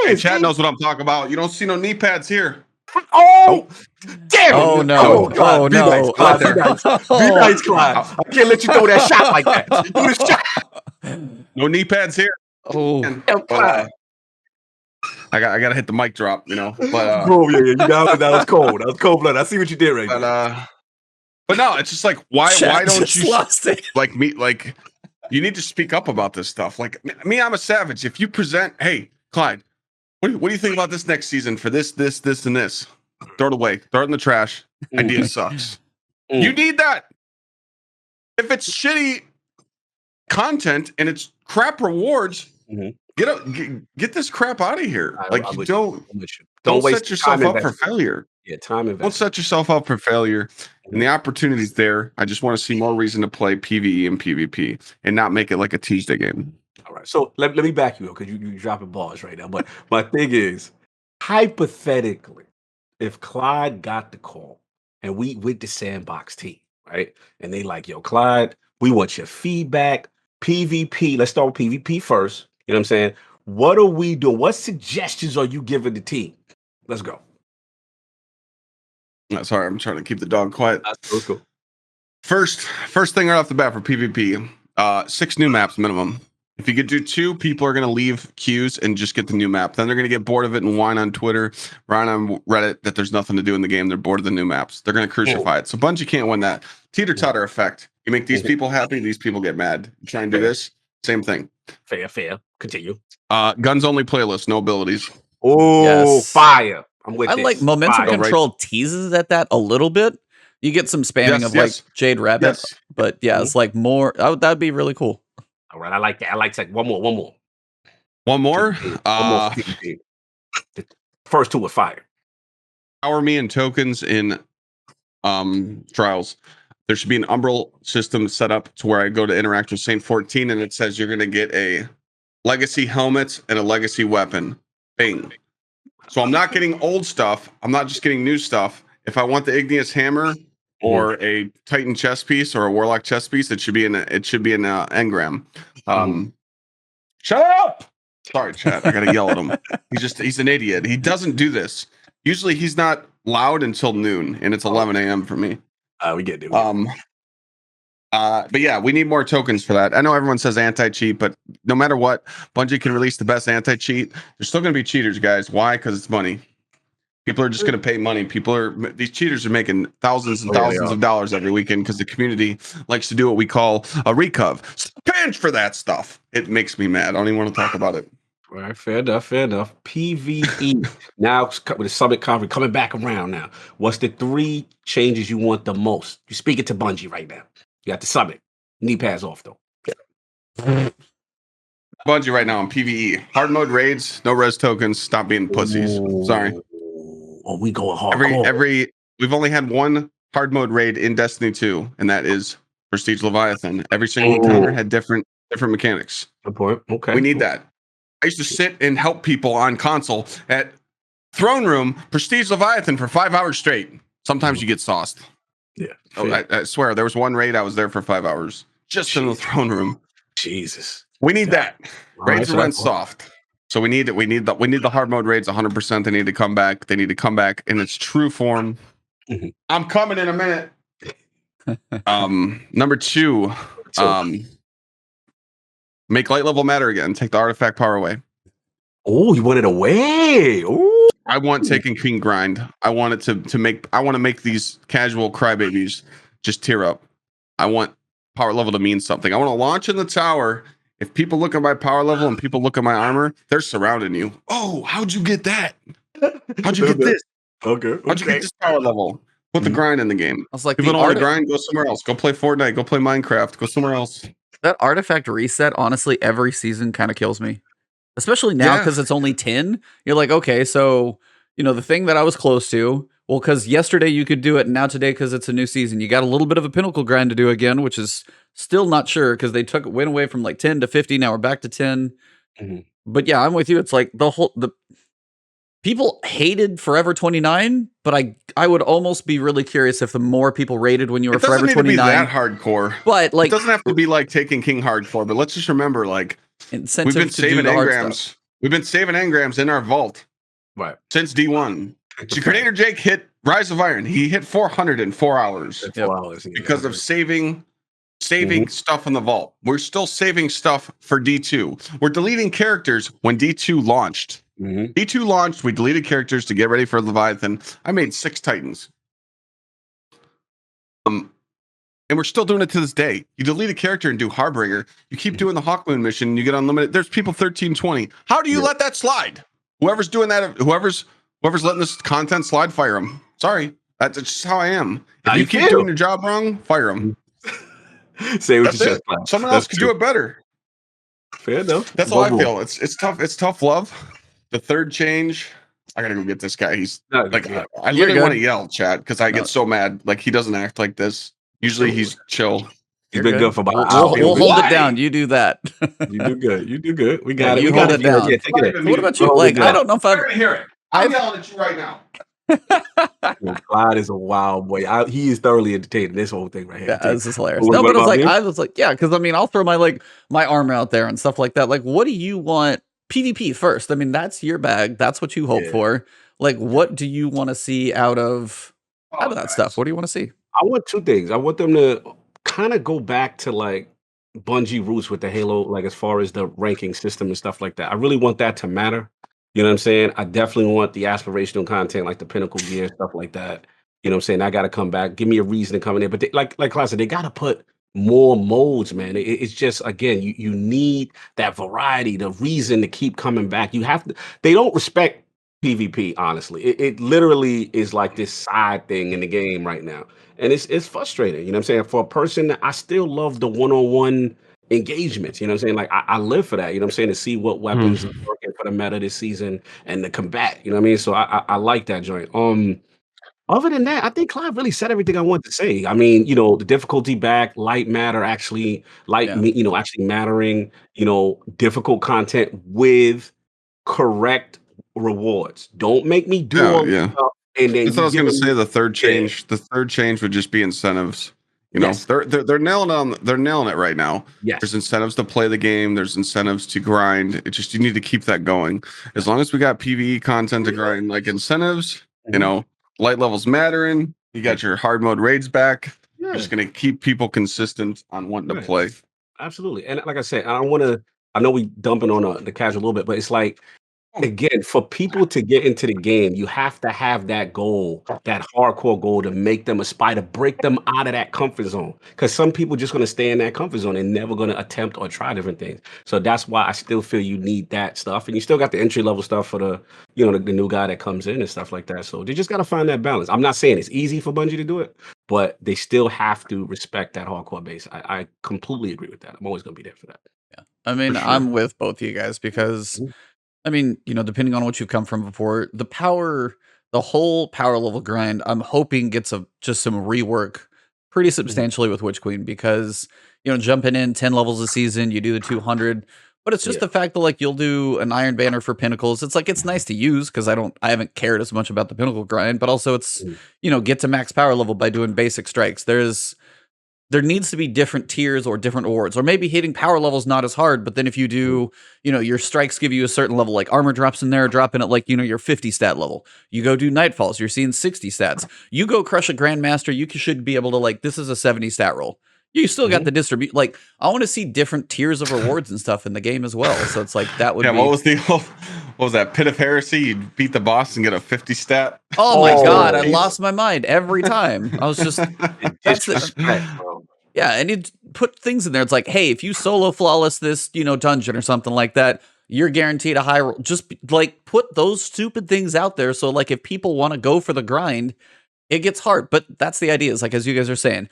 Hey, Chad knows what I'm talking about. You don't see no knee pads here. Oh, damn! Oh no! Oh no! Be nice, Clyde. I can't let you throw that shot like that. Do the shot. No knee pads here. Oh, but, I got to hit the mic drop, But yeah, you got it. That was cold. That was cold blood. I see what you did right there. But no, it's just like why don't you like me? Like you need to speak up about this stuff. Like me, I'm a savage. If you present, hey, Clyde, what do you think about this next season for this, and this? Throw it away. Throw it in the trash. Idea sucks. You need that. If it's shitty content and it's crap rewards, get this crap out of here. Don't set yourself up for failure. Yeah, time investment. Don't set yourself up for failure. And the opportunity's there. I just want to see more reason to play PvE and PvP and not make it like a Tuesday game. All right. So let me back you up, because you're dropping balls right now. But my thing is, hypothetically, if Clyde got the call and we with the sandbox team, right? And they like, yo, Clyde, we want your feedback. PvP. Let's start with PvP first. You know what I'm saying? What are we doing? What suggestions are you giving the team? Let's go. Sorry, I'm trying to keep the dog quiet. That's cool. First thing right off the bat for PvP, 6 new maps minimum. If you could do 2, people are going to leave queues and just get the new map. Then they're going to get bored of it and whine on Twitter, whine on Reddit that there's nothing to do in the game. They're bored of the new maps. They're going to crucify it. So Bungie can't win that. Teeter-totter effect. You make these people happy, these people get mad. You try and do this, same thing. Fair. Continue. Guns only playlist, no abilities. Oh, yes. Fire. I'm with I this. like momentum control teases at that a little bit. You get some spamming of like Jade Rabbit, but yeah, it's like more. That'd be really cool. All right, I like that. I like that. One more. One more. The first 2 were fire. Power me and tokens in trials. There should be an umbral system set up to where I go to interact with Saint 14 and it says you're going to get a legacy helmet and a legacy weapon. Bing. So I'm not getting old stuff. I'm not just getting new stuff. If I want the igneous hammer or a Titan chest piece or a warlock chest piece, it should be an engram. Shut up! Sorry, chat. I gotta yell at him. He's an idiot. He doesn't do this. Usually he's not loud until noon, and it's 11 a.m. for me. We get it. But yeah, we need more tokens for that. I know everyone says anti-cheat, but no matter what, Bungie can release the best anti-cheat. There's still going to be cheaters, guys. Why? Because it's money. People are just going to pay money. These cheaters are making thousands and thousands of dollars every weekend because the community likes to do what we call a recov. Pinch for that stuff. It makes me mad. I don't even want to talk about it. All right, fair enough. PvE. Now with the summit conference coming back around now. What's the 3 changes you want the most? You're speaking to Bungie right now. You got the summit. Knee pads off though. Bungie right now on PvE. Hard mode raids, no res tokens, stop being pussies. Sorry. Oh, we going hardcore. We've only had 1 hard mode raid in Destiny 2, and that is Prestige Leviathan. Every single encounter had different mechanics. Good point. Okay. We need that. I used to sit and help people on console at Throne Room, Prestige Leviathan for 5 hours straight. Sometimes you get sauced. Yeah. I swear, there was 1 raid I was there for 5 hours just in the Throne Room. Jesus. We need that. Raids went soft. So we need the hard mode raids 100%. They need to come back. They need to come back in its true form. I'm coming in a minute. Number 2, make light level matter again. Take the artifact power away. Oh, you want it away? Ooh. I want Taken King grind. I want it to make. I want to make these casual crybabies just tier up. I want power level to mean something. I want to launch in the tower. If people look at my power level and people look at my armor, they're surrounding you. Oh, how'd you get that? How'd you get this? Okay. How'd you get this power level? Put the grind in the game. I was like, People don't want to grind, go somewhere else. Go play Fortnite. Go play Minecraft. Go somewhere else. that artifact reset, honestly, every season kind of kills me. Especially now because it's only 10. You're like, okay, so, the thing that I was close to, well, because yesterday you could do it, and now today, because it's a new season, you got a little bit of a pinnacle grind to do again, which is still not sure, because they went away from like 10 to 50, now we're back to 10. But yeah, I'm with you. It's like the people hated Forever 29, but I would almost be really curious if the more people rated when you were Forever 29. It doesn't need to be that hardcore. But like, it doesn't have to be like Taken King hardcore, but let's just remember, like, incentive we've been to do saving the hard engrams. stuff. We've been saving engrams in our vault since D1. Creator Jake hit Rise of Iron. He hit 400 in 4 hours. Because of saving stuff in the vault. We're still saving stuff for D2. We're deleting characters when D2 launched. D2 launched, we deleted characters to get ready for Leviathan. I made 6 Titans. And we're still doing it to this day. You delete a character and do Harbinger. You keep doing the Hawkmoon mission and you get unlimited. There's people 1320. How do you let that slide? Whoever's doing that, whoever's letting this content slide, fire them. Sorry. That's just how I am. If you keep doing your job wrong, fire them. Say what you said. Someone else could do it better. Fair enough. That's how I feel. It's tough. It's tough love. The third change. I gotta go get this guy. He's like, I literally want to yell, chat, because I get so mad. Like, he doesn't act like this. Usually he's chill. He's been good for about an hour. We'll hold it down. You do that. You do good. You do good. We got it. You got it down. Yeah, take it. What about you? Like, I don't know if I've hear it. I'm yelling at you right now. Clyde is a wild boy. He is thoroughly entertaining this whole thing right here. Yeah, this is hilarious. No, but I was like, yeah, because I mean, I'll throw my armor out there and stuff like that. Like, what do you want? PvP first. I mean, that's your bag. That's what you hope for. Like, what do you want to see out of that stuff? What do you want to see? I want 2 things. I want them to kind of go back to like Bungie roots with the Halo, like as far as the ranking system and stuff like that. I really want that to matter. You know what I'm saying? I definitely want the aspirational content, like the pinnacle gear, stuff like that. You know what I'm saying? I got to come back. Give me a reason to come in there. But like Clyde said, they got to put more modes, man. It's just, again, you need that variety, the reason to keep coming back. You have to. They don't respect PvP, honestly. It literally is like this side thing in the game right now. And it's frustrating. You know what I'm saying? For a person, I still love the one-on-one engagements. You know what I'm saying? Like, I live for that. You know what I'm saying? To see what weapons are working for the meta this season and the combat. You know what I mean? So I like that joint. Other than that, I think Clyde really said everything I wanted to say. I mean, the difficulty back, actually mattering, difficult content with correct rewards. Don't make me do all this stuff. And then that's what I was going to say. The third change, would just be incentives. They're nailing on. They're nailing it right now. Yes. There's incentives to play the game. There's incentives to grind. You need to keep that going. As long as we got PvE content to grind, like incentives, light levels mattering. You got your hard mode raids back. You're just going to keep people consistent on wanting to play. Absolutely. And like I said, I know we dumping on the casual a little bit, but it's like, again, for people to get into the game, you have to have that goal, that hardcore goal to make them aspire, to break them out of that comfort zone. Because some people just going to stay in that comfort zone and never going to attempt or try different things. So that's why I still feel you need that stuff. And you still got the entry level stuff for the new guy that comes in and stuff like that. So they just got to find that balance. I'm not saying it's easy for Bungie to do it, but they still have to respect that hardcore base. I completely agree with that. I'm always going to be there for that. Yeah. I mean, I'm with both of you guys because I mean, depending on what you've come from before, the whole power level grind, I'm hoping gets just some rework pretty substantially with Witch Queen because, jumping in 10 levels a season, you do the 200, but it's just the fact that like you'll do an Iron Banner for Pinnacles. It's like, it's nice to use because I haven't cared as much about the Pinnacle grind, but also it's, get to max power level by doing basic strikes. There needs to be different tiers or different awards, or maybe hitting power levels not as hard. But then if you do, your strikes give you a certain level, like armor drops in there, dropping at like, your 50 stat level. You go do Nightfalls, you're seeing 60 stats. You go crush a Grandmaster, you should be able to like, this is a 70 stat roll. You still got the distribute. Like, I want to see different tiers of rewards and stuff in the game as well. So it's like, that would be. what was that? Pit of Heresy. You beat the boss and get a 50 stat. Oh my god, I Jeez. lost my mind every time. I was just that's the Disrespect, bro. yeah, and you put things in there. It's like, hey, if you solo flawless this, dungeon or something like that, you're guaranteed a high roll. Just like put those stupid things out there. So like if people want to go for the grind, it gets hard. But that's the idea. Is like, as you guys are saying,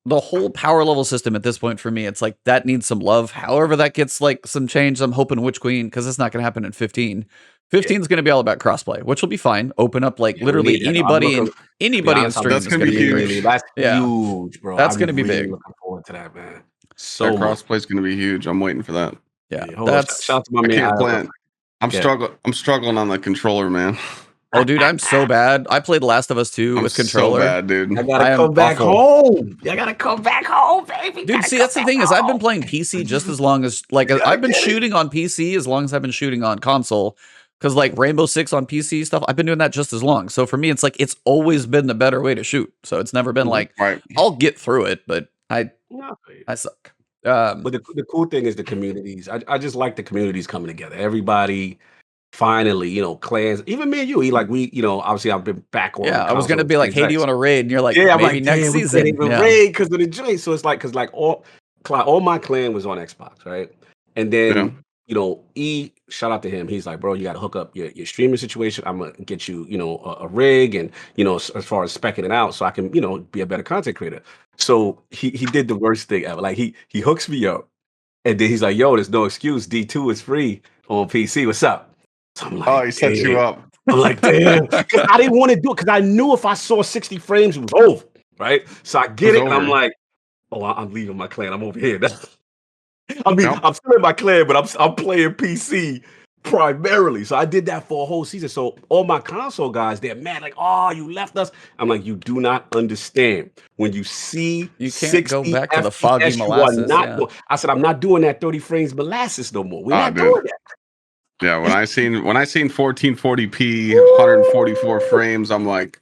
the whole power level system at this point for me, it's like that needs some love. However, that gets like some change. I'm hoping Witch Queen, because it's not going to happen in 15. 15 is going to be all about crossplay, which will be fine. Open up like literally anybody in stream. That's going to be huge. That's huge, bro. That's going to be really big. looking forward to that, man. That So crossplay is going to be huge. I'm waiting for that. Yeah, that's shout out to my I man. can't plan. I'm struggling on the controller, man. Oh, dude, I'm so bad. I played Last of Us 2 with controller. So bad, dude. I gotta come back home. I gotta come back home, baby. Dude, see, that's the thing is I've been playing PC just as long as I've been shooting on PC as long as I've been shooting on console. Because like Rainbow Six on PC stuff, I've been doing that just as long. So for me, it's like it's always been the better way to shoot. So it's never been like I'll get through it, but I suck. But the cool thing is the communities. I just like the communities coming together. Everybody finally, clans. Even me and you, obviously I've been back on. Yeah, I was gonna be like, hey, do you want to raid? And you're like, yeah, maybe next season. We can't even raid because of the joint. So it's like, all my clan was on Xbox, right? And then E, shout out to him. He's like, bro, you got to hook up your streaming situation. I'm gonna get you, a rig, and as far as specking it out, so I can, be a better content creator. So he did the worst thing ever. Like he hooks me up, and then he's like, yo, there's no excuse. D2 is free on PC. What's up? So I'm like, oh, he set you up. I'm like, damn. I didn't want to do it because I knew if I saw 60 frames, it was over, right? So I get it, and I'm like, oh, I'm leaving my clan. I'm over here. I'm still in my clan, but I'm playing PC primarily. So I did that for a whole season. So all my console guys, they're mad, like, oh, you left us. I'm like, you do not understand. When you see you can't go back to the foggy FPS, molasses. I said, I'm not doing that 30 frames molasses no more. We're not doing that. Yeah, when I seen 1440p, 144 frames, I'm like,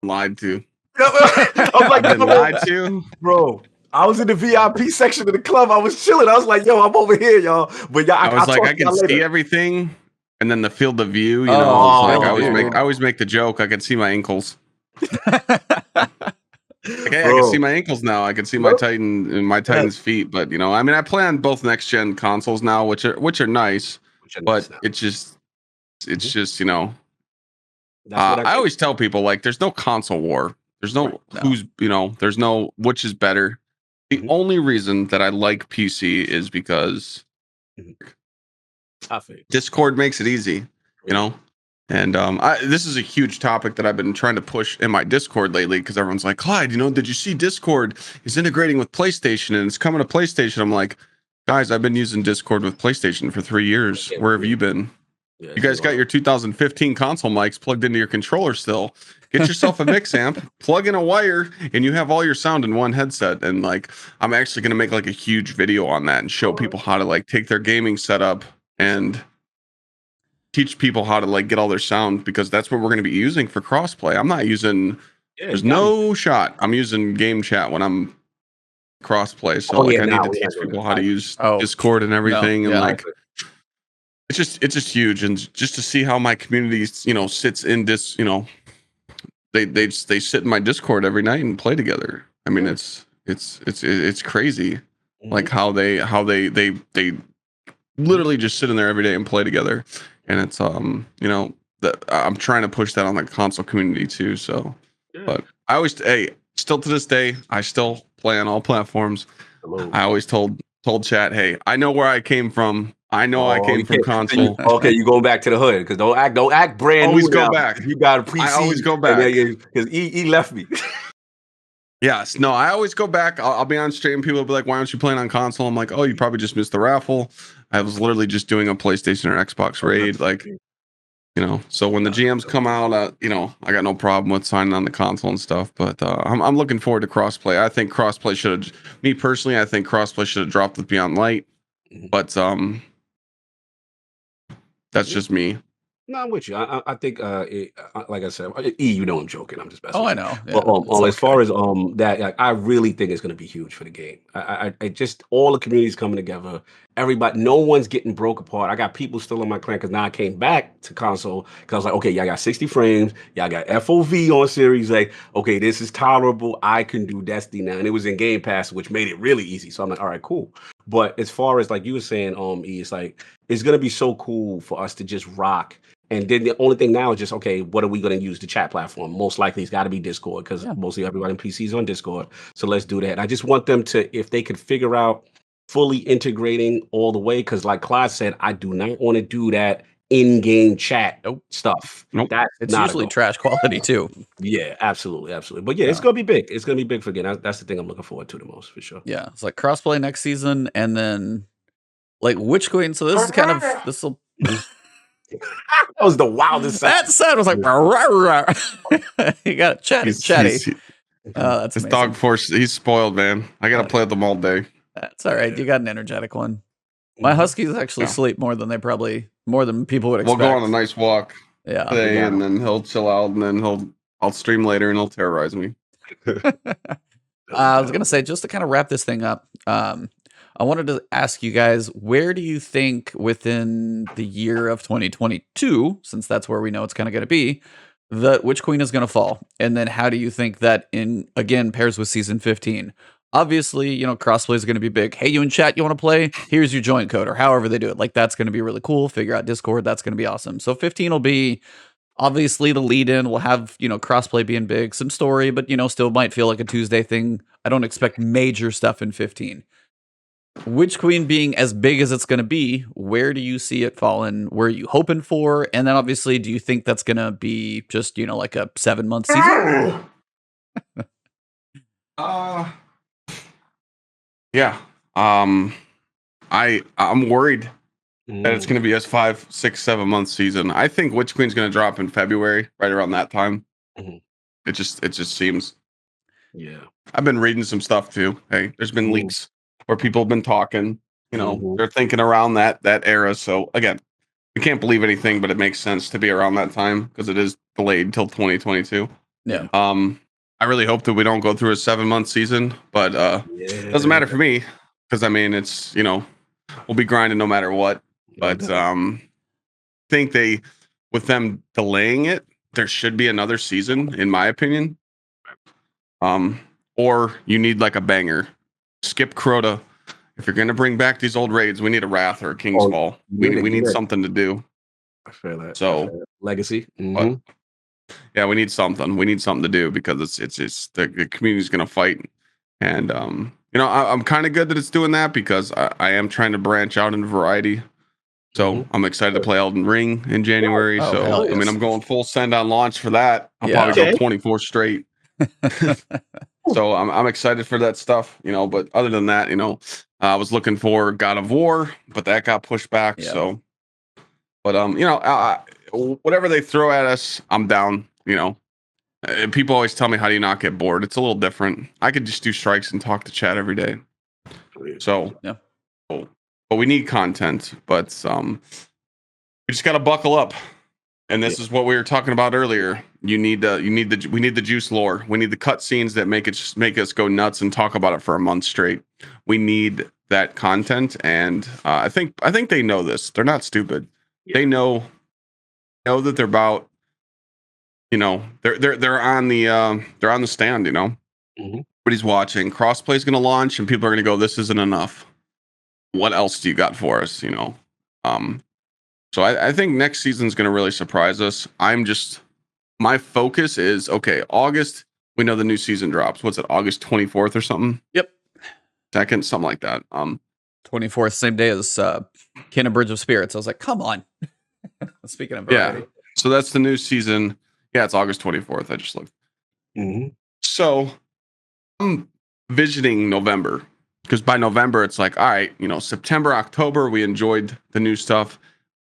lied to. I'm like, I've been lied to, bro. I was in the VIP section of the club. I was chilling. I was like, yo, I'm over here, y'all. But y'all, I was like, I can see everything, and then the field of view, I always make the joke. I can see my ankles. I can see my ankles now. I can see my Titan and my Titan's feet. But I play on both next gen consoles now, which are nice. But it's just I always tell people, like, there's no console war. There's no there's no which is better. The only reason that I like PC is because Discord makes it easy, And this is a huge topic that I've been trying to push in my Discord lately, because everyone's like, Clyde, did you see Discord is integrating with PlayStation and it's coming to PlayStation? I'm like, guys, I've been using Discord with PlayStation for 3 years. Where have you been? Yeah, you guys got your 2015 console mics plugged into your controller still. Get yourself a mix amp, plug in a wire, and you have all your sound in one headset. And like, I'm actually going to make like a huge video on that and show people how to like take their gaming setup and teach people how to like get all their sound, because that's what we're going to be using for crossplay. I'm not using, there's no shot. I'm using game chat when I'm crossplay. So I need to teach people how to use Discord and everything. And like, it's just huge. And just to see how my community, sits in this, they sit in my Discord every night and play together. I mean, it's crazy. Like how they literally just sit in there every day and play together. And it's I'm trying to push that on the console community too. So, but I always still to this day, I still play on all platforms. I always told chat, hey, I know where I came from. I know I came from console. Okay, you going back to the hood, because don't act brand always new. Go now. back. You got a PC. I always go back because he left me. Yes, no, I always go back. I'll be on stream. People will be like, "Why aren't you playing on console?" I'm like, "Oh, you probably just missed the raffle." I was literally just doing a PlayStation or Xbox raid, like, So when the GMs come out, I got no problem with signing on the console and stuff. But I'm looking forward to crossplay. I think crossplay should have. Me personally, I think crossplay should have dropped with Beyond Light. But that's just me. No, I'm with you. I think, like I said, you know, I'm joking. I'm just messing Oh, with I you. know. But Yeah, it's as okay. far as that, like, I really think it's going to be huge for the game. I just all the communities coming together. Everybody, no one's getting broke apart. I got people still in my clan because now I came back to console because I was like, okay, y'all got 60 frames. Y'all got FOV on Series A. Okay, this is tolerable. I can do Destiny now, and it was in Game Pass, which made it really easy. So I'm like, all right, cool. But as far as like you were saying, it's like it's gonna be so cool for us to just rock. And then the only thing now is just, okay, what are we going to use the chat platform? Most likely it's got to be Discord because Yeah. mostly everybody in PC is on Discord. So let's do that. And I just want them to, if they could figure out fully integrating all the way, because like Clyde said, I do not want to do that in-game chat Nope. stuff. Nope. That's It's not a usually go. trash quality too. Yeah, absolutely, absolutely. But yeah, it's Yeah. gonna be big. It's gonna be big for again. That's the thing I'm looking forward to the most for sure. Yeah. It's like crossplay next season, and then like Witch Queen. So this is kind of this will. That was the wildest sound. That sound was like rah, rah, rah. You got chatty, chatty. He's, Oh, that's his amazing. dog force. He's spoiled, man. I got to Oh, play with them all day. That's all right. You got an energetic one. My Mhm. huskies actually Yeah. sleep more than people would We'll expect. go on a nice walk Yeah. today, Yeah. and then he'll chill out, and then I'll stream later, and he'll terrorize me. I was gonna say, just to kind of wrap this thing up, I wanted to ask you guys, where do you think within the year of 2022, since that's where we know it's kind of going to be, which queen is going to fall, and then how do you think that again pairs with season 15? Obviously, you know, crossplay is going to be big. Hey, you in chat, you want to play? Here's your joint code, or however they do it. Like that's going to be really cool. Figure out Discord, that's going to be awesome. So 15 will be obviously the lead in. We'll have, you know, crossplay being big, some story, but you know, still might feel like a Tuesday thing. I don't expect major stuff in 15. Witch Queen being as big as it's going to be, where do you see it falling? Where are you hoping for? And then obviously, do you think that's going to be just, you know, like a 7-month season? Yeah. I'm worried that it's going to be a 5, 6, 7 month season. I think Witch Queen's going to drop in February, right around that time. Mhm. It just seems. Yeah. I've been reading some stuff too. Hey, there's been Mhm. leaks where people have been talking. You know, Mhm. they're thinking around that era. So again, we can't believe anything, but it makes sense to be around that time because it is delayed till 2022. Yeah. I really hope that we don't go through a 7-month season, but it doesn't matter for me because I mean it's, you know, we'll be grinding no matter what. But think with them delaying it, there should be another season, in my opinion. Or you need like a banger. Skip Crota. If you're gonna bring back these old raids, we need a Wrath or a King's Fall. We need something to do. I feel that. So legacy. But, yeah, we need something. We need something to do because it's the community's gonna fight. And you know, I'm kind of good that it's doing that because I am trying to branch out into variety. So I'm excited to play Elden Ring in January. Oh, So hell I mean, yes. I'm going full send on launch for that. I'll Yeah. probably go 24 straight. So I'm excited for that stuff, you know. But other than that, you know, I was looking for God of War, but that got pushed back. Yeah. So, but you know, whatever they throw at us, I'm down. You know, people always tell me, how do you not get bored? It's a little different. I could just do strikes and talk to chat every day. So Yeah. But we need content. But we just got to buckle up. And this is what we were talking about earlier. We need the juice lore. We need the cutscenes that make us go nuts and talk about it for a month straight. We need that content, and I think they know this. They're not stupid. They know that they're about, you know, they're on the stand. You know, everybody's watching. Crossplay is going to launch, and people are going to go, "This isn't enough. What else do you got for us?" You know, So I think next season's going to really surprise us. My focus is, okay, August, we know the new season drops. What's it, August 24th or something? Yep. Second, something like that. 24th, same day as Kin of Bridge of Spirits. I was like, come on. Speaking of variety. Yeah. So that's the new season. Yeah, it's August 24th. I just looked. So I'm visioning November because by November, it's like, all right, you know, September, October, we enjoyed the new stuff.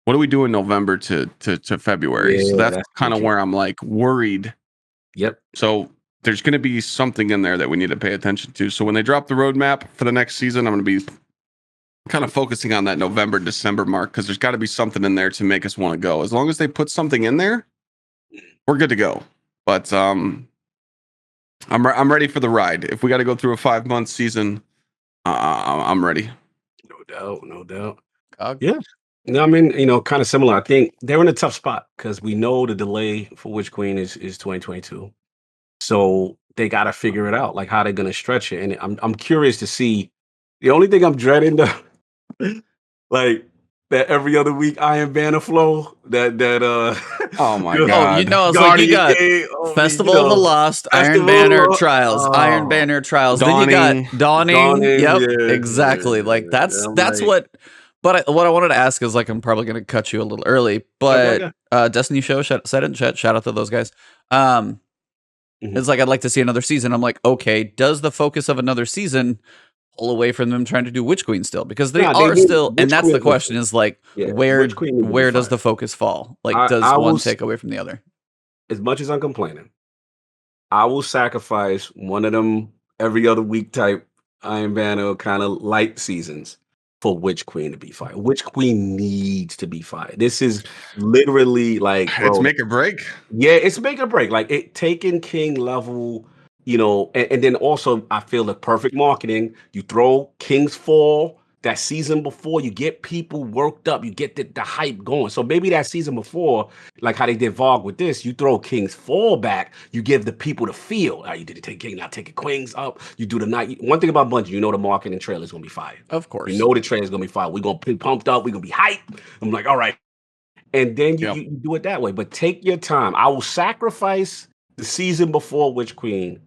What do we do in November to February? Yeah, so that's that's kind of where I'm like worried. Yep. So there's going to be something in there that we need to pay attention to. So when they drop the roadmap for the next season, I'm going to be kind of focusing on that November, December mark because there's got to be something in there to make us want to go. As long as they put something in there, we're good to go. But I'm ready for the ride. If we got to go through a 5-month season, I'm ready. No doubt. Cog? Yeah. No, I mean, kind of similar. I think they're in a tough spot because we know the delay for Witch Queen is 2022. So they got to figure it out, like how they're going to stretch it. And I'm curious to see. The only thing I'm dreading, like that every other week Iron Banner flow. Oh my you know, Oh, you God. know, it's like you Guardian got Gate, oh, you Festival of the know, Lost, Iron Festival, Banner Trials, Iron oh, Banner Trials. Then you Dawning. got Dawning. Dawning, Yep, yeah, exactly. yeah, Like yeah. I'm that's like, what. But what I wanted to ask is like I'm probably going to cut you a little early, okay. but Destiny Show said it in chat. Shout out to those guys. Mhm. It's like I'd like to see another season. I'm like, okay, does the focus of another season pull away from them trying to do Witch Queen still? Because they Nah, are need still, and Witch that's Queen. the question: is like Yeah, Witch Queen need to be where does fire. the focus fall? Like, I does will one take away from the other? as much as I'm complaining, I will sacrifice one of them every other week type Iron Banner kind of light seasons for Witch Queen to be fired. Witch Queen needs to be fired. This is literally like, It's bro, make or break. yeah, it's make or break. Like it taking King level, and then also I feel the perfect marketing. You throw King's Fall that season before, you get people worked up, you get the hype going. So maybe that season before, like how they did Vogue with this, you throw King's Fall back, you give the people the feel. You did it take King, now take Queens up. You do the night. One thing about Bungie, the marketing trailer is gonna be fire. Of course, The trailer is gonna be fire. We're gonna be pumped up. We're gonna be hyped. I'm like, all right. And then Yep. you do it that way. But take your time. I will sacrifice the season before Witch Queen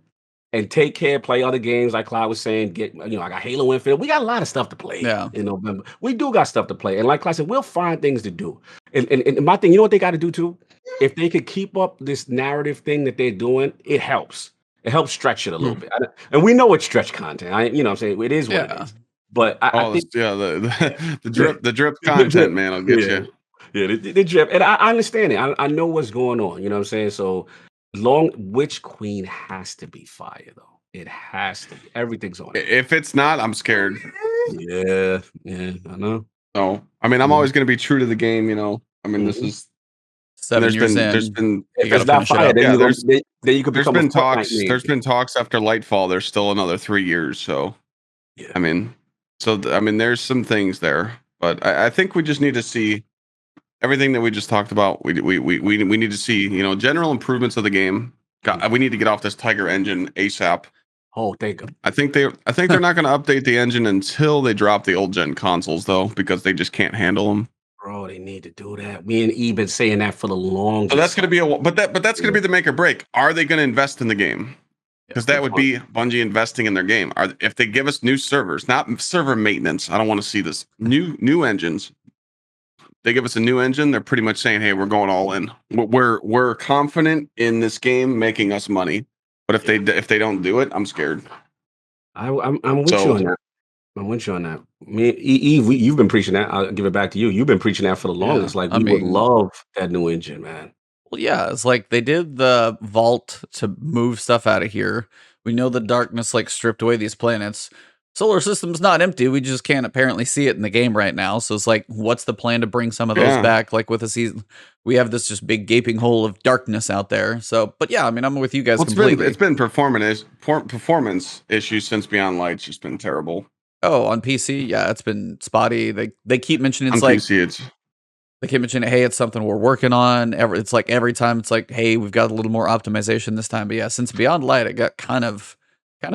and take care, play other games like Clyde was saying. I got Halo Infinite. We got a lot of stuff to play in November. We do got stuff to play. And like Clyde said, we'll find things to do. And my thing, you know what they got to do too? If they could keep up this narrative thing that they're doing, it helps. It helps stretch it a little bit. And we know it's stretch content. You know what I'm saying? It is what it is. But I think the drip content, man, will get you. Yeah, the drip. And I understand it. I know what's going on. You know what I'm saying? So Witch Queen has to be fire, though. It has to be. Everything's on it. If it's not, I'm scared. Yeah, I know. So, I mean, I'm always going to be true to the game, I mean, this is 7 years in. There's been if it's not fire, then you could there's become been a talks. Fortnite meme. There's been talks after Lightfall. There's still another 3 years. So, Yeah. I mean, there's some things there, but I think we just need to see everything that we just talked about. We need to see, general improvements of the game. We need to get off this Tiger engine ASAP. Oh, thank you. I think they're not going to update the engine until they drop the old gen consoles, though, because they just can't handle them. Bro, they need to do that. Me and E been saying that for the longest. So that's going to be that's going to be the make or break. Are they going to invest in the game? Because that would be Bungie investing in their game. If they give us new servers, not server maintenance, I don't want to see this. New engines. They give us a new engine. They're pretty much saying, "Hey, we're going all in. We're confident in this game making us money." But if they don't do it, I'm scared. I'm with you on that. I'm with you on that. Me, Eve, you've been preaching that. I'll give it back to you. You've been preaching that for the longest. Like we would love that new engine, man. Well, yeah, it's like they did the vault to move stuff out of here. We know the darkness like stripped away these planets. Solar system's not empty. We just can't apparently see it in the game right now. So it's like, what's the plan to bring some of those back? Like with a season, we have this just big gaping hole of darkness out there. So, but yeah, I mean, I'm with you guys completely. It's been performance issues since Beyond Light's just been terrible. Oh, on PC, yeah, it's been spotty. They keep mentioning it's on like PC, they keep mentioning, hey, it's something we're working on. It's like every time it's like, hey, we've got a little more optimization this time. But yeah, since Beyond Light, it got kind of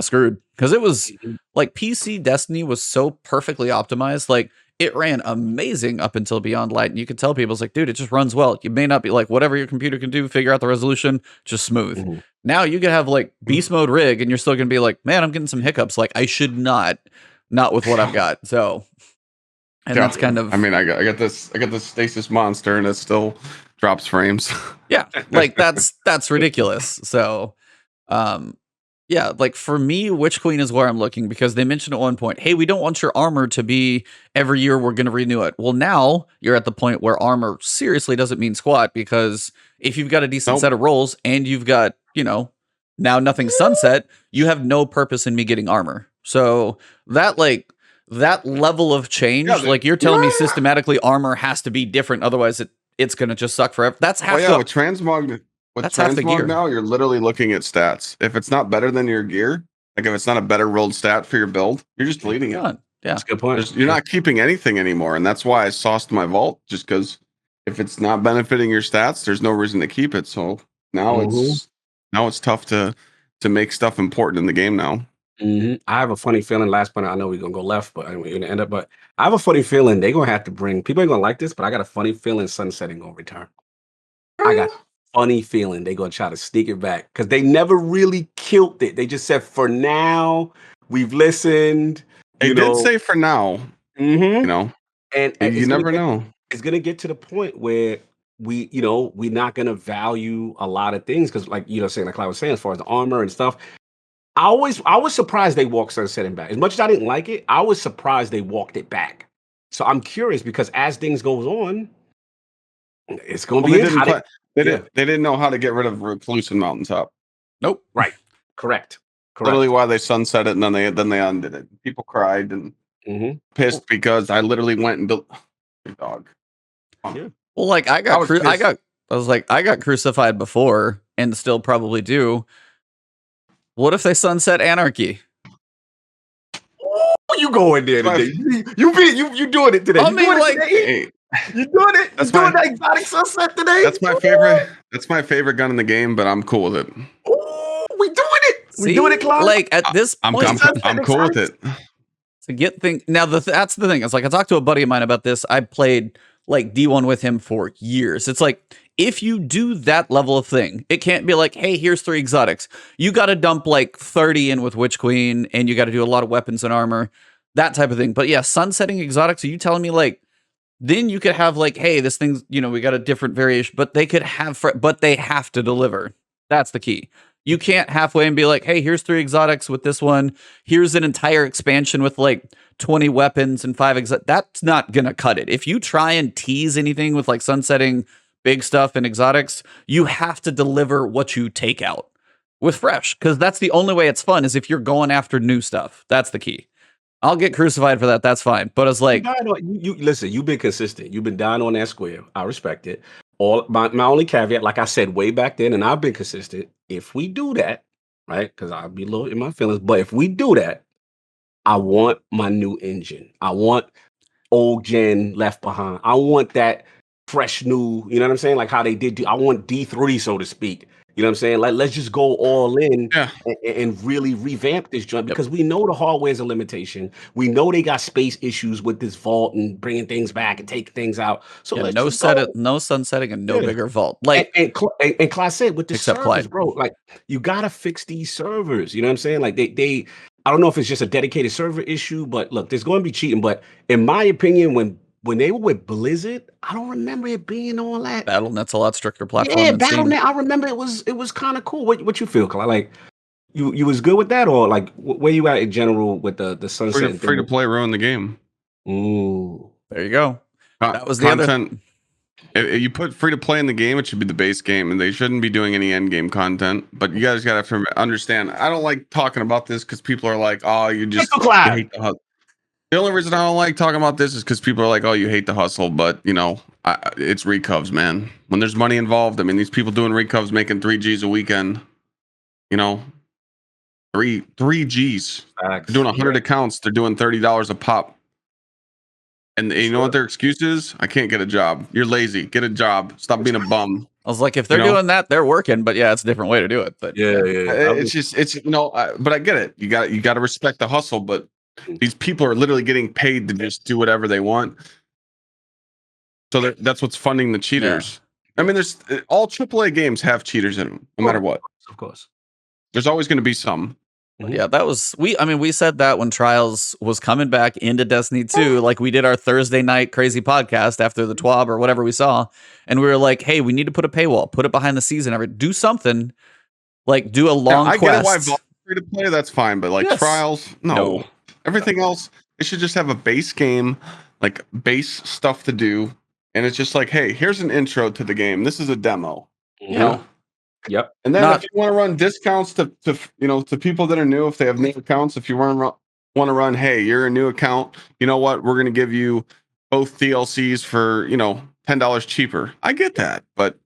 screwed because it was like PC Destiny was so perfectly optimized. Like it ran amazing up until Beyond Light, and you could tell people it's like, dude, it just runs well. You may not be like whatever your computer can do, figure out the resolution, just smooth. Now you could have like beast mode rig, and you're still gonna be like, man, I'm getting some hiccups. Like I should not with what I've got. So, and that's kind of. I mean, I got this stasis monster, and it still drops frames. Yeah, like that's ridiculous. So, yeah, like for me, Witch Queen is where I'm looking because they mentioned at one point, hey, we don't want your armor to be every year we're going to renew it. Well, now you're at the point where armor seriously doesn't mean squat because if you've got a decent set of rolls and you've got, now nothing sunset, you have no purpose in me getting armor. So that that level of change, like you're telling me systematically armor has to be different, otherwise it's gonna just suck forever. That's half with transmog now, you're literally looking at stats. If it's not better than your gear, like if it's not a better rolled stat for your build, you're just deleting it. Yeah, that's a good point. You're not keeping anything anymore, and that's why I sauced my vault, just because if it's not benefiting your stats, there's no reason to keep it. So now it's tough to make stuff important in the game now. I have a funny feeling. Last point, I know we're gonna go left, but we're gonna end up. But I have a funny feeling they're gonna have to bring. People ain't gonna like this, but I got a funny feeling sunsetting gonna return. I got a funny feeling they're gonna try to sneak it back because they never really killed it. They just said for now we've listened. They did say for now. You know, and you never know. It's gonna get to the point where we're not gonna value a lot of things because, like saying like Clyde was saying, as far as the armor and stuff. I was surprised they walked sunsetting back. As much as I didn't like it, I was surprised they walked it back. So I'm curious because as things goes on, it's going to be. They didn't know how to get rid of Recluse and Mountaintop. Nope. Right. Correct. Literally why they sunset it and then they undid it. People cried and pissed because I literally went and built a dog. Yeah. Well, like I got crucified before and still probably do. What if they sunset Anarchy? Oh, you going there today? You doing it today? I mean, like, you doing it? You doing that exotic sunset today? That's my favorite. That's my favorite gun in the game, but I'm cool with it. Oh, we doing it. We doing it, Clyde. Like at this point, I'm cool with it. To get things now, that's the thing. It's like I talked to a buddy of mine about this. I played like D1 with him for years. It's like, if you do that level of thing, it can't be like, hey, here's 3 exotics. You got to dump like 30 in with Witch Queen, and you got to do a lot of weapons and armor, that type of thing. But yeah, sunsetting exotics, are you telling me like, then you could have like, hey, this thing's, we got a different variation, but they could have, but they have to deliver. That's the key. You can't halfway and be like, hey, here's 3 exotics with this one. Here's an entire expansion with like 20 weapons and 5 exotics. That's not going to cut it. If you try and tease anything with like sunsetting big stuff and exotics, you have to deliver what you take out with fresh, because that's the only way it's fun is if you're going after new stuff. That's the key. I'll get crucified for that. That's fine. But it's like, you listen, you've been consistent. You've been down on that square. I respect it. My only caveat, like I said way back then, and I've been consistent. If we do that, right? Because I'll be a little in my feelings, but if we do that, I want my new engine. I want old gen left behind. I want that fresh new, you know what I'm saying? Like how they did. I want D3, so to speak. You know what I'm saying? Like, let's just go all in and really revamp this joint because we know the hardware is a limitation. We know they got space issues with this vault and bringing things back and taking things out. So let's no sunsetting and no bigger vault. Like and Clyde said with the servers, Clyde, bro. Like you gotta fix these servers. You know what I'm saying? Like they I don't know if it's just a dedicated server issue, but look, there's going to be cheating. But in my opinion, when they were with Blizzard, I don't remember it being all that. BattleNet's a lot stricter platform. Yeah, BattleNet. I remember it was kind of cool. What you feel, Clyde? Like you was good with that, or like where you at in general with the sunset? Free to play ruined the game. Ooh, there you go. That was the content. If you put free to play in the game, it should be the base game, and they shouldn't be doing any end game content. But you guys got to understand. I don't like talking about this because people are like, "Oh, you hate the hustle." The only reason I don't like talking about this is because people are like, "Oh, you hate the hustle," but it's recovs, man. When there's money involved, I mean, these people doing recovs making 3 Gs a weekend. 3 Gs. They're doing 100 accounts. They're doing $30 a pop. And you know what their excuse is? I can't get a job. You're lazy. Get a job. Stop being a bum. I was like, if they're doing that, they're working. But yeah, it's a different way to do it. But yeah. But I get it. You got to respect the hustle. But these people are literally getting paid to just do whatever they want. So that's what's funding the cheaters. Yeah. I mean, there's all AAA games have cheaters in them, no matter what. Of course. There's always going to be some. Yeah, that was we said that when Trials was coming back into Destiny 2, like we did our Thursday night crazy podcast after the TWAB or whatever we saw, and we were like, hey, we need to put a paywall, put it behind the season, do something, like do a long quest. I get it why Vault free to play, that's fine, but like Trials, no. Everything else, it should just have a base game, like base stuff to do, and it's just like, hey, here's an intro to the game. This is a demo. You know? Yep. And then if you want to run discounts to people that are new, if they have new accounts, if you want to run, want to run, hey, you're a new account. You know what? We're going to give you both DLCs for, $10 cheaper. I get that. But,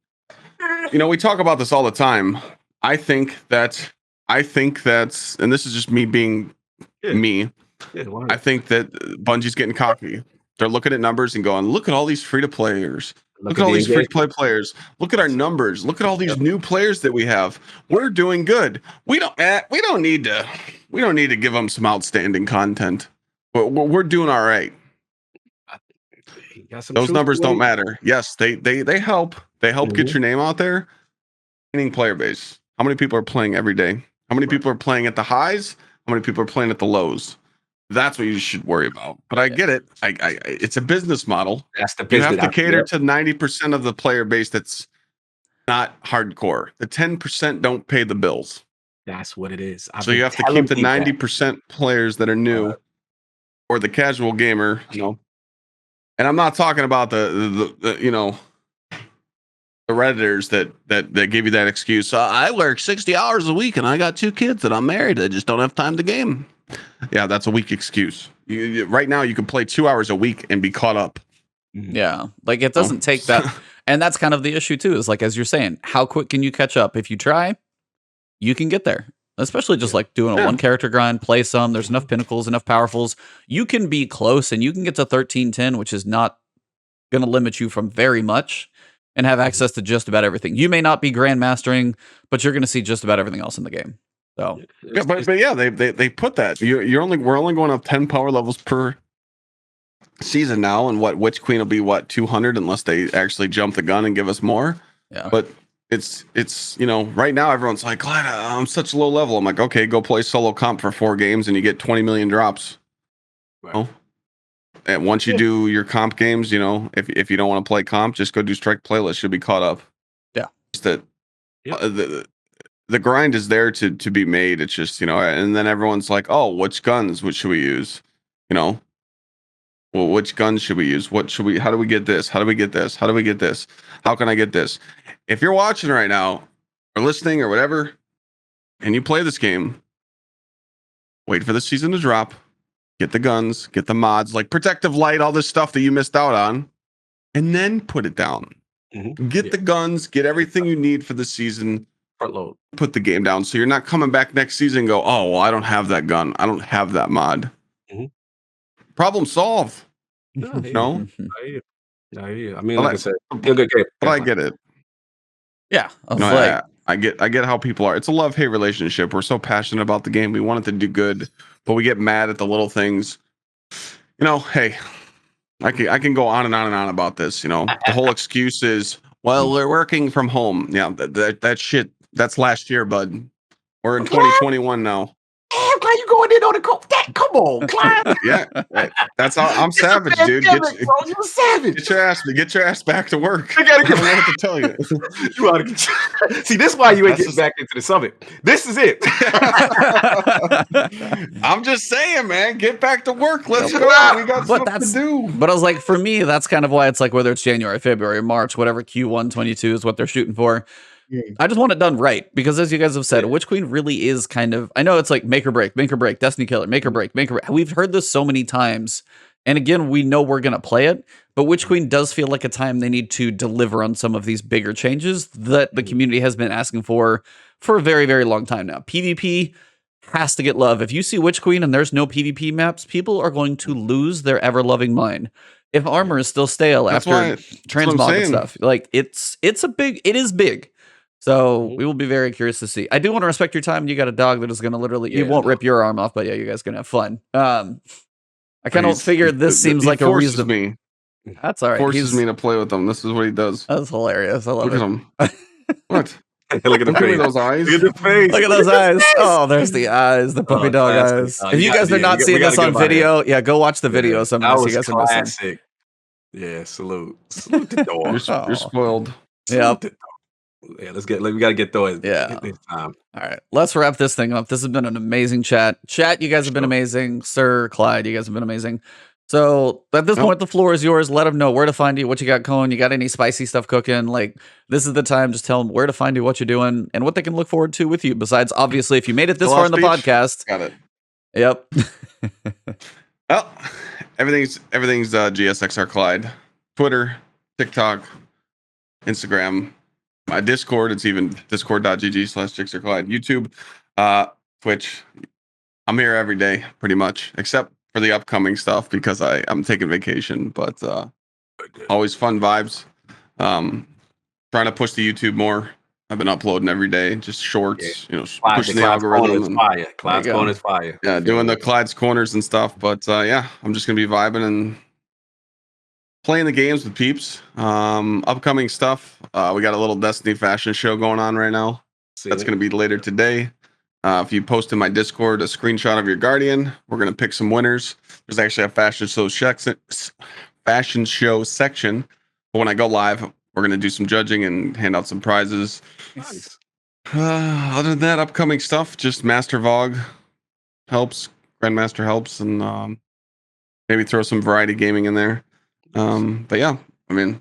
we talk about this all the time. I think that's, and this is just me being me. Yeah, I think that Bungie's getting cocky. They're looking at numbers and going, look at all these free-to-play players. Look at all these free-to-play players. Look at our numbers. Look at all these new players that we have. We're doing good. We don't need to give them some outstanding content. We're doing all right. Those numbers don't matter. Yes, they help. They help get your name out there. Player base. How many people are playing every day? How many people are playing at the highs? How many people are playing at the lows? That's what you should worry about. But I get it. It's a business model. That's the business. You have to cater to 90% of the player base that's not hardcore. The 10% don't pay the bills. That's what it is. So you have to keep the 90% players that are new, or the casual gamer. And I'm not talking about the Redditors that give you that excuse. I work 60 hours a week and I got 2 kids and I'm married. I just don't have time to game. Yeah, that's a weak excuse. Right now, you can play 2 hours a week and be caught up. Yeah, like it doesn't take that. And that's kind of the issue too, is like, as you're saying, how quick can you catch up? If you try, you can get there. Especially just like doing a 1 character grind, play some. There's enough pinnacles, enough powerfuls. You can be close and you can get to 1310, which is not going to limit you from very much, and have access to just about everything. You may not be grandmastering, but you're going to see just about everything else in the game. So they put that. We're only going up 10 power levels per season now, and Witch Queen will be 200 unless they actually jump the gun and give us more. Yeah, but it's right now everyone's like, Clyde, I'm such low level. I'm like, okay, go play solo comp for 4 games and you get 20 million drops. Right. And once you do your comp games, if you don't want to play comp, just go do strike playlist. You'll be caught up. Yeah, just that the grind is there to be made. It's just and then everyone's like, oh, which guns? Which should we use? Well, which guns should we use? What should we? How do we get this? How do we get this? How do we get this? How can I get this? If you're watching right now or listening or whatever, and you play this game, wait for the season to drop. Get the guns, get the mods, like Protective Light, all this stuff that you missed out on, and then put it down. Get the guns, get everything you need for the season. Front load. Put the game down, so you're not coming back next season and go, oh, well, I don't have that gun. I don't have that mod. Problem solved. No? I mean, like I said, but I get it. Yeah. I get how people are. It's a love-hate relationship. We're so passionate about the game. We want it to do good, but we get mad at the little things. Hey, I can go on and on and on about this. The whole excuse is, well, they're working from home. Yeah, that shit, that's last year, bud. We're in 2021 now. Damn, Clyde, you going in on the come on, Clyde. Yeah, that's how I'm savage, dude. You savage. Get your ass back to work. I don't know what to tell you. You ought to see. This is why you ain't getting back into the summit. This is it. I'm just saying, man. Get back to work. Let's go. We got stuff to do. But I was like, for me, that's kind of why it's like, whether it's January, February, March, whatever Q1 22 is what they're shooting for. I just want it done right, because as you guys have said, Witch Queen really is kind of, I know it's like make or break, Destiny Killer, make or break. We've heard this so many times. And again, we know we're going to play it, but Witch Queen does feel like a time they need to deliver on some of these bigger changes that the community has been asking for a very, very long time now. PvP has to get love. If you see Witch Queen and there's no PvP maps, people are going to lose their ever-loving mind. If armor is still stale after transmog and stuff, like it is big. So we will be very curious to see. I do want to respect your time. You got a dog that is going to literally, it won't rip your arm off, but yeah, you guys are going to have fun. I kind of figured this seems like a reason. Me. That's all right. Forces me to play with him. This is what he does. That's hilarious. I love Look it. At him. What? Look at the face. Those eyes. Look at the face. Look at those eyes. Oh, there's the eyes, the puppy dog eyes. If you guys are not seeing this on video, go watch the video. Some of you guys are missing. Yeah, salute the dog. You're spoiled. Yep. Yeah, we gotta get through it. Yeah. All right, let's wrap this thing up. This has been an amazing chat. You guys have been amazing. Sir Clyde, you guys have been amazing. So at this point, the floor is yours. Let them know where to find you, what you got going. You got any spicy stuff cooking? Like, this is the time. Just tell them where to find you, what you're doing, and what they can look forward to with you. Besides, obviously, if you made it this far in the podcast. Got it. Yep. Well, everything's GSXRCLYDE. Twitter, TikTok, Instagram, my Discord. It's even discord.gg/GSXRCLYDE. YouTube, Twitch. I'm here every day, pretty much, except for the upcoming stuff because I'm taking vacation. But always fun vibes. Trying to push the YouTube more. I've been uploading every day, just shorts, pushing the algorithm. And fire. Clyde's Corner's fire. Yeah, doing the Clyde's Corners and stuff. But yeah, I'm just gonna be vibing and playing the games with peeps. Upcoming stuff. We got a little Destiny fashion show going on right now. That's gonna be later today. If you post in my Discord a screenshot of your Guardian, we're gonna pick some winners. There's actually a fashion show section. But when I go live, we're gonna do some judging and hand out some prizes. Nice. Other than that, upcoming stuff, just Master Vogue helps, Grandmaster helps, and maybe throw some variety gaming in there. But yeah, I mean,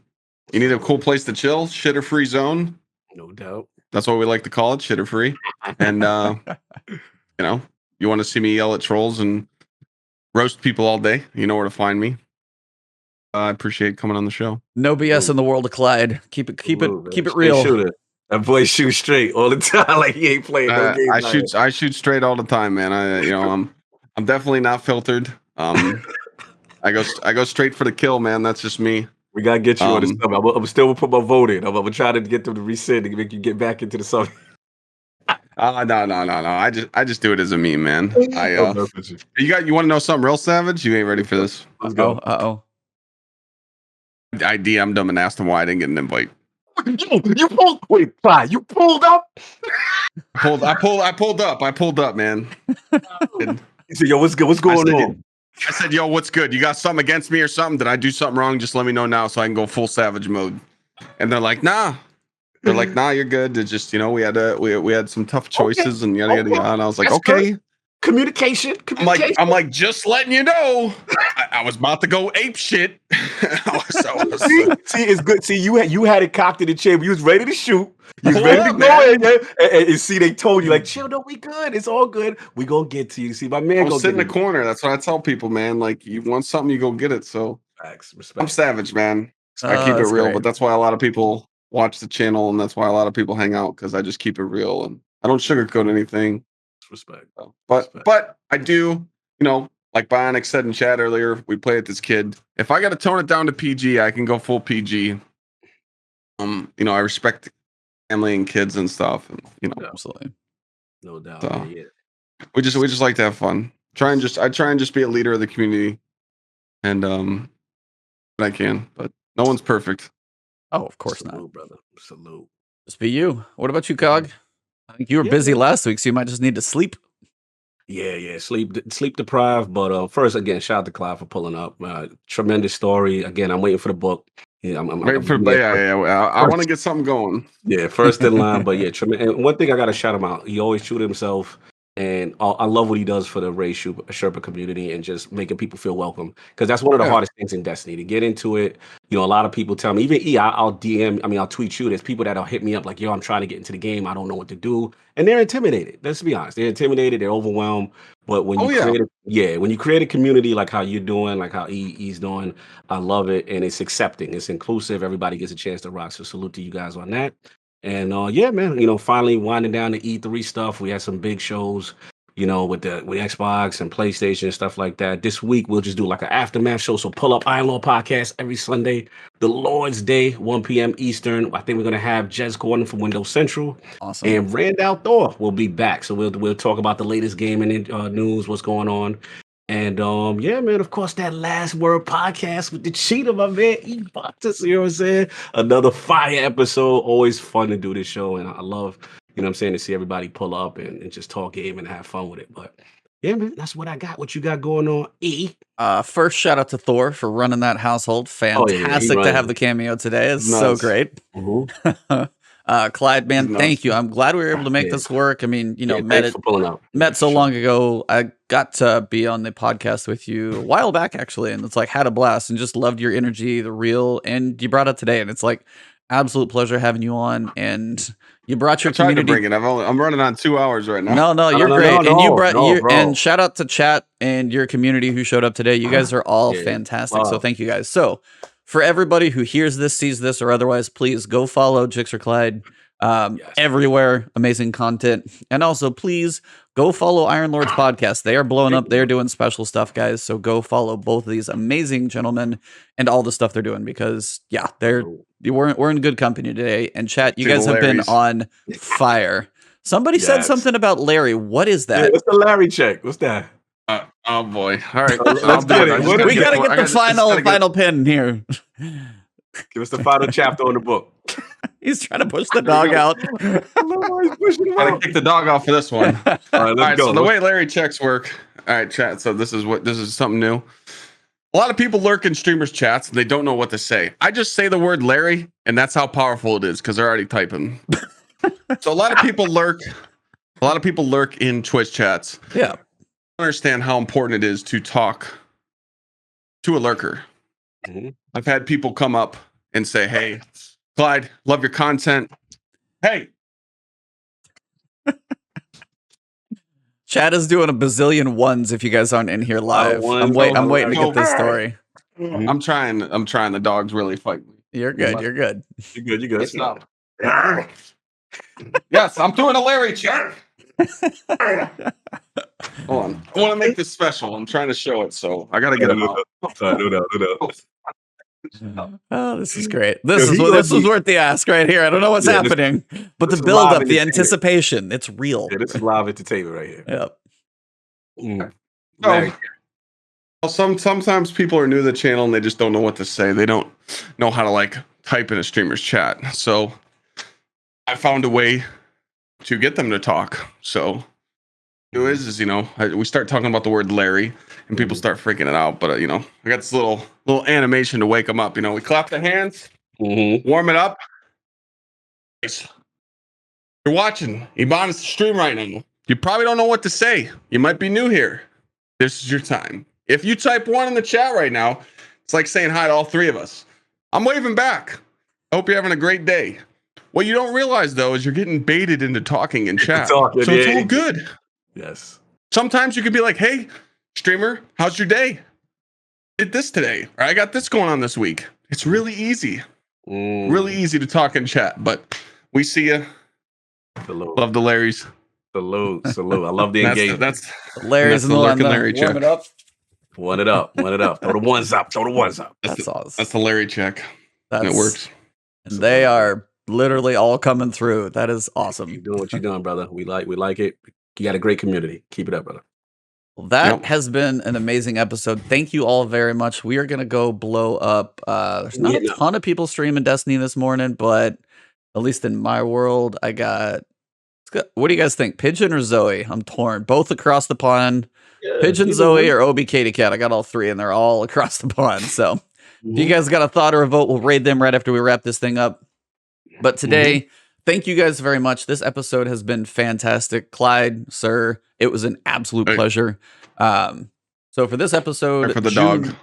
you need a cool place to chill, shitter free zone. No doubt. That's what we like to call it, shitter free. And you want to see me yell at trolls and roast people all day, you know where to find me. I appreciate coming on the show. No BS in the world of Clyde. Keep it real. Shooter. That boy shoots straight all the time, like he ain't playing no games. I shoot straight all the time, man. I'm definitely not filtered. I go straight for the kill, man. That's just me. We gotta get you on this stuff. I'm still gonna put my vote in. I'm gonna try to get them to resend and make you get back into the sub. No. I just do it as a meme, man. You want to know something real savage? You ain't ready for this. Let's go. I DM'd him and asked him why I didn't get an invite. You pulled. Wait, Clyde, you pulled up. I pulled up, man. He said, "Yo, what's good? What's going on?" I said, "Yo, what's good? You got something against me or something? Did I do something wrong? Just let me know now so I can go full savage mode." And they're like, "Nah." They're like, "Nah, you're good." It's just, we had some tough choices and yada yada yada. And I was like, "Okay." Good. Communication. I'm like, just letting you know. I was about to go ape shit. See, it's good. See, you had it cocked in the chamber. You was ready to shoot. You was ready to go in there. And see, they told you, like, chill, no, we good. It's all good. We gonna get to you. See, my man go sit in the corner. That's what I tell people, man. Like, you want something, you go get it. So Facts, respect. I'm savage, man. I keep it real, but that's why a lot of people watch the channel, and that's why a lot of people hang out, because I just keep it real and I don't sugarcoat anything. Respect. But I do, like Bionic said in chat earlier, we play with this kid. If I got to tone it down to PG, I can go full PG. I respect family and kids and stuff, and absolutely, no doubt. So, yeah. We just like to have fun. I try and just be a leader of the community, and I can, but no one's perfect. Oh, of course not, brother. Salute. Just be you. What about you, Cog? I think you were busy last week, so you might just need to sleep. Yeah, sleep deprived. But first, again, shout out to Clyde for pulling up. Tremendous story. Again, I'm waiting for the book. Yeah, I'm waiting for. I want to get something going. Yeah, first in line. But yeah, tremendous. And one thing I got to shout him out. He always shoot himself. And I love what he does for the Ray Sherpa community and just making people feel welcome. Because that's one of the hardest things in Destiny, to get into it. A lot of people tell me, even I'll tweet you. There's people that'll hit me up like, yo, I'm trying to get into the game. I don't know what to do. And they're intimidated. Let's be honest. They're intimidated. They're overwhelmed. But when you create a community like how you're doing, like how he's doing, I love it. And it's accepting. It's inclusive. Everybody gets a chance to rock. So salute to you guys on that. And man, finally winding down the E3 stuff. We had some big shows, with Xbox and PlayStation and stuff like that. This week we'll just do like an aftermath show. So pull up Iron Lord Podcast every Sunday, the Lord's Day, 1 p.m. Eastern. I think we're gonna have Jez Gordon from Windows Central. Awesome. And Randall Thor will be back. So we'll talk about the latest gaming news, what's going on. And man, of course, that Last Word podcast with the cheater, my man, Ebontis, you know what I'm saying? Another fire episode. Always fun to do this show, and I love, to see everybody pull up and just talk game and have fun with it. But yeah, man, that's what I got. What you got going on, E? First, shout out to Thor for running that household. Fantastic to have the cameo today. It's so great. Mm-hmm. Clyde, man, thank you. I'm glad we were able to make this work. I mean, met so long ago. I got to be on the podcast with you a while back, actually, and it's like had a blast and just loved your energy, the real, and you brought it today. And it's like Absolute pleasure having you on, and you brought your I tried to community. bring it. I'm running on 2 hours right now. No, you're great, and you brought no, you. bro. And shout out to chat and your community who showed up today. You guys are all fantastic. So thank you guys. So for everybody who hears this, sees this, or otherwise, please go follow GSXRCLYDE everywhere. Amazing content, and also please go follow Iron Lord's podcast. They are blowing up. They're doing special stuff, guys. So go follow both of these amazing gentlemen and all the stuff they're doing, because we're in good company today. And chat, you guys have been on fire. Somebody said something about Larry. What is that? Hey, what's the Larry check? What's that? Oh boy! All right, let's get it. We gotta get the final pin here. Give us the final chapter on the book. He's trying to push the dog out. Gotta kick the dog off for this one. All right, let's go. So the way Larry checks work. All right, chat. So this is something new. A lot of people lurk in streamers' chats and they don't know what to say. I just say the word Larry, and that's how powerful it is because they're already typing. So a lot of people lurk. A lot of people lurk in Twitch chats. Yeah. I understand how important it is to talk to a lurker. Mm-hmm. I've had people come up and say, "Hey, Clyde, love your content. Hey." Chat is doing a bazillion ones if you guys aren't in here live. I'm waiting to get this story. Mm-hmm. I'm trying. The dogs really fight me. You're good. You're good. Stop. Yes, I'm doing a Larry check. Hold on. I want to make this special. I'm trying to show it, so I gotta get him out. Oh, this is great. This is worth the ask right here. I don't know what's happening, but the build up, the anticipation, it's real. Yeah, this is live entertainment right here. Yep. Sometimes people are new to the channel and they just don't know what to say. They don't know how to type in a streamer's chat. So I found a way to get them to talk. So we start talking about the word Larry and people start freaking it out. But I got this little animation to wake them up. We clap the hands, warm it up. You're watching Ebontis stream right now. You probably don't know what to say. You might be new here. This is your time. If you type 1 in the chat right now, it's like saying hi to all 3 of us. I'm waving back. I hope you're having a great day. What you don't realize, though, is you're getting baited into talking in chat. So it's all good. Yes. Sometimes you could be like, "Hey, streamer, how's your day? Did this today. Or I got this going on this week." It's really easy. Really easy to talk in chat. But we see you. Love the Larrys. Salute. I love the engagement. That's Larry's in the Larry check. Warm it up. One it up. Throw the ones up. That's awesome. That's the Larry check. And it works. And they are literally all coming through. That is awesome. You're doing what you're doing, brother. We like it. You got a great community. Keep it up, brother. Well, that has been an amazing episode. Thank you all very much. We are going to go blow up. There's not a ton of people streaming Destiny this morning, but at least in my world, what do you guys think? Pigeon or Zoe? I'm torn. Both across the pond. Yeah, Pigeon, Zoe, or OB Katy Cat. I got all 3, and they're all across the pond. So if you guys got a thought or a vote, we'll raid them right after we wrap this thing up. But today, thank you guys very much. This episode has been fantastic. Clyde, sir, it was an absolute pleasure. So for this episode, for the dog.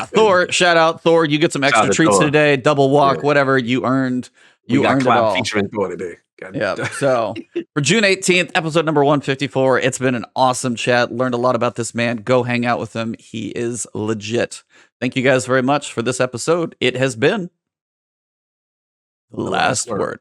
Thor, shout out Thor. You get some extra treats today. Double walk, whatever you earned. You earned it all. Featuring Thor today. Yeah. So for June 18th, episode number 154, it's been an awesome chat. Learned a lot about this man. Go hang out with him. He is legit. Thank you guys very much for this episode. It has been the last word.